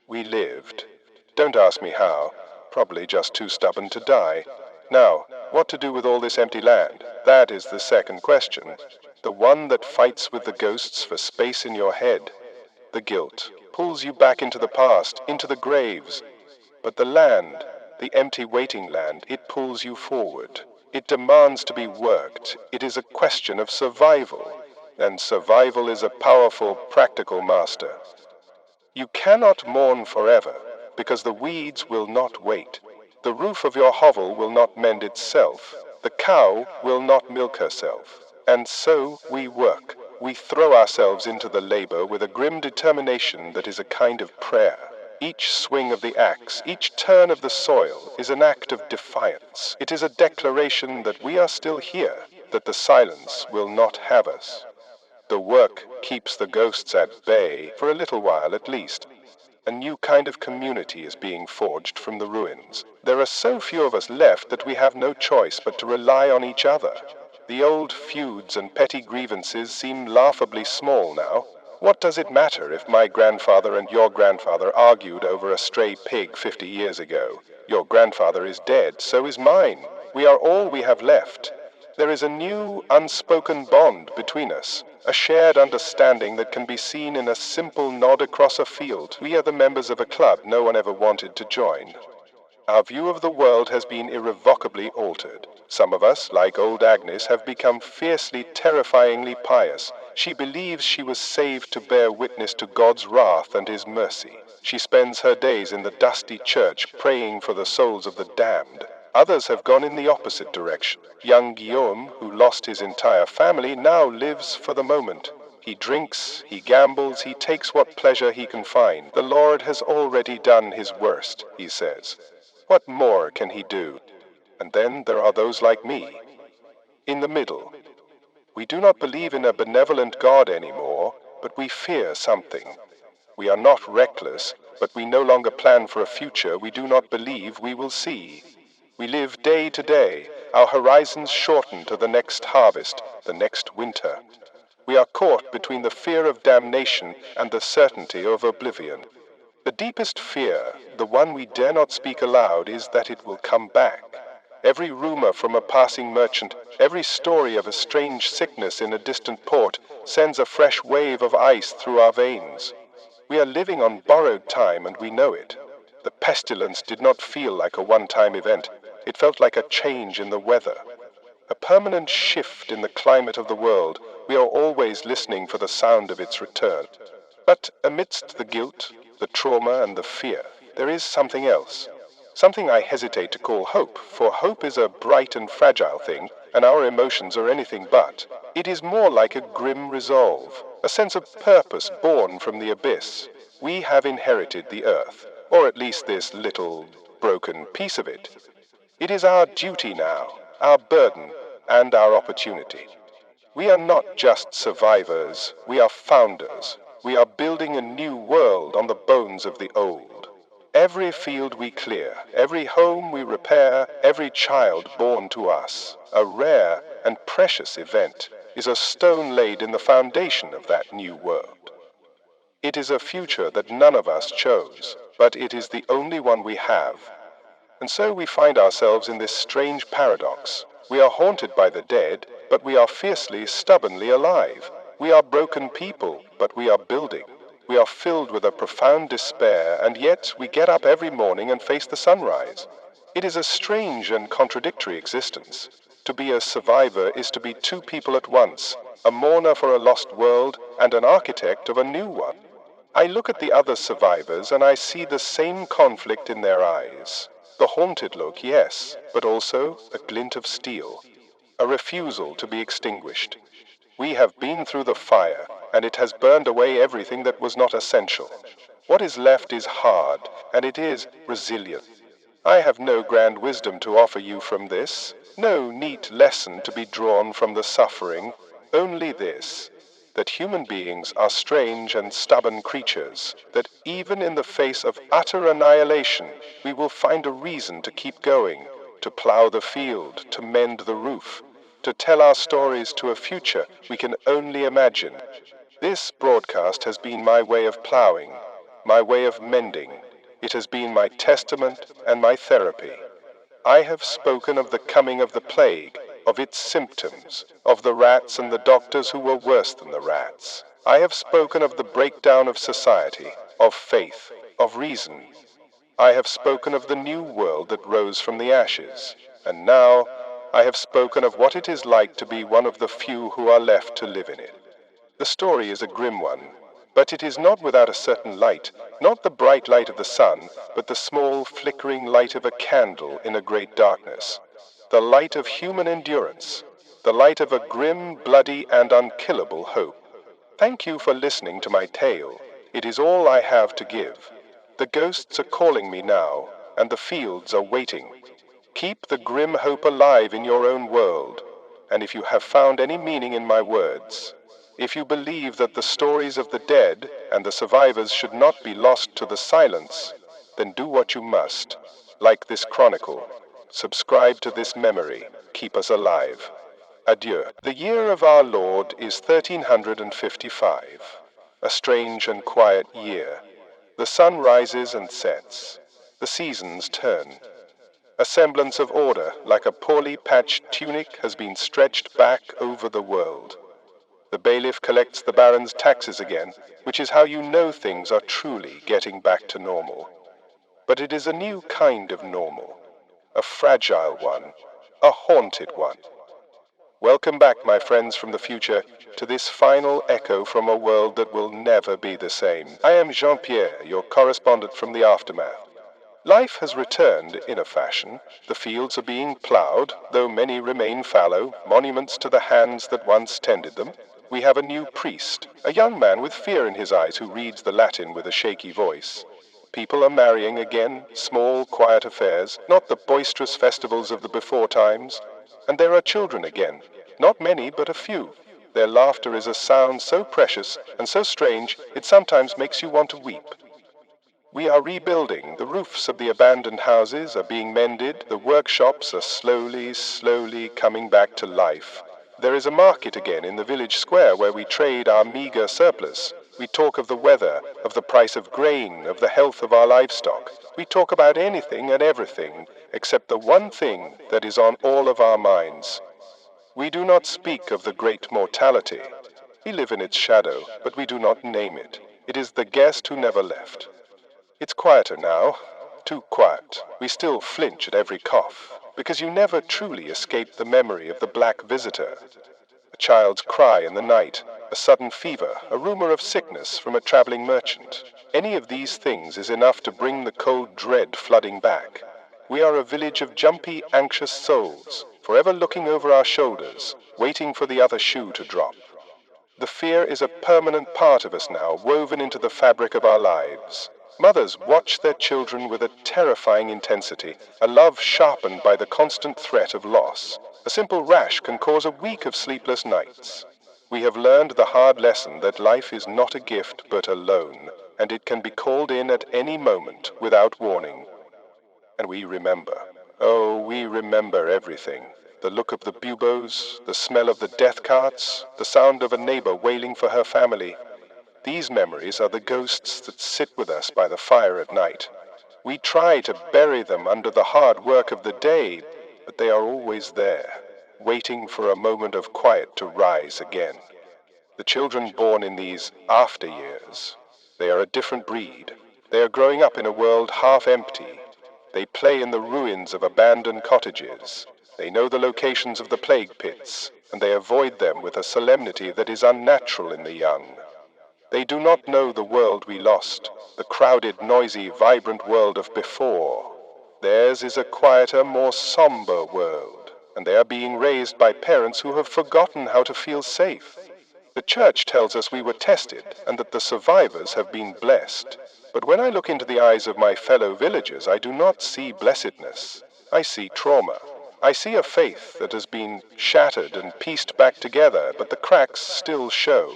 We lived. Don't ask me how. Probably just too stubborn to die. Now, what to do with all this empty land? That is the second question. The one that fights with the ghosts for space in your head. The guilt pulls you back into the past, into the graves. But the land, the empty waiting land, it pulls you forward. It demands to be worked. It is a question of survival. And survival is a powerful, practical master. You cannot mourn forever, because the weeds will not wait. The roof of your hovel will not mend itself. The cow will not milk herself. And so we work. We throw ourselves into the labor with a grim determination that is a kind of prayer. Each swing of the axe, each turn of the soil is an act of defiance. It is a declaration that we are still here, that the silence will not have us. The work keeps the ghosts at bay, for a little while at least. A new kind of community is being forged from the ruins. There are so few of us left that we have no choice but to rely on each other. The old feuds and petty grievances seem laughably small now. What does it matter if my grandfather and your grandfather argued over a stray pig 50 years ago? Your grandfather is dead, so is mine. We are all we have left. There is a new, unspoken bond between us, a shared understanding that can be seen in a simple nod across a field. We are the members of a club no one ever wanted to join. Our view of the world has been irrevocably altered. Some of us, like old Agnes, have become fiercely, terrifyingly pious. She believes she was saved to bear witness to God's wrath and His mercy. She spends her days in the dusty church praying for the souls of the damned. Others have gone in the opposite direction. Young Guillaume, who lost his entire family, now lives for the moment. He drinks, he gambles, he takes what pleasure he can find. The Lord has already done His worst, he says. What more can He do? And then there are those like me, in the middle. We do not believe in a benevolent God anymore, but we fear something. We are not reckless, but we no longer plan for a future we do not believe we will see. We live day to day, our horizons shorten to the next harvest, the next winter. We are caught between the fear of damnation and the certainty of oblivion. The deepest fear, the one we dare not speak aloud, is that it will come back. Every rumor from a passing merchant, every story of a strange sickness in a distant port, sends a fresh wave of ice through our veins. We are living on borrowed time, and we know it. The pestilence did not feel like a one-time event. It felt like a change in the weather, a permanent shift in the climate of the world. We are always listening for the sound of its return. But amidst the guilt, the trauma, and the fear, there is something else. Something I hesitate to call hope, for hope is a bright and fragile thing, and our emotions are anything but. It is more like a grim resolve, a sense of purpose born from the abyss. We have inherited the earth, or at least this little, broken piece of it. It is our duty now, our burden, and our opportunity. We are not just survivors, we are founders. We are building a new world on the bones of the old. Every field we clear, every home we repair, every child born to us, a rare and precious event, is a stone laid in the foundation of that new world. It is a future that none of us chose, but it is the only one we have. And so we find ourselves in this strange paradox. We are haunted by the dead, but we are fiercely, stubbornly alive. We are broken people, but we are building. We are filled with a profound despair, and yet we get up every morning and face the sunrise. It is a strange and contradictory existence. To be a survivor is to be two people at once, a mourner for a lost world and an architect of a new one. I look at the other survivors and I see the same conflict in their eyes. The haunted look, yes, but also a glint of steel, a refusal to be extinguished. We have been through the fire, and it has burned away everything that was not essential. What is left is hard, and it is resilient. I have no grand wisdom to offer you from this, no neat lesson to be drawn from the suffering, only this, that human beings are strange and stubborn creatures, that even in the face of utter annihilation, we will find a reason to keep going, to plow the field, to mend the roof, to tell our stories to a future we can only imagine. This broadcast has been my way of plowing, my way of mending. It has been my testament and my therapy. I have spoken of the coming of the plague, of its symptoms, of the rats and the doctors who were worse than the rats. I have spoken of the breakdown of society, of faith, of reason. I have spoken of the new world that rose from the ashes. And now, I have spoken of what it is like to be one of the few who are left to live in it. The story is a grim one, but it is not without a certain light, not the bright light of the sun, but the small, flickering light of a candle in a great darkness. The light of human endurance, the light of a grim, bloody, and unkillable hope. Thank you for listening to my tale. It is all I have to give. The ghosts are calling me now, and the fields are waiting. Keep the grim hope alive in your own world, and if you have found any meaning in my words, if you believe that the stories of the dead and the survivors should not be lost to the silence, then do what you must. Like this chronicle, subscribe to this memory, keep us alive. Adieu. The year of our Lord is 1355, a strange and quiet year. The sun rises and sets. The seasons turn. A semblance of order, like a poorly patched tunic, has been stretched back over the world. The bailiff collects the baron's taxes again, which is how you know things are truly getting back to normal. But it is a new kind of normal, a fragile one, a haunted one. Welcome back, my friends from the future, to this final echo from a world that will never be the same. I am Jean-Pierre, your correspondent from the aftermath. Life has returned in a fashion. The fields are being ploughed, though many remain fallow, monuments to the hands that once tended them. We have a new priest, a young man with fear in his eyes who reads the Latin with a shaky voice. People are marrying again, small, quiet affairs, not the boisterous festivals of the before times. And there are children again, not many, but a few. Their laughter is a sound so precious and so strange, it sometimes makes you want to weep. We are rebuilding. The roofs of the abandoned houses are being mended. The workshops are slowly coming back to life. There is a market again in the village square where we trade our meager surplus. We talk of the weather, of the price of grain, of the health of our livestock. We talk about anything and everything, except the one thing that is on all of our minds. We do not speak of the great mortality. We live in its shadow, but we do not name it. It is the guest who never left. It's quieter now, too quiet. We still flinch at every cough, because you never truly escape the memory of the black visitor. A child's cry in the night, a sudden fever, a rumor of sickness from a traveling merchant. Any of these things is enough to bring the cold dread flooding back. We are a village of jumpy, anxious souls, forever looking over our shoulders, waiting for the other shoe to drop. The fear is a permanent part of us now, woven into the fabric of our lives. Mothers watch their children with a terrifying intensity, a love sharpened by the constant threat of loss. A simple rash can cause a week of sleepless nights. We have learned the hard lesson that life is not a gift but a loan, and it can be called in at any moment without warning. And we remember. Oh, we remember everything. The look of the buboes, the smell of the death carts, the sound of a neighbor wailing for her family. These memories are the ghosts that sit with us by the fire at night. We try to bury them under the hard work of the day, but they are always there, waiting for a moment of quiet to rise again. The children born in these after years, they are a different breed. They are growing up in a world half empty. They play in the ruins of abandoned cottages. They know the locations of the plague pits, and they avoid them with a solemnity that is unnatural in the young. They do not know the world we lost, the crowded, noisy, vibrant world of before. Theirs is a quieter, more somber world, and they are being raised by parents who have forgotten how to feel safe. The church tells us we were tested, and that the survivors have been blessed. But when I look into the eyes of my fellow villagers, I do not see blessedness. I see trauma. I see a faith that has been shattered and pieced back together, but the cracks still show.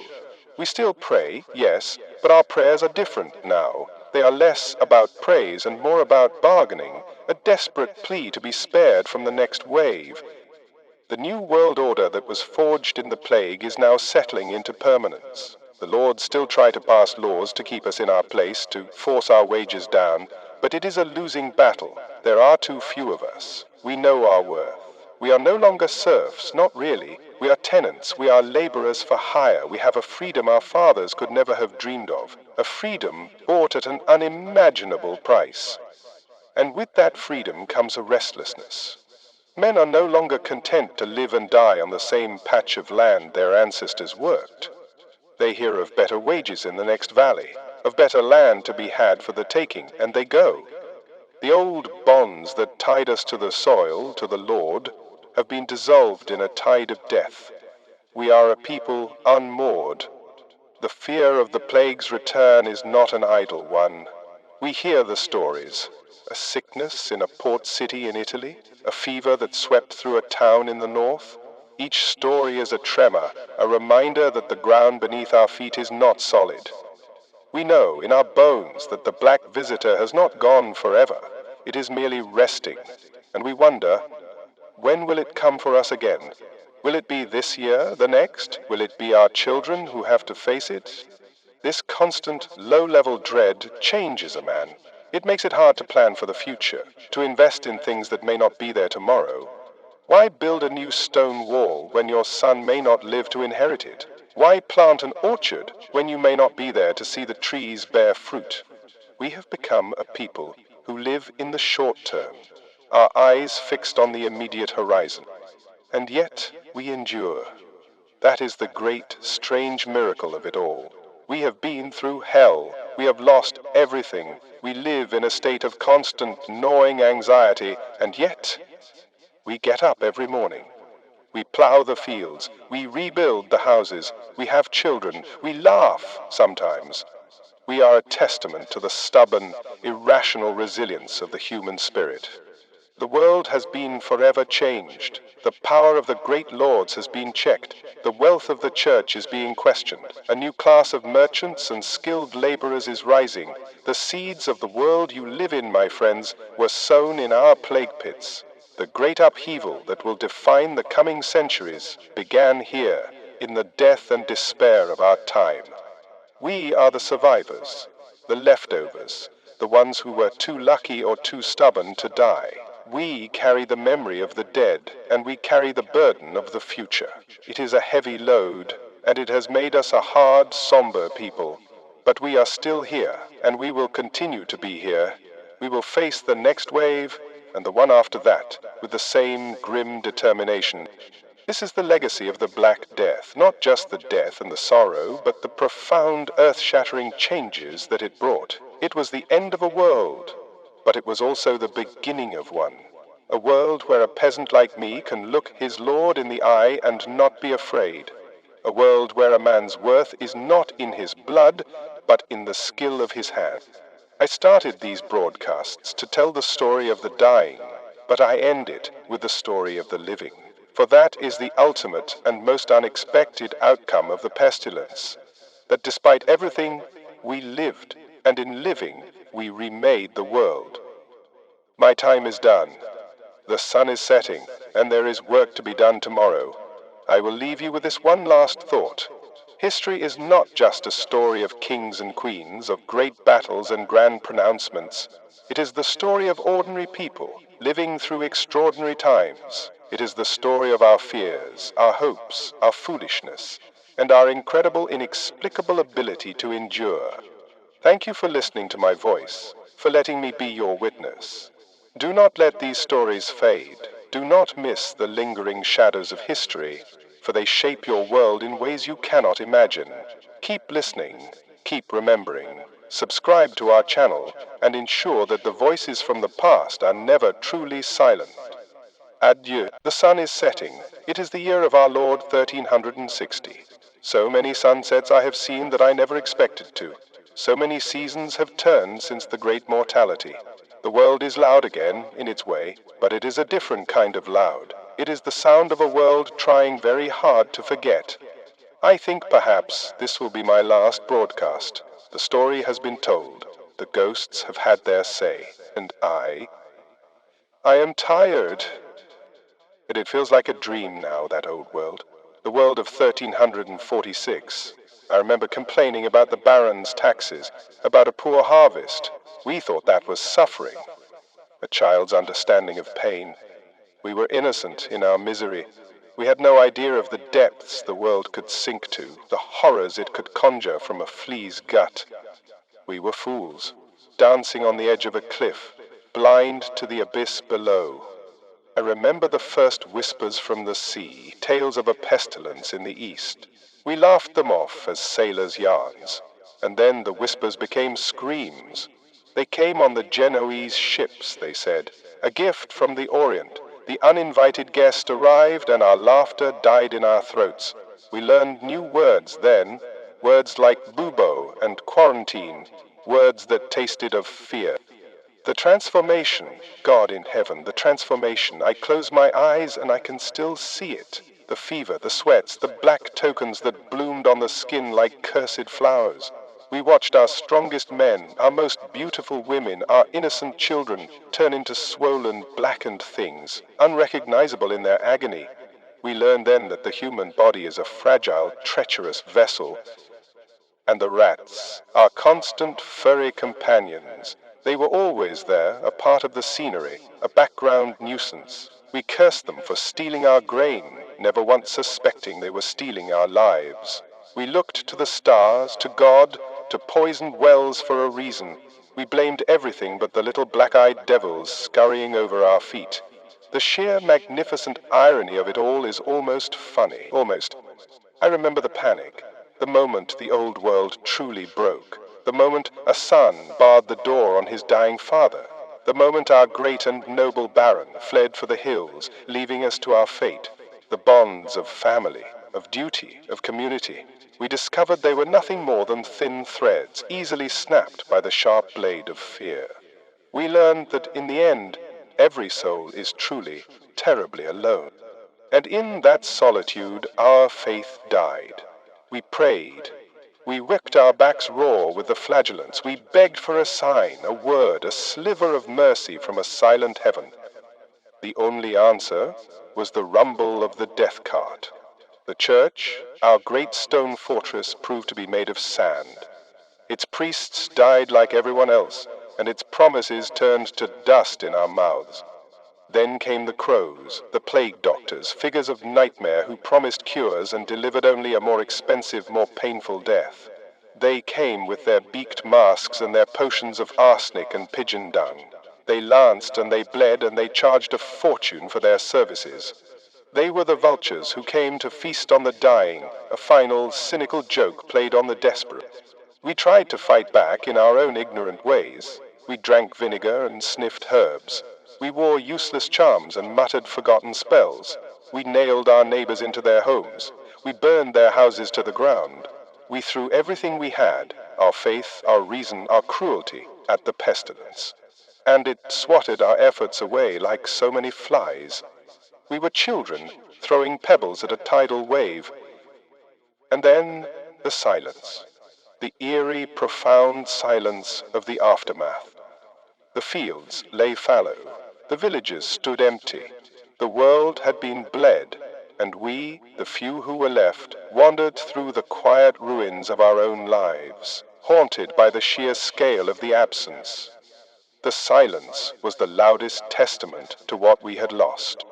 We still pray, yes, but our prayers are different now. They are less about praise and more about bargaining, a desperate plea to be spared from the next wave. The new world order that was forged in the plague is now settling into permanence. The lords still try to pass laws to keep us in our place, to force our wages down, but it is a losing battle. There are too few of us. We know our worth. We are no longer serfs, not really. We are tenants, we are laborers for hire. We have a freedom our fathers could never have dreamed of, a freedom bought at an unimaginable price. And with that freedom comes a restlessness. Men are no longer content to live and die on the same patch of land their ancestors worked. They hear of better wages in the next valley, of better land to be had for the taking, and they go. The old bonds that tied us to the soil, to the Lord, have been dissolved in a tide of death. We are a people unmoored. The fear of the plague's return is not an idle one. We hear the stories. A sickness in a port city in Italy, a fever that swept through a town in the north. Each story is a tremor, a reminder that the ground beneath our feet is not solid. We know in our bones that the black visitor has not gone forever. It is merely resting, and we wonder, when will it come for us again? Will it be this year, the next? Will it be our children who have to face it? This constant, low-level dread changes a man. It makes it hard to plan for the future, to invest in things that may not be there tomorrow. Why build a new stone wall when your son may not live to inherit it? Why plant an orchard when you may not be there to see the trees bear fruit? We have become a people who live in the short term, our eyes fixed on the immediate horizon. And yet we endure. That is the great, strange miracle of it all. We have been through hell. We have lost everything. We live in a state of constant, gnawing anxiety, and yet we get up every morning. We plow the fields. We rebuild the houses. We have children. We laugh sometimes. We are a testament to the stubborn, irrational resilience of the human spirit. The world has been forever changed. The power of the great lords has been checked. The wealth of the church is being questioned. A new class of merchants and skilled laborers is rising. The seeds of the world you live in, my friends, were sown in our plague pits. The great upheaval that will define the coming centuries began here, in the death and despair of our time. We are the survivors, the leftovers, the ones who were too lucky or too stubborn to die. We carry the memory of the dead, and we carry the burden of the future. It is a heavy load, and it has made us a hard, somber people. But we are still here, and we will continue to be here. We will face the next wave, and the one after that, with the same grim determination. This is the legacy of the Black Death, not just the death and the sorrow, but the profound, earth-shattering changes that it brought. It was the end of a world, but it was also the beginning of one. A world where a peasant like me can look his lord in the eye and not be afraid. A world where a man's worth is not in his blood, but in the skill of his hand. I started these broadcasts to tell the story of the dying, but I end it with the story of the living. For that is the ultimate and most unexpected outcome of the pestilence. That despite everything, we lived, and in living, we remade the world. My time is done. The sun is setting, and there is work to be done tomorrow. I will leave you with this one last thought. History is not just a story of kings and queens, of great battles and grand pronouncements. It is the story of ordinary people, living through extraordinary times. It is the story of our fears, our hopes, our foolishness, and our incredible, inexplicable ability to endure. Thank you for listening to my voice, for letting me be your witness. Do not let these stories fade. Do not miss the lingering shadows of history, for they shape your world in ways you cannot imagine. Keep listening, keep remembering. Subscribe to our channel, and ensure that the voices from the past are never truly silent. Adieu. The sun is setting. It is the year of our Lord 1360. So many sunsets I have seen that I never expected to. So many seasons have turned since the great mortality. The world is loud again, in its way, but it is a different kind of loud. It is the sound of a world trying very hard to forget. I think perhaps this will be my last broadcast. The story has been told. The ghosts have had their say. And I am tired. But it feels like a dream now, that old world. The world of 1346. I remember complaining about the baron's taxes, about a poor harvest. We thought that was suffering, a child's understanding of pain. We were innocent in our misery. We had no idea of the depths the world could sink to, the horrors it could conjure from a flea's gut. We were fools, dancing on the edge of a cliff, blind to the abyss below. I remember the first whispers from the sea, tales of a pestilence in the east. We laughed them off as sailors' yarns, and then the whispers became screams. They came on the Genoese ships, they said, a gift from the Orient. The uninvited guest arrived, and our laughter died in our throats. We learned new words then, words like bubo and quarantine, words that tasted of fear. The transformation, God in heaven, the transformation. I close my eyes and I can still see it. The fever, the sweats, the black tokens that bloomed on the skin like cursed flowers. We watched our strongest men, our most beautiful women, our innocent children turn into swollen, blackened things, unrecognizable in their agony. We learned then that the human body is a fragile, treacherous vessel. And the rats, our constant furry companions. They were always there, a part of the scenery, a background nuisance. We cursed them for stealing our grain, never once suspecting they were stealing our lives. We looked to the stars, to God, to poisoned wells for a reason. We blamed everything but the little black-eyed devils scurrying over our feet. The sheer magnificent irony of it all is almost funny, almost. I remember the panic. The moment the old world truly broke, the moment a son barred the door on his dying father, the moment our great and noble baron fled for the hills, leaving us to our fate, the bonds of family, of duty, of community, we discovered they were nothing more than thin threads, easily snapped by the sharp blade of fear. We learned that in the end, every soul is truly, terribly alone. And in that solitude, our faith died. We prayed. We whipped our backs raw with the flagellants. We begged for a sign, a word, a sliver of mercy from a silent heaven. The only answer was the rumble of the death cart. The church, our great stone fortress, proved to be made of sand. Its priests died like everyone else, and its promises turned to dust in our mouths. Then came the crows, the plague doctors, figures of nightmare who promised cures and delivered only a more expensive, more painful death. They came with their beaked masks and their potions of arsenic and pigeon dung. They lanced and they bled and they charged a fortune for their services. They were the vultures who came to feast on the dying, a final, cynical joke played on the desperate. We tried to fight back in our own ignorant ways. We drank vinegar and sniffed herbs. We wore useless charms and muttered forgotten spells. We nailed our neighbors into their homes. We burned their houses to the ground. We threw everything we had, our faith, our reason, our cruelty, at the pestilence. And it swatted our efforts away like so many flies. We were children throwing pebbles at a tidal wave. And then the silence. The eerie, profound silence of the aftermath. The fields lay fallow. The villages stood empty. The world had been bled, and we, the few who were left, wandered through the quiet ruins of our own lives, haunted by the sheer scale of the absence. The silence was the loudest testament to what we had lost.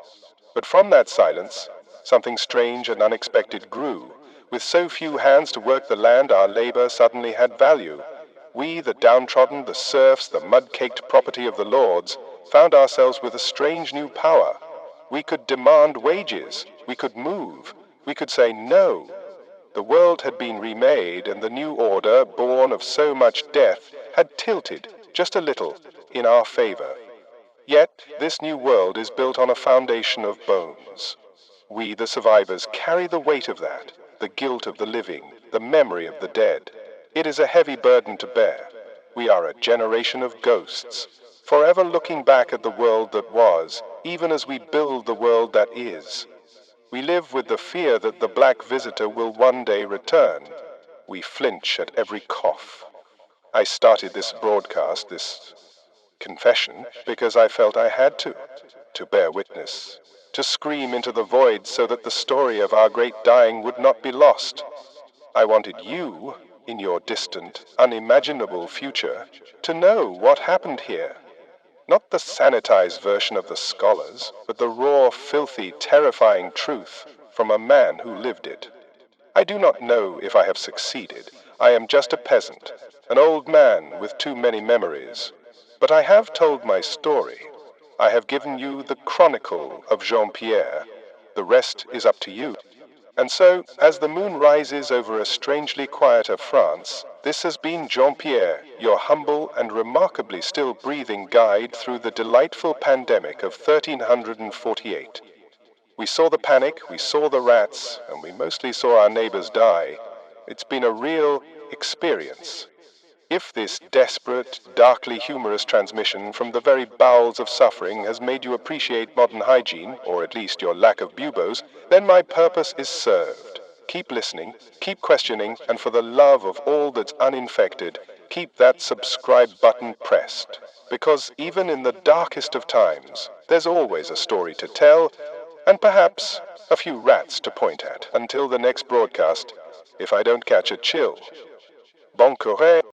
But from that silence, something strange and unexpected grew. With so few hands to work the land, our labor suddenly had value. We, the downtrodden, the serfs, the mud-caked property of the lords, found ourselves with a strange new power. We could demand wages. We could move. We could say no. The world had been remade, and the new order, born of so much death, had tilted, just a little, in our favor. Yet this new world is built on a foundation of bones. We, the survivors, carry the weight of that, the guilt of the living, the memory of the dead. It is a heavy burden to bear. We are a generation of ghosts, forever looking back at the world that was, even as we build the world that is. We live with the fear that the black visitor will one day return. We flinch at every cough. I started this broadcast, this confession, because I felt I had to bear witness, to scream into the void so that the story of our great dying would not be lost. I wanted you, in your distant, unimaginable future, to know what happened here. Not the sanitized version of the scholars, but the raw, filthy, terrifying truth from a man who lived it. I do not know if I have succeeded. I am just a peasant, an old man with too many memories. But I have told my story. I have given you the Chronicle of Jean-Pierre. The rest is up to you. And so, as the moon rises over a strangely quieter France, this has been Jean-Pierre, your humble and remarkably still breathing guide through the delightful pandemic of 1348. We saw the panic, we saw the rats, and we mostly saw our neighbors die. It's been a real experience. If this desperate, darkly humorous transmission from the very bowels of suffering has made you appreciate modern hygiene, or at least your lack of buboes, then my purpose is served. Keep listening, keep questioning, and for the love of all that's uninfected, keep that subscribe button pressed. Because even in the darkest of times, there's always a story to tell, and perhaps a few rats to point at. Until the next broadcast, if I don't catch a chill. Bon courage.